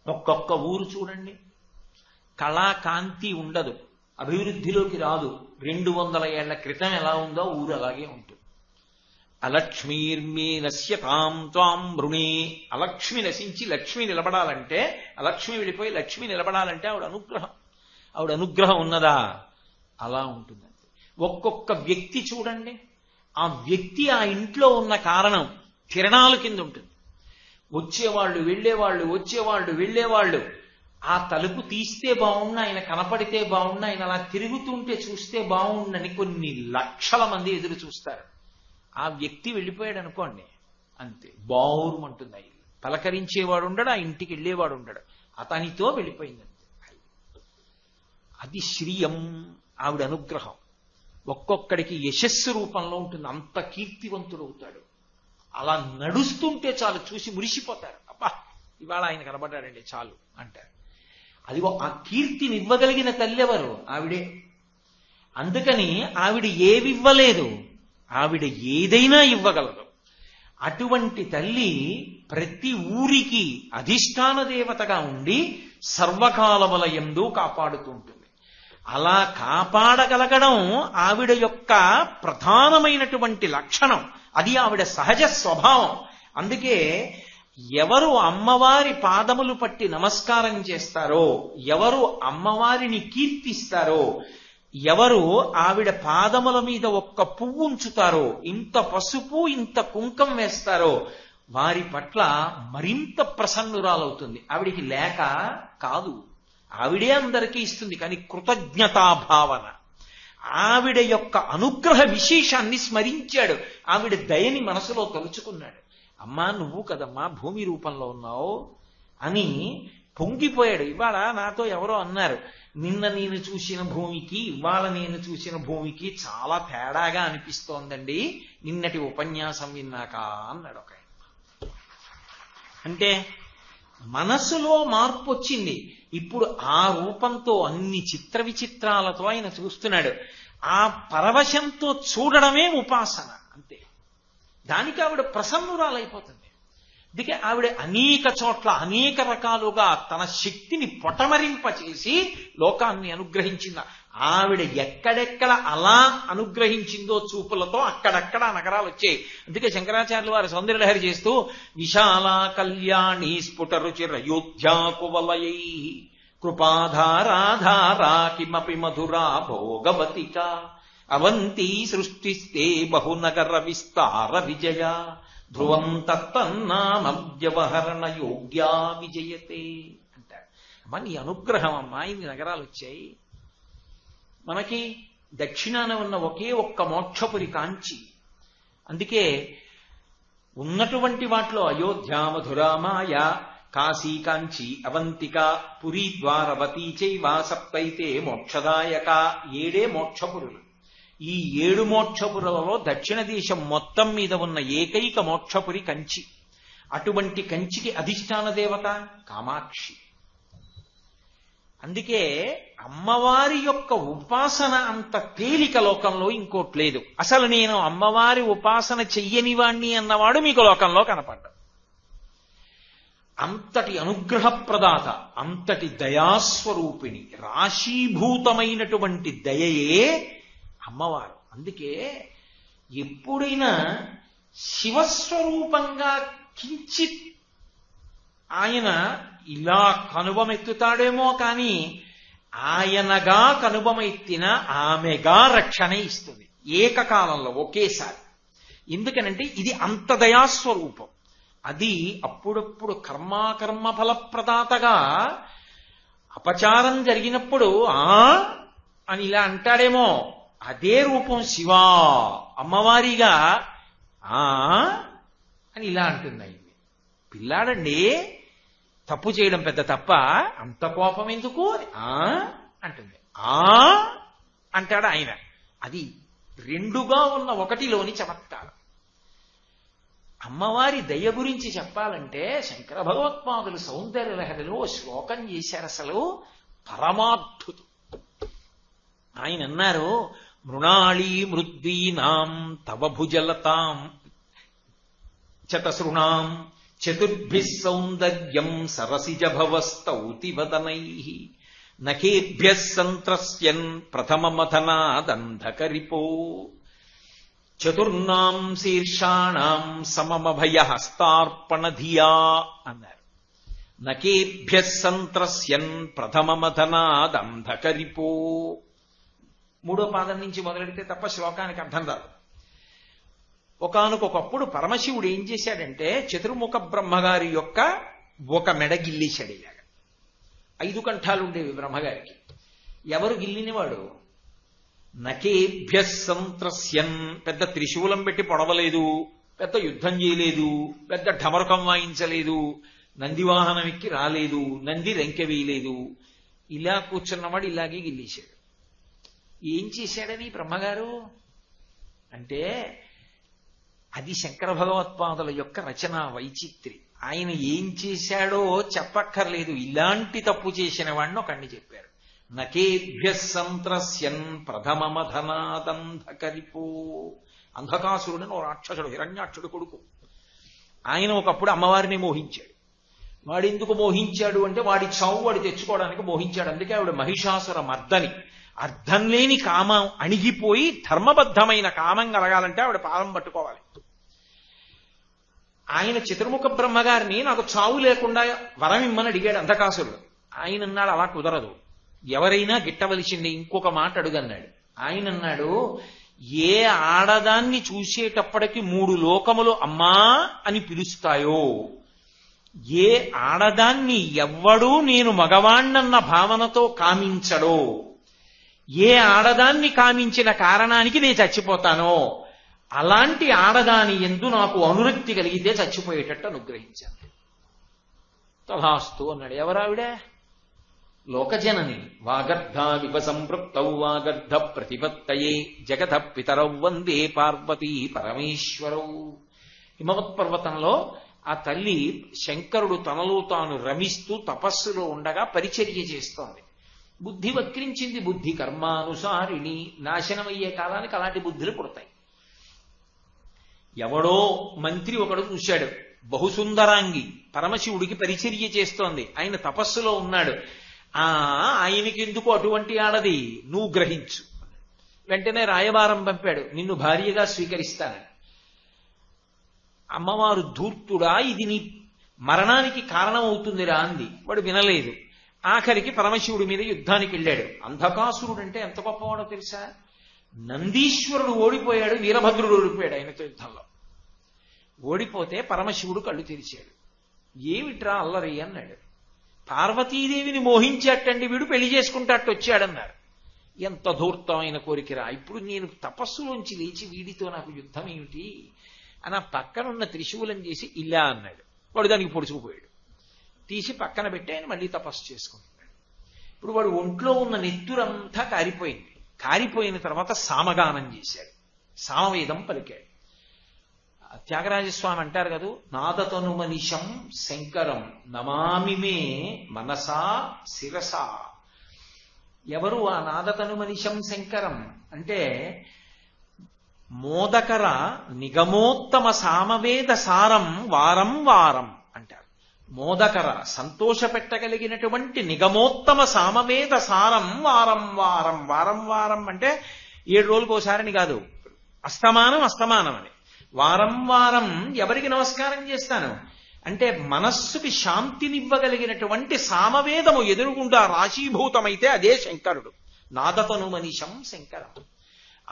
ఒక్కొక్క ఊరు చూడండి, కళాకాంతి ఉండదు, అభివృద్ధిలోకి రాదు. 200 ఏళ్ల క్రితం ఎలా ఉందో ఊరు అలాగే ఉంటుంది. అలక్ష్మీర్మే నశ్యతాం త్వాం మృణే. అలక్ష్మి నశించి లక్ష్మి నిలబడాలంటే, అలక్ష్మి వెళ్ళిపోయి లక్ష్మి నిలబడాలంటే ఆవిడ అనుగ్రహం ఉన్నదా? అలా ఉంటుంది. ఒక్కొక్క వ్యక్తి చూడండి, ఆ వ్యక్తి ఆ ఇంట్లో ఉన్న కారణం కిరణాల కింద ఉంటుంది. వచ్చేవాళ్ళు వెళ్ళేవాళ్ళు, వచ్చేవాళ్ళు వెళ్ళేవాళ్ళు. ఆ తలుపు తీస్తే బాగుండు, ఆయన కనపడితే బాగుండు, ఆయన అలా తిరుగుతుంటే చూస్తే బాగుండని కొన్ని లక్షల మంది ఎదురు చూస్తారు. ఆ వ్యక్తి వెళ్ళిపోయాడు అనుకోండి, అంతే బావురుమంటుంది. ఆ ఇల్లు పలకరించేవాడు ఉండడు, ఆ ఇంటికి వెళ్ళేవాడు ఉండడు. అతనితో వెళ్ళిపోయింది అంతే. అది శ్రీయం, ఆవిడ అనుగ్రహం. ఒక్కొక్కడికి యశస్సు రూపంలో ఉంటుంది. అంత కీర్తివంతుడు అవుతాడు. అలా నడుస్తుంటే చాలు చూసి మురిసిపోతారు. అబ్బా ఇవాళ ఆయన కనబడ్డాడండి చాలు అంటారు. అది ఆ కీర్తిని ఇవ్వగలిగిన తల్లి ఎవరు? ఆవిడే. అందుకని ఆవిడ ఏవివ్వలేదు, ఆవిడ ఏదైనా ఇవ్వగలదు. అటువంటి తల్లి ప్రతి ఊరికి అధిష్టాన దేవతగా ఉండి సర్వకాలముల యందు కాపాడుతుంటుంది. అలా కాపాడగలగడం ఆవిడ యొక్క ప్రధానమైనటువంటి లక్షణం. అది ఆవిడ సహజ స్వభావం. అందుకే ఎవరు అమ్మవారి పాదములు పట్టి నమస్కారం చేస్తారో, ఎవరు అమ్మవారిని కీర్తిస్తారో, ఎవరు ఆవిడ పాదముల మీద ఒక్క పువ్వు ఉంచుతారో, ఇంత పసుపు ఇంత కుంకం వేస్తారో, వారి పట్ల మరింత ప్రసన్నురాలవుతుంది. ఆవిడికి లేక కాదు, ఆవిడే అందరికీ ఇస్తుంది. కానీ కృతజ్ఞతాభావన, ఆవిడ యొక్క అనుగ్రహ విశేషాన్ని స్మరించాడు. ఆవిడ దయని మనసులో తలుచుకున్నాడు. అమ్మా నువ్వు కదమ్మా భూమి రూపంలో ఉన్నావు అని పొంగిపోయాడు. ఇవాళ నాతో ఎవరో అన్నారు, నిన్న నేను చూసిన భూమికి ఇవాళ నేను చూసిన భూమికి చాలా తేడాగా అనిపిస్తోందండి నిన్నటి ఉపన్యాసం విన్నాక అన్నాడు ఒక ఆయన. అంటే మనసులో మార్పు వచ్చింది. ఇప్పుడు ఆ రూపంతో అన్ని చిత్ర విచిత్రాలతో ఆయన చూస్తున్నాడు. ఆ పరవశంతో చూడడమే ఉపాసన, అంతే. దానికి ఆవిడ ప్రసన్నురాలైపోతుంది. అందుకే ఆవిడ అనేక చోట్ల అనేక రకాలుగా తన శక్తిని పొటమరింపచేసి లోకాన్ని అనుగ్రహించింది. ఆవిడ ఎక్కడెక్కడ అలా అనుగ్రహించిందో చూపులతో అక్కడక్కడ నగరాలు వచ్చాయి. అందుకే శంకరాచార్యులు వారు సౌందర్యలహరి చేస్తూ విశాల కళ్యాణి స్ఫుటరుచిరయోధ్యాకువలయై కృపాధారాధారా కిమపి మధురా భోగవతిక అవంతి సృష్టిస్తే బహునగర విస్తార విజయ ధ్రువం తత్తన్నామవ్యవహరణ యోగ్యా విజయతే అంటారు. అమ్మా నీ అనుగ్రహం అమ్మా ఇన్ని నగరాలు వచ్చాయి. మనకి దక్షిణాన ఉన్న ఒకే ఒక్క మోక్షపురి కాంచి. అందుకే ఉన్నటువంటి వాటిలో అయోధ్య, మధుర, మాయ కాశీ కాంచి అవంతిక పురీ ద్వారవతీ చైవ సప్తైతే మోక్షదాయక. 7 మోక్షపురులు. ఈ 7 మోక్షపురులలో దక్షిణ దేశం మొత్తం మీద ఉన్న ఏకైక మోక్షపురి కంచి. అటువంటి కంచికి అధిష్టాన దేవత కామాక్షి. అందుకే అమ్మవారి యొక్క ఉపాసన అంత తేలిక లోకంలో ఇంకోటి లేదు. అసలు నేను అమ్మవారి ఉపాసన చెయ్యని వాణ్ణి అన్నవాడు మీకు లోకంలో కనపడ్డాడు. అంతటి అనుగ్రహప్రదాత, అంతటి దయాస్వరూపిణి, రాశీభూతమైనటువంటి దయయే అమ్మవారు. అందుకే ఎప్పుడైనా శివస్వరూపంగా కించిత్ ఆయన ఇలా కనుబమెత్తుతాడేమో కానీ ఆయనగా కనుబమెత్తిన ఆమెగా రక్షణ ఇస్తుంది ఏకకాలంలో ఒకేసారి. ఎందుకనంటే ఇది అంత దయాస్వరూపం. అది అప్పుడప్పుడు కర్మాకర్మ ఫలప్రదాతగా అపచారం జరిగినప్పుడు అని ఇలా అంటాడేమో, అదే రూపం శివా అమ్మవారిగా అని ఇలా అంటుంది. అయింది పిల్లాడండి, తప్పు చేయడం పెద్ద తప్ప, అంత కోపం ఎందుకు అంటుంది. అంటాడు ఆయన. అది రెండుగా ఉన్న ఒకటిలోని చమత్కారం. అమ్మవారి దయ గురించి చెప్పాలంటే శంకర భగవత్పాదులు సౌందర్య లహరిలో శ్లోకం చేశారు. అసలు పరమాద్భుతం. ఆయన అన్నారు, మృణాళీ మృద్వీనాం తవ భుజలతాం చతసృణాం చతుర్భిః సౌందర్యం సరసిజ భవస్తౌతి వదనైః నఖేభ్యః సంత్రస్యన్ ప్రథమమథనాదంధకరిపో చతుర్నాం శీర్షాణాం సమమభయహస్తార్పణధియా అన్నారు. నఖేభ్యః సంత్రస్యన్ ప్రథమమథనాదంధకరిపో. 3వ పాదం నుంచి మొదలెడితే తప్ప శ్లోకానికి అర్థం రాదు. ఒకానొకప్పుడు పరమశివుడు ఏం చేశాడంటే చతుర్ముఖ బ్రహ్మగారి యొక్క ఒక మెడ గిల్లేశాడు. ఇలాగా 5 కంఠాలు ఉండేవి బ్రహ్మగారికి. ఎవరు గిల్లినవాడు? నకేభ్యః సంత్రస్యన్. పెద్ద త్రిశూలం పెట్టి పొడవలేదు, పెద్ద యుద్ధం చేయలేదు, పెద్ద ఢమరకం వాయించలేదు, నందివాహనం ఎక్కి రాలేదు, నంది రెంకె వేయలేదు. ఇలా కూర్చున్నవాడు ఇలాగే గిల్లేశాడు. ఏం చేశాడని బ్రహ్మగారు అంటే అది శంకర భగవత్పాదుల యొక్క రచన వైచిత్రి. ఆయన ఏం చేశాడో చెప్పక్కర్లేదు, ఇలాంటి తప్పు చేసిన వాడిని ఒకడిని చెప్పారు. నకేభ్యః సంత్రస్యన్ ప్రథమమథనాదంధకరిపో. అంధకాసురుడని ఓ రాక్షసుడు, హిరణ్యాక్షుడు కొడుకు. ఆయన ఒకప్పుడు అమ్మవారిని మోహించాడు. వాడెందుకు మోహించాడు అంటే వాడి చావు వాడు తెచ్చుకోవడానికి మోహించాడు. అందుకే ఆవిడ మహిషాసుర మర్దని. అర్థం లేని కామం అణిగిపోయి ధర్మబద్ధమైన కామం కలగాలంటే ఆవిడ పాదం పట్టుకోవాలి. ఆయన చతుర్ముఖ బ్రహ్మగారిని నాకు చావు లేకుండా వరం ఇమ్మని అడిగాడు అంధకాసురుడు. ఆయన అన్నాడు, అలా కుదరదు, ఎవరైనా గిట్టవలసింది, ఇంకొక మాట అడుగన్నాడు. ఆయన అన్నాడు, ఏ ఆడదాన్ని చూసేటప్పటికి 3 లోకములు అమ్మా అని పిలుస్తాయో, ఏ ఆడదాన్ని ఎవ్వడూ నేను మగవాణ్ణన్న భావనతో కామించడో, ఏ ఆడదాన్ని కామించిన కారణానికి నేను చచ్చిపోతానో, అలాంటి ఆడదాని యందు నాకు అనురక్తి కలిగితే చచ్చిపోయేటట్టు అనుగ్రహించాను. తథాస్తు అన్నాడు. ఎవరావిడ? లోకజనని. వాగర్ధావివ సంపృక్తౌ వాగర్ధ ప్రతిపత్తయే జగత పితరౌ వందే పార్వతీ పరమేశ్వరౌ. హిమవత్ పర్వతంలో ఆ తల్లి శంకరుడు తనలో తాను రమిస్తూ తపస్సులో ఉండగా పరిచర్య చేస్తోంది. బుద్ధి వక్రించింది. బుద్ధి కర్మానుసారిణి. నాశనమయ్యే కాలానికి అలాంటి బుద్ధులు పుడతాయి. ఎవడో మంత్రి ఒకడు చూశాడు, బహుసుందరాంగి పరమశివుడికి పరిచర్య చేస్తోంది. ఆయన తపస్సులో ఉన్నాడు. ఆయనకి ఎందుకు అటువంటి ఆడది, నువ్వు గ్రహించు. వెంటనే రాయబారం పంపాడు, నిన్ను భార్యగా స్వీకరిస్తానని. అమ్మవారు ధూర్తుడా, ఇది నీ మరణానికి కారణమవుతుందిరా అంది. వాడు వినలేదు. ఆఖరికి పరమశివుడి మీద యుద్ధానికి వెళ్ళాడు. అంధకాసురుడు అంటే ఎంత గొప్పవాడో తెలుసా? నందీశ్వరుడు ఓడిపోయాడు, వీరభద్రుడు ఓడిపోయాడు ఆయనతో యుద్ధంలో. ఓడిపోతే పరమశివుడు కళ్ళు తెరిచాడు. ఏమిట్రా అల్లరి అన్నాడు. పార్వతీదేవిని మోహించేటండి వీడు, పెళ్లి చేసుకుంటాట్టు వచ్చాడన్నారు. ఎంత ధూర్తమైన కోరికరా, ఇప్పుడు నేను తపస్సులోంచి లేచి వీడితో నాకు యుద్ధం ఏమిటి అని ఆ పక్కనున్న త్రిశూలం చేసి ఇలా అన్నాడు. వాడు దానికి పొడుచుకుపోయాడు. తీసి పక్కన పెట్టి ఆయన మళ్ళీ తపస్సు చేసుకుంటున్నాడు. ఇప్పుడు వాడు ఒంట్లో ఉన్న నెత్తురంతా కారిపోయింది. కారిపోయిన తర్వాత సామగానం చేశాడు, సామవేదం పలికాడు. త్యాగరాజస్వామి అంటారు కదా, నాదతను మనిషం శంకరం నమామి మే మనసా శిరసా. ఎవరు ఆ నాదతను మనిషం శంకరం అంటే మోదకర నిగమోత్తమ సామవేద సారం వారం వారం అంటారు. మోదకర సంతోషపెట్టగలిగినటువంటి నిగమోత్తమ సామవేద సారం వారం వారం. వారం వారం అంటే 7 రోజులకు ఒకసారని కాదు, అస్తమానం అస్తమానం అని. వారం వారం ఎవరికి నమస్కారం చేస్తాను అంటే మనస్సుకి శాంతినివ్వగలిగినటువంటి సామవేదము ఎదురుగుండా రాశీభూతమైతే అదే శంకరుడు. నాదతను మనిషం శంకరం,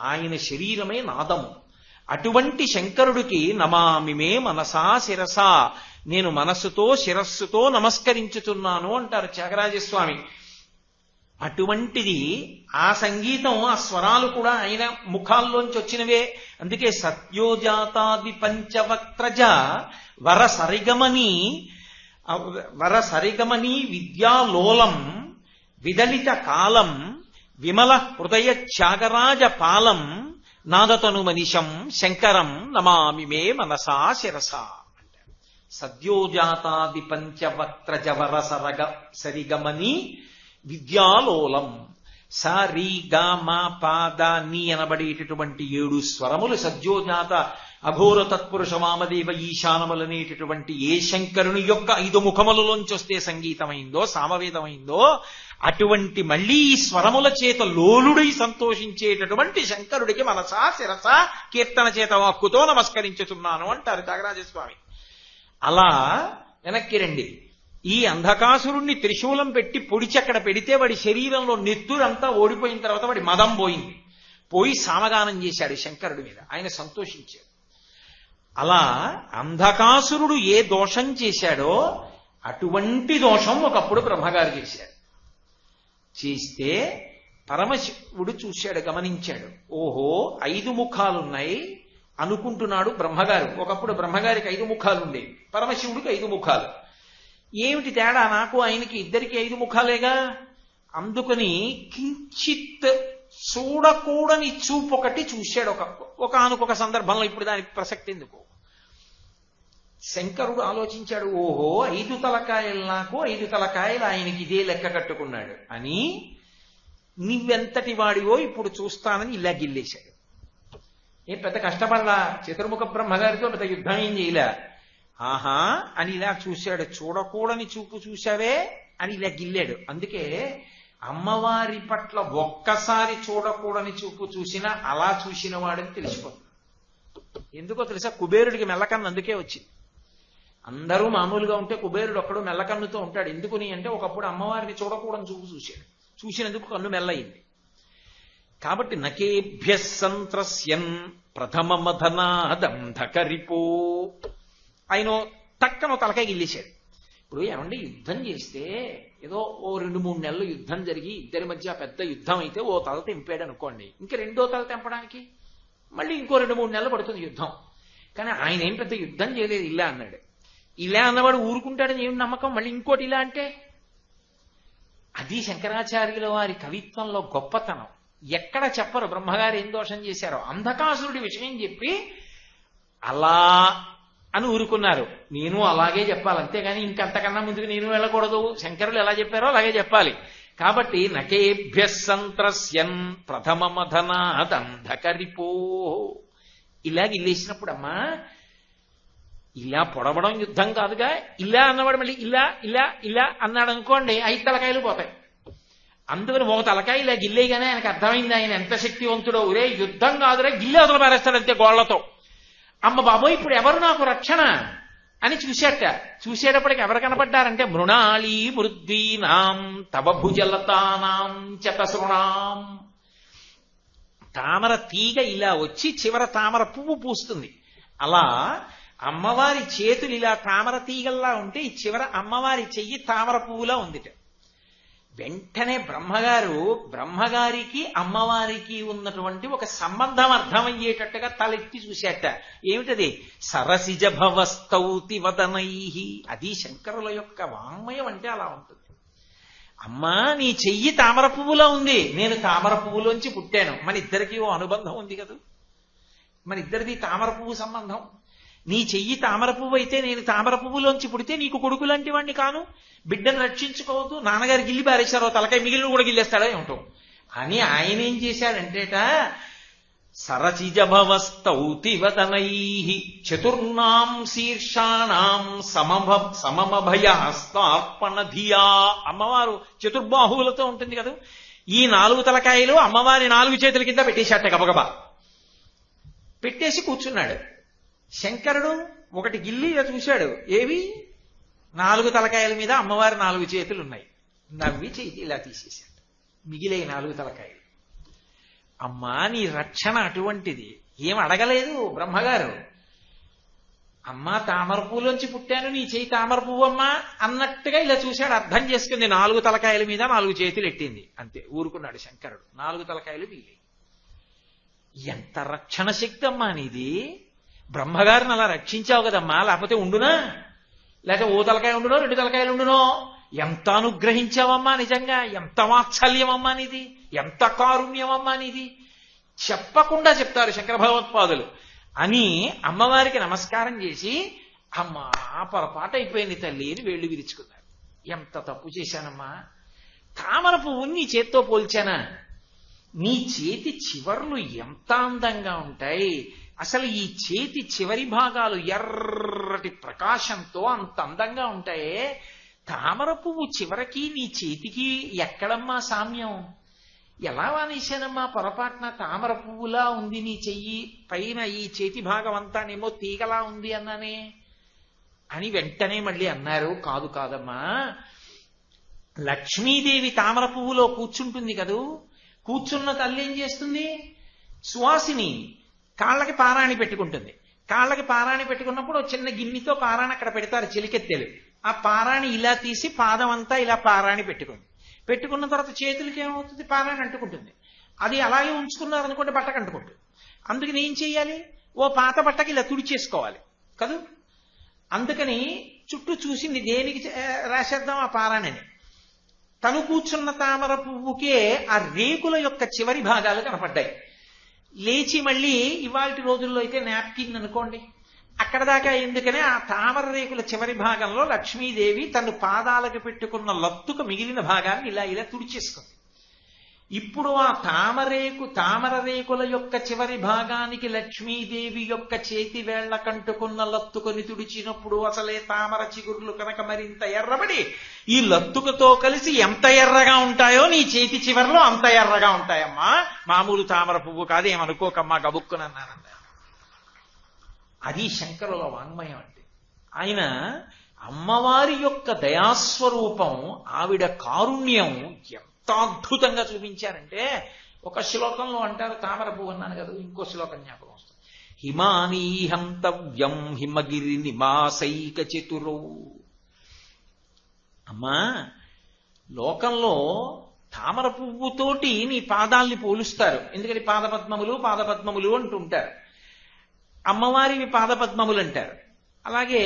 ఆయన శరీరమే నాదము. అటువంటి శంకరుడికి నమామి మే మనసా శిరసా, నేను మనస్సుతో శిరస్సుతో నమస్కరించుతున్నాను అంటారు త్యాగరాజస్వామి. అటువంటిది ఆ సంగీతం, ఆ స్వరాలు కూడా ఆయన ముఖాల్లోంచి వచ్చినవే. అందుకే సత్యోజాతాది పంచవక్త్రజ వర సరిగమని విద్యాలోలం విదలిత కాలం విమల హృదయ త్యాగరాజ పాలం నాదతను మనిషం శంకరం నమామి మే మనసా శిరసా అంటారు. సద్యోజాతాది పంచవక్త్రజ వర సరిగమని విద్యాలోలం. స రి గ మ ప ద ని అనబడేటటువంటి 7 స్వరములు సద్యోజాత అఘోర తత్పురుష వామదేవ ఈశానములనేటటువంటి ఏ శంకరుని యొక్క 5 ముఖములలోంచి వస్తే సంగీతమైందో సామవేదమైందో అటువంటి మళ్లీ ఈ స్వరముల చేత లోలుడై సంతోషించేటటువంటి శంకరుడికి మనసా శిరస కీర్తన చేత వాక్కుతో నమస్కరించుతున్నాను అంటారు త్యాగరాజస్వామి. అలా వెనక్కి రండి. ఈ అంధకాసురుణ్ణి త్రిశూలం పెట్టి పొడిచి అక్కడ పెడితే వాడి శరీరంలో నెత్తురంతా ఓడిపోయిన తర్వాత వాడి మదం పోయింది. పోయి సామగానం చేశాడు శంకరుడి మీద, ఆయన సంతోషించాడు. అలా అంధకాసురుడు ఏ దోషం చేశాడో అటువంటి దోషం ఒకప్పుడు బ్రహ్మగారు చేశాడు. చేస్తే పరమశివుడు చూశాడు, గమనించాడు. ఓహో 5 ముఖాలున్నాయి అనుకుంటున్నాడు బ్రహ్మగారు. ఒకప్పుడు బ్రహ్మగారికి 5 ముఖాలు ఉండేవి, పరమశివుడికి 5 ముఖాలు. ఏమిటి తేడా, నాకు ఆయనకి ఇద్దరికి 5 ముఖాలేగా. అందుకని కించిత్ చూడకూడని చూపు ఒకటి చూశాడు ఒకనొక సందర్భంలో. ఇప్పుడు దానికి ప్రసక్తి ఎందుకు. శంకరుడు ఆలోచించాడు, ఓహో 5 తలకాయలు నాకు, 5 తలకాయలు ఆయనకి ఇదే లెక్క కట్టుకున్నాడు అని. నువ్వెంతటి వాడివో ఇప్పుడు చూస్తానని ఇలా గిల్లేశాడు. ఏం పెద్ద కష్టపడలా, చతుర్ముఖ బ్రహ్మగారితో పెద్ద యుద్ధం ఏం చేయలే. ఆహా అని ఇలా చూశాడు. చూడకూడని చూపు చూశావే అని ఇలా గిల్లాడు. అందుకే అమ్మవారి పట్ల ఒక్కసారి చూడకూడని చూపు చూసినా అలా చూసిన వాడని తెలిసిపోతుంది. ఎందుకో తెలుసా, కుబేరుడికి మెల్లకన్ను అందుకే వచ్చింది. అందరూ మామూలుగా ఉంటే కుబేరుడు ఒక్కడు మెల్లకన్నుతో ఉంటాడు. ఎందుకుని అంటే ఒకప్పుడు అమ్మవారిని చూడకూడని చూపు చూశాడు, చూసినందుకు కన్ను మెల్లయింది. కాబట్టి నకేభ్య సంత్రస్యన్ ప్రథమ మధనాదంధకరిపో, ఆయన తక్కన తలకాయ గిల్లేశాడు. ఇప్పుడు ఏమంటే యుద్ధం చేస్తే ఏదో ఓ 2-3 నెలలు యుద్ధం జరిగి ఇద్దరి మధ్య పెద్ద యుద్ధం అయితే ఓ తల తెంపాడు అనుకోండి, ఇంక రెండో తల తెంపడానికి మళ్ళీ ఇంకో 2-3 నెలలు పడుతుంది యుద్ధం. కానీ ఆయన ఏం పెద్ద యుద్ధం చేయలేదు, ఇలా అన్నాడు. ఇలా అన్నవాడు ఊరుకుంటాడని ఏం నమ్మకం? మళ్ళీ ఇంకోటి ఇలా అంటే అది శంకరాచార్యుల వారి కవిత్వంలో గొప్పతనం. ఎక్కడ చెప్పరు బ్రహ్మగారు ఏం దోషం చేశారో. అంధకాసురుడి విషయం చెప్పి అలా అని ఊరుకున్నారు. నేను అలాగే చెప్పాలి, అంతేగాని ఇంకంతకన్నా ముందుకు నేను వెళ్ళకూడదు. శంకరులు ఎలా చెప్పారో అలాగే చెప్పాలి. కాబట్టి నకేభ్య సంత్రస్యన్ ప్రథమ మధనాదంధకరిపో, ఇలా గిల్లేసినప్పుడు అమ్మా ఇలా పొడవడం యుద్ధం కాదుగా. ఇలా అన్నవాడు మళ్ళీ ఇలా ఇలా ఇలా అన్నాడు అనుకోండి, 5 తలకాయలు పోతాయి. అందుకని ఒక తలకాయ ఇలా గిల్లేగానే ఆయనకు అర్థమైంది ఆయన ఎంత శక్తివంతుడో. ఒరే యుద్ధం కాదురా, గిల్లే వదలు పారేస్తాడు అంతే గోళ్లతో. అమ్మ బాబోయ్ ఇప్పుడు ఎవరు నాకు రక్షణ అని చూశాట. చూసేటప్పటికి ఎవరు కనపడ్డారంటే మృణాళీ మృద్వీనాం తవ భుజలతానాం చతసృణాం. తామర తీగ ఇలా వచ్చి చివర తామర పువ్వు పూస్తుంది. అలా అమ్మవారి చేతులు ఇలా తామర తీగల్లా ఉంటే ఈ చివర అమ్మవారి చెయ్యి తామర పువ్వులా ఉందిట. వెంటనే బ్రహ్మగారికి అమ్మవారికి ఉన్నటువంటి ఒక సంబంధం అర్థమయ్యేటట్టుగా తలెత్తి చూశాట. ఏమిటది? సరసిజ భవస్తౌతి వదనై. అది శంకరుల యొక్క వాంగ్మయం అంటే అలా ఉంటుంది. అమ్మా, నీ చెయ్యి తామర పువ్వులో ఉంది, నేను తామర పువ్వులోంచి పుట్టాను. మన ఇద్దరికీ ఓ అనుబంధం ఉంది కదా, మన ఇద్దరిది తామర పువ్వు సంబంధం. నీ చెయ్యి తామర పువ్వు అయితే నేను తామర పువ్వులోంచి పుడితే నీకు కొడుకు లాంటి వాడిని కాను, బిడ్డను రక్షించుకోవద్దు, నాన్నగారు గిల్లి పారేశారో తలకాయ మిగిలిన కూడా గిల్లేస్తాడో ఏమిటో అని ఆయన ఏం చేశాడంటేట, సరసిజభవస్తౌతి వదనై చతుర్నాం శీర్షాణం సమమభయహస్తార్పణ ధియా. అమ్మవారు చతుర్బాహువులతో ఉంటుంది కదా, ఈ 4 తలకాయలు అమ్మవారి 4 చేతుల కింద పెట్టేశాట. గబగబా పెట్టేసి కూర్చున్నాడు. శంకరుడు ఒకటి గిల్లి ఇలా చూశాడు, ఏవి 4 తలకాయల మీద అమ్మవారి 4 చేతులు ఉన్నాయి. నవ్వి చేతి ఇలా తీసేశాడు, మిగిలే 4 తలకాయలు. అమ్మా, నీ రక్షణ అటువంటిది. ఏం అడగలేదు బ్రహ్మగారు. అమ్మా, తామర పువ్వులోంచి పుట్టాను, నీ చేయి తామర పువ్వు అమ్మా అన్నట్టుగా ఇలా చూశాడు. అర్థం చేసుకుంది, 4 తలకాయల మీద 4 చేతులు ఎట్టింది, అంతే. ఊరుకున్నాడు శంకరుడు. 4 తలకాయలు మిగిలి. ఎంత రక్షణ శక్తి అమ్మా నీది! బ్రహ్మగారిని అలా రక్షించావు కదమ్మా, లేకపోతే ఉండునా? లేకపోతే ఓ తలకాయ ఉండునో 2 తలకాయలు ఉండునో? ఎంత అనుగ్రహించావమ్మా నిజంగా! ఎంత వాత్సల్యమమ్మా నీది! ఎంత కారుణ్యమమ్మా నీది! చెప్పకుండా చెప్తారు శంకర భగవత్పాదులు. అని అమ్మవారికి నమస్కారం చేసి, అమ్మా పొరపాటు అయిపోయింది తల్లి అని వేళ్లు విరుచుకున్నారు. ఎంత తప్పు చేశానమ్మా! తామర పువ్వుని నీ చేత్తో పోల్చానా? నీ చేతి చివర్లు ఎంత అందంగా ఉంటాయి! అసలు ఈ చేతి చివరి భాగాలు ఎర్రటి ప్రకాశంతో అంత అందంగా ఉంటాయే. తామర పువ్వు చివరికి నీ చేతికి ఎక్కడమ్మా సామ్యం? ఎలా వానేశానమ్మా పొరపాటున? తామర పువ్వులా ఉంది నీ చెయ్యి, పైన ఈ చేతి భాగం అంతానేమో తీగలా ఉంది అన్నానే అని వెంటనే మళ్ళీ అన్నారు. కాదు కాదమ్మా, లక్ష్మీదేవి తామర పువ్వులో కూర్చుంటుంది కదూ, కూర్చున్న తల్లి ఏం చేస్తుంది? సువాసిని కాళ్ళకి పారాణి పెట్టుకుంటుంది. కాళ్ళకి పారాణి పెట్టుకున్నప్పుడు చిన్న గిన్నెతో పారాణి అక్కడ పెడతారు, చిలికెత్తెలు. ఆ పారాణి ఇలా తీసి పాదం అంతా ఇలా పారాణి పెట్టుకున్న తర్వాత చేతులకి ఏమవుతుంది? పారాణి అంటుకుంటుంది. అది అలాగే ఉంచుకున్నారనుకోండి బట్టకు అంటుకుంటుంది. అందుకని ఏం చెయ్యాలి? ఓ పాత బట్టకి ఇలా తుడిచేసుకోవాలి కదూ. అందుకని చుట్టూ చూసింది, దేనికి రాసేద్దాం ఆ పారాణిని. తను కూర్చున్న తామర పువ్వుకే ఆ రేకుల యొక్క చివరి భాగాలు కనపడ్డాయి. లేచి మళ్ళీ ఇవాళ రోజుల్లో అయితే నాప్కిన్ అనుకోండి, అక్కడ దాకా ఎందుకనే ఆ తామర రేకుల చివరి భాగంలో లక్ష్మీదేవి తను పాదాలకు పెట్టుకున్న లత్తుక మిగిలిన భాగాన్ని ఇలా ఇలా తుడిచేసుకుంది. ఇప్పుడు ఆ తామర రేకుల యొక్క చివరి భాగానికి లక్ష్మీదేవి యొక్క చేతి వేళ్ల కంటుకున్న లత్తుకొని తుడిచినప్పుడు అసలే తామర చిగుర్లు కనుక మరింత ఎర్రబడి ఈ లత్తుకతో కలిసి ఎంత ఎర్రగా ఉంటాయో నీ చేతి చివరిలో అంత ఎర్రగా ఉంటాయమ్మా. మామూలు తామర పువ్వు కాదేమనుకోకమ్మా, గబుక్కునన్నానంట. అది శంకరుల వాంగ్మయం అంటే. ఆయన అమ్మవారి యొక్క దయాస్వరూపం, ఆవిడ కారుణ్యం ఎంత అద్భుతంగా చూపించారంటే, ఒక శ్లోకంలో అంటారు, తామర పువ్వు అన్నాను కదా, ఇంకో శ్లోకం జ్ఞాపకం వస్తుంది. హిమానీహంతవ్యం హిమగిరి నివాసైక చతురౌ. అమ్మా, లోకంలో తామర పువ్వుతోటి నీ పాదాల్ని పోలుస్తారు. ఎందుకని పాదపద్మములు అంటుంటారు. అమ్మవారివి పాదపద్మములు అంటారు. అలాగే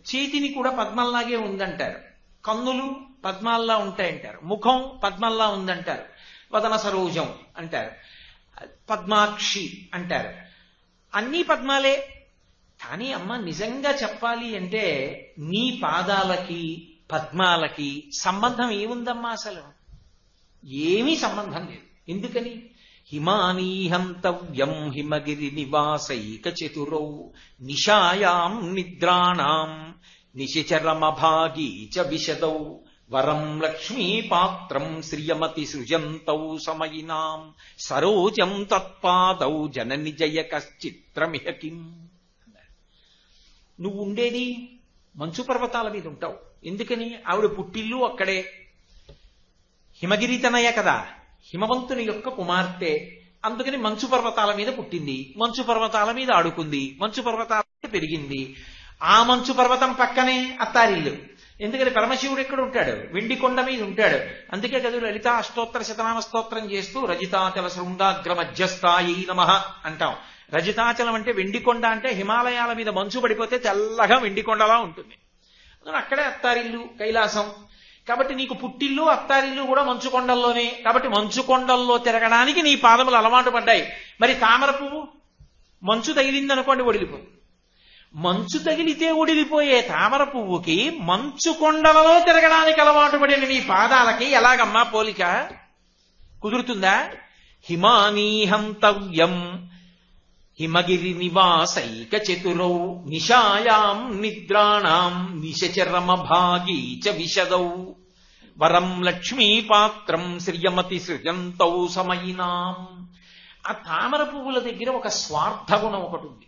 చేతిని కూడా పద్మంలాగే ఉందంటారు. కన్నులు పద్మాల్లా ఉంటాయంటారు. ముఖం పద్మంలా ఉందంటారు. వదన సరోజం అంటారు. పద్మాక్షి అంటారు. అన్నీ పద్మాలే. కానీ అమ్మ, నిజంగా చెప్పాలి అంటే నీ పాదాలకి పద్మాలకి సంబంధం ఏముందమ్మా? అసలు ఏమీ సంబంధం లేదు. ఎందుకని? హిమానీహంతవ్యం హిమగిరి నివాసైక చతురౌ నిశాయాం నిద్రాణాం నిశిచరమభాగీ చ విశదౌ వరం లక్ష్మీ పాత్రం శ్రియమతి సృజంతౌ సమయినాం సరోజం తత్పాదౌ జనని జయ కశ్చిత్రమిహ కిం. నువ్వు ఉండేది మంచు పర్వతాల మీద ఉంటావు. ఎందుకని? ఆవిడ పుట్టిల్లు అక్కడే. హిమగిరితనయ కదా, హిమవంతుని యొక్క కుమార్తె. అందుకని మంచు పర్వతాల మీద పుట్టింది, మంచు పర్వతాల మీద ఆడుకుంది, మంచు పర్వతాల మీద పెరిగింది. ఆ మంచు పర్వతం పక్కనే అత్తారిల్లు. ఎందుకని పరమశివుడు ఎక్కడ ఉంటాడు? వెండి కొండ మీద ఉంటాడు. అందుకే కదా లలితా అష్టోత్తర శతనామ స్తోత్రం చేస్తూ రజితాచల శృంగాగ్ర మధ్యస్థాయి నమః అంటాం. రజితాచలం అంటే వెండి కొండ, అంటే హిమాలయాల మీద మంచు పడిపోతే తెల్లగా వెండి కొండలా ఉంటుంది. అక్కడే అత్తారిల్లు కైలాసం. కాబట్టి నీకు పుట్టిల్లు అత్తారిల్లు కూడా మంచు కొండల్లోనే. కాబట్టి మంచు కొండల్లో తిరగడానికి నీ పాదములు అలవాటు పడ్డాయి. మరి తామర పువ్వు మంచు తగిలిందనుకోండి ఒడిలిపోతుంది. మంచు తగిలితే ఒడిలిపోయే తామర పువ్వుకి మంచు కొండలలో తిరగడానికి అలవాటు పడిన నీ పాదాలకి ఎలాగమ్మా పోలిక కుదురుతుందా? హిమానీహంతవ్యం హిమగిరి నివాసైక చతురౌ నిశాయాం నిద్రాణాం నిశచరమ భాగీ చ విశదౌ వరం లక్ష్మీపాత్రం శ్రియమతి సృజంతౌ సమయినాం. ఆ తామర పువ్వుల దగ్గర ఒక స్వార్థ గుణం ఒకటి ఉంది.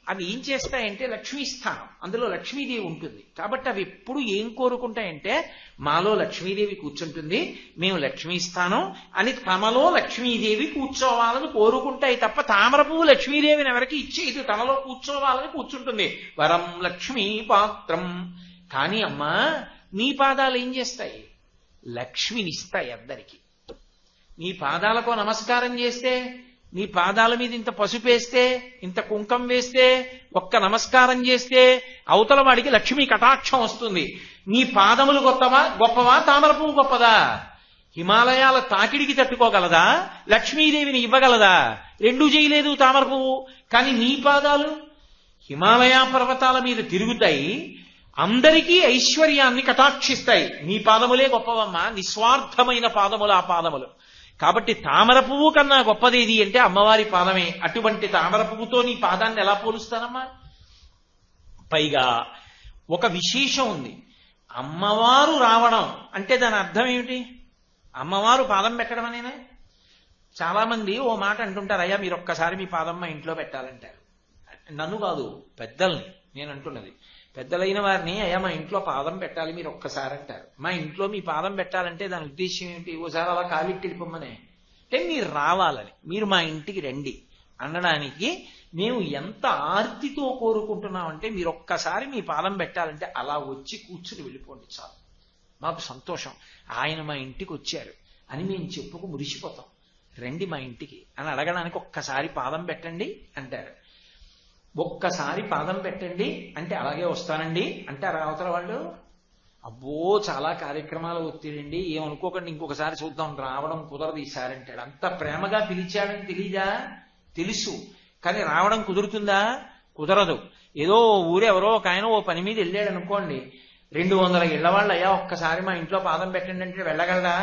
అవి ఏం చేస్తాయంటే లక్ష్మీస్థానం, అందులో లక్ష్మీదేవి ఉంటుంది. కాబట్టి అవి ఎప్పుడు ఏం కోరుకుంటాయంటే మాలో లక్ష్మీదేవి కూర్చుంటుంది, మేము లక్ష్మీస్థానం అని తమలో లక్ష్మీదేవి కూర్చోవాలని కోరుకుంటాయి తప్ప తామర పువ్వు లక్ష్మీదేవిని ఎవరికి ఇచ్చేది, తనలో కూర్చోవాలని కూర్చుంటుంది. వరం లక్ష్మీ పాత్రం. కానీ అమ్మా నీ పాదాలు ఏం చేస్తాయి? లక్ష్మినిస్తాయి అందరికీ. నీ పాదాలకు నమస్కారం చేస్తే, నీ పాదాల మీద ఇంత పసుపు వేస్తే, ఇంత కుంకం వేస్తే, ఒక్క నమస్కారం చేస్తే అవతల వాడికి లక్ష్మీ కటాక్షం వస్తుంది. నీ పాదములు గొప్పవా తామర పువ్వు గొప్పదా? హిమాలయాల తాకిడికి తట్టుకోగలదా? లక్ష్మీదేవిని ఇవ్వగలదా? రెండూ చేయలేదు తామర పువ్వు. కానీ నీ పాదాలు హిమాలయ పర్వతాల మీద తిరుగుతాయి, అందరికీ ఐశ్వర్యాన్ని కటాక్షిస్తాయి. నీ పాదములే గొప్పవమ్మా, నిస్వార్థమైన పాదములు ఆ పాదములు. కాబట్టి తామర పువ్వు కన్నా గొప్పదేది అంటే అమ్మవారి పాదమే. అటువంటి తామర పువ్వుతో నీ పాదాన్ని ఎలా పోలుస్తానమ్మా? పైగా ఒక విశేషం ఉంది. అమ్మవారు రావడం అంటే దాని అర్థం ఏమిటి? అమ్మవారు పాదం పెట్టడం అనేనా? చాలా మంది ఓ మాట అంటుంటారు, అయ్యా మీరు ఒక్కసారి మీ పాదం మా ఇంట్లో పెట్టాలంటారు. నన్ను కాదు, పెద్దల్ని నేను అంటున్నది. పెద్దలైన వారిని అయ్యా మా ఇంట్లో పాదం పెట్టాలి మీరు ఒక్కసారి అంటారు. మా ఇంట్లో మీ పాదం పెట్టాలంటే దాని ఉద్దేశం ఏమిటి? ఓసారి అలా కాలిట్టి వెళ్ళిపోమ్మనే, అంటే మీరు రావాలని, మీరు మా ఇంటికి రండి అనడానికి మేము ఎంత ఆర్తితో కోరుకుంటున్నామంటే మీరు ఒక్కసారి మీ పాదం పెట్టాలంటే అలా వచ్చి కూర్చుని వెళ్ళిపోండి చాలు, మాకు సంతోషం, ఆయన మా ఇంటికి వచ్చారు అని మేము చెప్పుకు మురిసిపోతాం, రండి మా ఇంటికి అని అడగడానికి ఒక్కసారి పాదం పెట్టండి అంటారు. ఒక్కసారి పాదం పెట్టండి అంటే అలాగే వస్తానండి అంటారు అవతల వాళ్ళు. అబ్బో చాలా కార్యక్రమాలు ఒత్తిడండి, ఏమనుకోకండి ఇంకొకసారి చూద్దాం, రావడం కుదరదు ఈసారి అంటాడు. అంత ప్రేమగా పిలిచాడని తెలీదా? తెలుసు. కానీ రావడం కుదురుతుందా? కుదరదు. ఏదో ఊరెవరో ఒక ఆయన ఓ పని మీద వెళ్ళాడు అనుకోండి, 200 ఇళ్లవాళ్ళు అయ్యా ఒక్కసారి మా ఇంట్లో పాదం పెట్టండి అంటే వెళ్ళగలడా?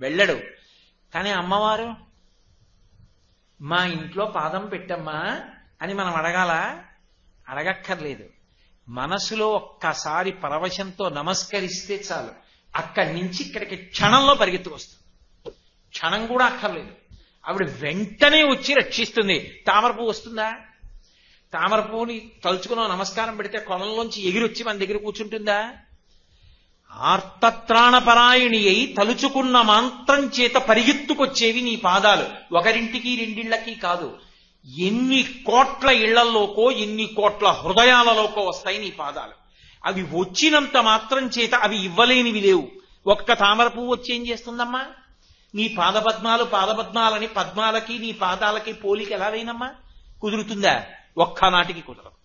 వెళ్ళడు. కానీ అమ్మవారు మా ఇంట్లో పాదం పెట్టమ్మా అని మనం అడగాల? అడగక్కర్లేదు. మనసులో ఒక్కసారి పరవశంతో నమస్కరిస్తే చాలు, అక్కడి నుంచి ఇక్కడికి క్షణంలో పరిగెత్తుకొస్తుంది. క్షణం కూడా అక్కర్లేదు, ఆవిడ వెంటనే వచ్చి రక్షిస్తుంది. తామర పువ్వు వస్తుందా? తామర పువ్వుని తలుచుకున్న నమస్కారం పెడితే కొలంలోంచి ఎగిరొచ్చి మన దగ్గర కూర్చుంటుందా? ఆర్తత్రాణపరాయణి అయి తలుచుకున్న మాంత్రం చేత పరిగెత్తుకొచ్చేవి నీ పాదాలు. ఒకరింటికి రెండిళ్లకి కాదు, ఎన్ని కోట్ల ఇళ్లలోకో ఎన్ని కోట్ల హృదయాలలోకో వస్తాయి నీ పాదాలు. అవి వచ్చినంత మాత్రం చేత అవి ఇవ్వలేనివి లేవు. ఒక్క తామర పువ్వు వచ్చి ఏం చేస్తుందమ్మా? నీ పాదపద్మాలని పద్మాలకి నీ పాదాలకి పోలిక ఎలాగైనమ్మా కుదురుతుందా? ఒక్కనాటికి కుదరదు.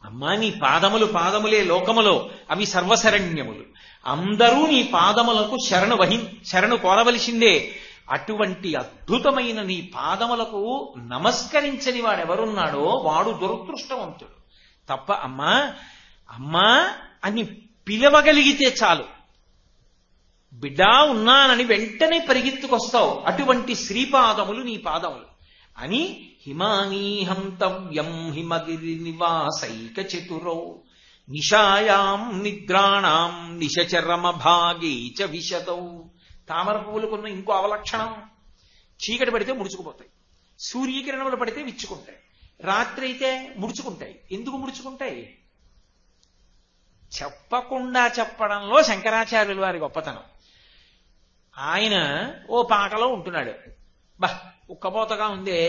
అమ్మా నీ పాదములే లోకములో, అవి సర్వశరణ్యములు. అందరూ నీ పాదములకు శరణు కోరవలసిందే. అటువంటి అద్భుతమైన నీ పాదములకు నమస్కరించని వాడెవరున్నాడో వాడు దురదృష్టవంతుడు తప్ప అమ్మా అమ్మా అని పిలవగలిగితే చాలు, బిడ్డా ఉన్నానని వెంటనే పరిగెత్తుకొస్తావు. అటువంటి శ్రీపాదములు నీ పాదములు అని హిమానీహంతవ్యం హిమగిరి నివాసైక చతురౌ నిశాయాం నిద్రాణాం నిశచరమ భాగీ చ విశదౌ. తామర పువ్వులకున్న ఇంకో అవలక్షణం, చీకటి పడితే ముడుచుకుపోతాయి, సూర్యకిరణములు పడితే విచ్చుకుంటాయి, రాత్రి అయితే ముడుచుకుంటాయి. ఎందుకు ముడుచుకుంటాయి? చెప్పకుండా చెప్పడంలో శంకరాచార్యుల వారి గొప్పతనం. ఆయన ఓ పాకలో ఉంటున్నాడు, ఉక్కపోతగా ఉందే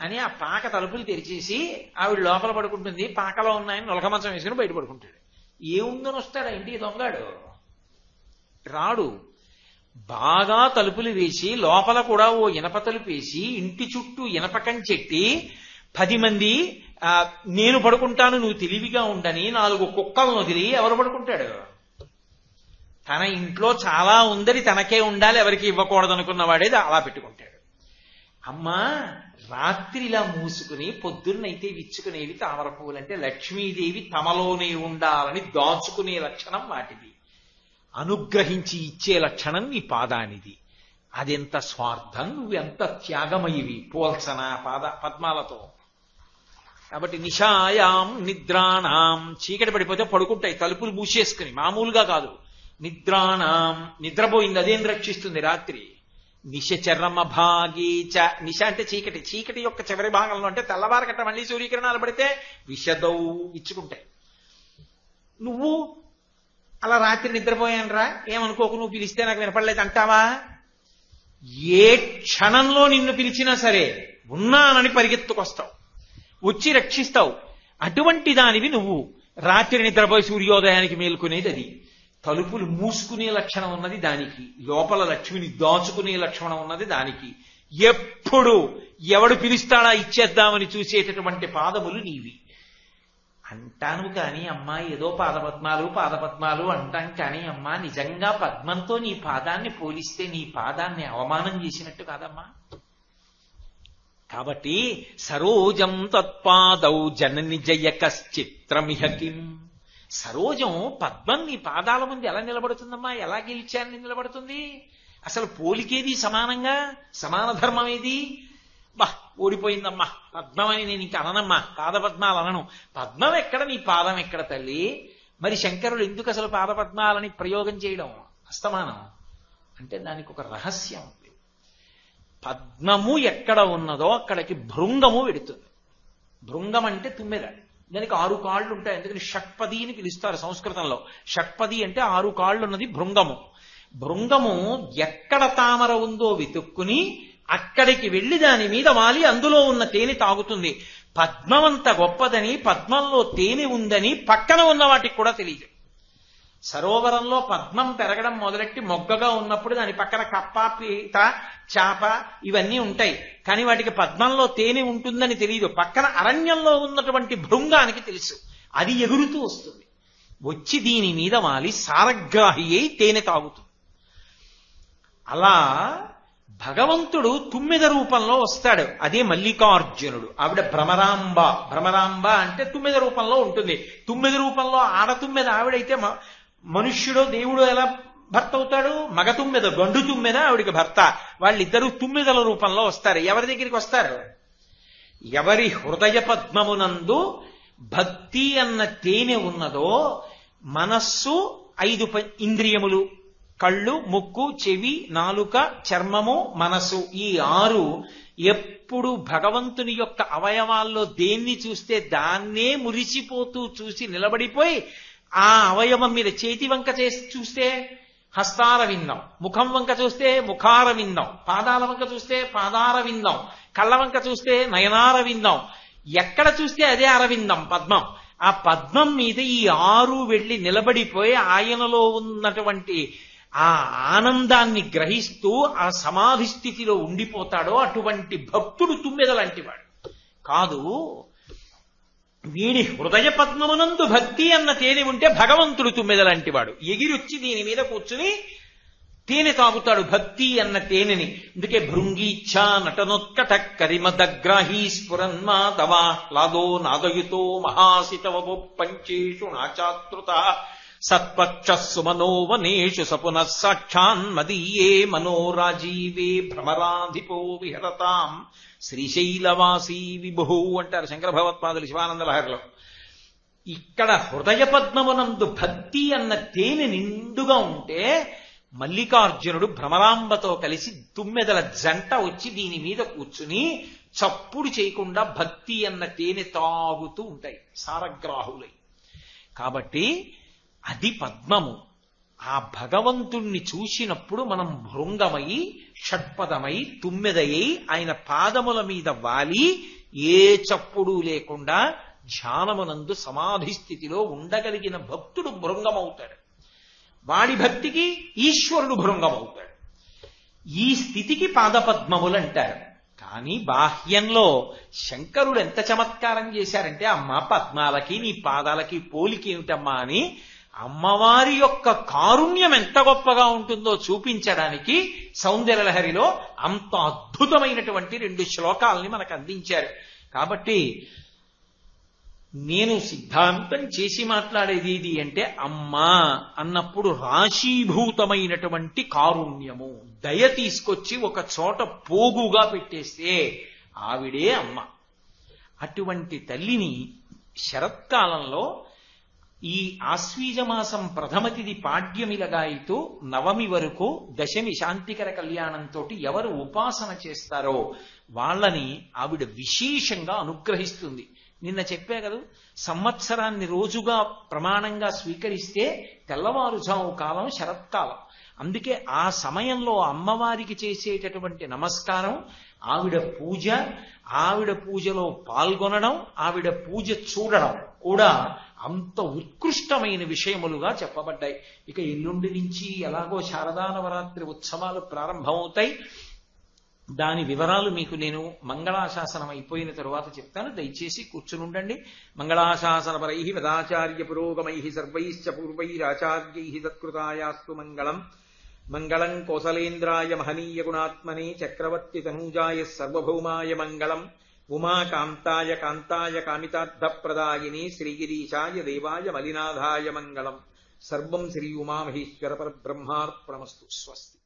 అని ఆ పాక తలుపులు తెరిచేసి ఆవిడ లోపల పడుకుంటుంది, పాకలో ఉన్నాయని నొలక మంచం వేసుకుని బయట పడుకుంటాడు. ఏముందని వస్తాడా ఇంటికి దొంగాడు? రాడు. బాగా తలుపులు వేసి లోపల కూడా ఓ ఇనప తలుపు వేసి ఇంటి చుట్టూ ఇనపకం చెట్టి 10 మంది నేను పడుకుంటాను నువ్వు తెలివిగా ఉండని 4 కుక్కలను వదిలి ఎవరు పడుకుంటాడు? తన ఇంట్లో చాలా ఉందని తనకే ఉండాలి, ఎవరికి ఇవ్వకూడదు అనుకున్నవాడేది అలా పెట్టుకుంటాడు. అమ్మా రాత్రి ఇలా మూసుకుని పొద్దున్నైతే విచ్చుకునేవి తామర పువ్వులంటే లక్ష్మీదేవి తమలోనే ఉండాలని దాచుకునే లక్షణం వాటిది. అనుగ్రహించి ఇచ్చే లక్షణం నీ పాదానిది. అదెంత స్వార్థం, నువ్వెంత త్యాగమయివి పోల్సన పద్మాలతో. కాబట్టి నిశాయాం నిద్రాణం, చీకటి పడిపోతే పడుకుంటాయి తలుపులు మూసేసుకుని, మామూలుగా కాదు. నిద్రాణం, నిద్రపోయింది అదేం రక్షిస్తుంది రాత్రి. నిశచరమ భాగీచ, నిశ అంటే చీకటి, చీకటి యొక్క చివరి భాగంలో అంటే తెల్లవారకట్ట మళ్ళీ సూర్యకిరణాలు పడితే విషదౌ ఇచ్చుకుంటాయి. నువ్వు అలా రాత్రి నిద్రపోయానరా ఏమనుకోకు, నువ్వు పిలిస్తే నాకు వినపడలేదు అంటావా? ఏ క్షణంలో నిన్ను పిలిచినా సరే ఉన్నానని పరిగెత్తుకొస్తావు, వచ్చి రక్షిస్తావు. అటువంటి దానివి నువ్వు. రాత్రి నిద్రపోయి సూర్యోదయానికి మేల్కొనేది అది. తలుపులు మూసుకునే లక్షణం ఉన్నది దానికి, లోపల లక్ష్మిని దాచుకునే లక్షణం ఉన్నది దానికి. ఎప్పుడు ఎవడు పిలుస్తాడా ఇచ్చేద్దామని చూసేటటువంటి పాదములు నీవి. అంటాను కానీ అమ్మా ఏదో పాదపద్మాలు అంటాం కానీ అమ్మా నిజంగా పద్మంతో నీ పాదాన్ని పోలిస్తే నీ పాదాన్ని అవమానం చేసినట్టు కాదమ్మా. కాబట్టి సరోజం తత్పాదౌ జనని జయ కశ్చిత్రమిహ కిం. సరోజం పద్మం నీ పాదాల ముందు ఎలా నిలబడుతుందమ్మా? ఎలా గెలిచారని నిలబడుతుంది? అసలు పోలికేది సమానంగా? సమాన ధర్మం ఏది? ఓడిపోయిందమ్మా పద్మమని నేను ఇంక అననమ్మా, పాదపద్మాలు అనను. పద్మం ఎక్కడ, నీ పాదం ఎక్కడ తల్లి? మరి శంకరుడు ఎందుకు అసలు పాదపద్మాలని ప్రయోగం చేయడం అస్తమానం అంటే దానికి ఒక రహస్యం ఉంది. పద్మము ఎక్కడ ఉన్నదో అక్కడికి భృంగము వెడుతుంది. భృంగం అంటే తుమ్మెద. దానికి 6 కాళ్ళు ఉంటాయి, ఎందుకని షట్పది అని పిలుస్తారు సంస్కృతంలో. షట్పది అంటే 6 కాళ్ళు ఉన్నది భృంగము. భృంగము ఎక్కడ తామర ఉందో వెతుక్కుని అక్కడికి వెళ్లి దాని మీద వాలి అందులో ఉన్న తేనె తాగుతుంది. పద్మమంత గొప్పదని, పద్మంలో తేనె ఉందని పక్కన ఉన్న వాటికి కూడా తెలియదు. సరోవరంలో పద్మం పెరగడం మొదలెట్టి మొగ్గగా ఉన్నప్పుడు దాని పక్కన కప్ప, పీత, చాప ఇవన్నీ ఉంటాయి, కానీ వాటికి పద్మంలో తేనె ఉంటుందని తెలియదు. పక్కన అరణ్యంలో ఉన్నటువంటి భృంగానికి తెలుసు. అది ఎగురుతూ వస్తుంది, వచ్చి దీని మీద వాలి సారగ్రాహి అయి తేనె తాగుతుంది. అలా భగవంతుడు తుమ్మెద రూపంలో వస్తాడు. అదే మల్లికార్జునుడు. ఆవిడ భ్రమరాంబ. భ్రమరాంబ అంటే తుమ్మెద రూపంలో ఉంటుంది. తుమ్మెద రూపంలో ఆడతుమ్మెద ఆవిడైతే మనుష్యుడో దేవుడో ఎలా భర్త అవుతాడు? మగ తుమ్మెద, గండు తుమ్మెద ఆవిడికి భర్త. వాళ్ళిద్దరూ తుమ్మెదల రూపంలో వస్తారు. ఎవరి దగ్గరికి వస్తారు? ఎవరి హృదయ పద్మమునందు భక్తి అన్న తేనె ఉన్నదో, మనస్సు 5 ఇంద్రియములు, కళ్ళు, ముక్కు, చెవి, నాలుక, చర్మము, మనసు, ఈ 6 ఎప్పుడు భగవంతుని యొక్క అవయవాల్లో దేన్ని చూస్తే దాన్నే మురిసిపోతూ చూసి నిలబడిపోయి, ఆ అవయవం మీద చేతి వంక చేసి చూస్తే హస్తారవిందం, ముఖం వంక చూస్తే ముఖారవిందం, పాదాల వంక చూస్తే పాదారవిందం, కళ్ళ వంక చూస్తే నయనారవిందం, ఎక్కడ చూస్తే అదే అరవిందం పద్మం. ఆ పద్మం మీద ఈ 6 వెళ్ళి నిలబడిపోయి ఆయనలో ఉన్నటువంటి ఆ ఆనందాన్ని గ్రహిస్తూ ఆ సమాధి స్థితిలో ఉండిపోతాడో అటువంటి భక్తుడు తుమ్మెద లాంటివాడు కాదు. వీడి హృదయ పద్మమునందు భక్తి అన్న తేనె ఉంటే భగవంతుడు తుమ్మెద లాంటివాడు. ఎగిరొచ్చి దీని మీద కూర్చుని తేనె తాగుతాడు, భక్తి అన్న తేనెని. అందుకే భృంగీచ్ఛా నటనోత్కట కరిమదగ్రాహీ స్ఫురన్మాధవా లాదో నాదయుతో మహాసితవపు పంచేషు నాచాతృత సత్పక్ష సుమనోవనేషు సపునః సాక్షాన్మదీయే మనోరాజీవే భ్రమరాధిపో విహరతాం శ్రీశైలవాసీ విభు అంటారు శంకర భగవత్పాదులు శివానంద లహరిలో. ఇక్కడ హృదయ పద్మమునందు భక్తి అన్న తేనె నిండుగా ఉంటే మల్లికార్జునుడు భ్రమరాంబతో కలిసి తుమ్మెదల జంట వచ్చి దీని మీద కూర్చుని చప్పుడు చేయకుండా భక్తి అన్న తేనె తాగుతూ ఉంటాయి సారగ్రాహులై. కాబట్టి అది పద్మము. ఆ భగవంతుణ్ణి చూసినప్పుడు మనం భృంగమై, షట్పదమై, తుమ్మెదయ్యి ఆయన పాదముల మీద వాలి ఏ చప్పుడు లేకుండా ధ్యానమునందు సమాధి స్థితిలో ఉండగలిగిన భక్తుడు భృంగమవుతాడు. వాడి భక్తికి ఈశ్వరుడు భృంగమవుతాడు. ఈ స్థితికి పాదపద్మములు అంటారు. కానీ బాహ్యంలో శంకరుడు ఎంత చమత్కారం చేశారంటే, అమ్మ పద్మాలకి నీ పాదాలకి పోలికేమిటమ్మా అని అమ్మవారి యొక్క కారుణ్యం ఎంత గొప్పగా ఉంటుందో చూపించడానికి సౌందర్యలహరిలో అంత అద్భుతమైనటువంటి 2 శ్లోకాలని మనకు అందించారు. కాబట్టి నేను సిద్ధాంతం చేసి మాట్లాడేది ఇది అంటే, అమ్మా అన్నప్పుడు రాశీభూతమైనటువంటి కారుణ్యము, దయ తీసుకొచ్చి ఒక చోట పోగుగా పెట్టేస్తే ఆవిడే అమ్మ. అటువంటి తల్లిని శరత్కాలంలో ఈ ఆశ్వీజమాసం ప్రథమ తిథి పాడ్యమిలగాయితూ నవమి వరకు దశమి శాంతికర కళ్యాణంతో ఎవరు ఉపాసన చేస్తారో వాళ్ళని ఆవిడ విశేషంగా అనుగ్రహిస్తుంది. నిన్న చెప్పే కదా, సంవత్సరాన్ని రోజుగా ప్రమాణంగా స్వీకరిస్తే తెల్లవారుజాము కాలం శరత్కాలం. అందుకే ఆ సమయంలో అమ్మవారికి చేసేటటువంటి నమస్కారం, ఆవిడ పూజ, ఆవిడ పూజలో పాల్గొనడం, ఆవిడ పూజ చూడడం కూడా అంత ఉత్కృష్టమైన విషయములుగా చెప్పబడ్డాయి. ఇక ఎల్లుండి నుంచి ఎలాగో శారదా నవరాత్రి ఉత్సవాలు ప్రారంభమవుతాయి. దాని వివరాలు మీకు నేను మంగళాశాసనం అయిపోయిన తరువాత చెప్తాను. దయచేసి కూర్చునుండండి. మంగళాశాసనపరై వేదాచార్య పురోగమై సర్వైశ్చ పూర్వైరాచార్యై సత్కృతాయాస్తు మంగళం. మంగళం కోసలేంద్రాయ మహనీయ గుణాత్మనే చక్రవర్తి తనూజాయ సర్వభౌమాయ మంగళం. ఉమాకాంతాయ కాంతాయ కామితార్థప్రదాయినే శ్రీగిరీశాయ దేవాయ మలినాథాయ మంగళం. సర్వం శ్రీ ఉమామహేశ్వర పరబ్రహ్మార్పణమస్తు. స్వస్తి.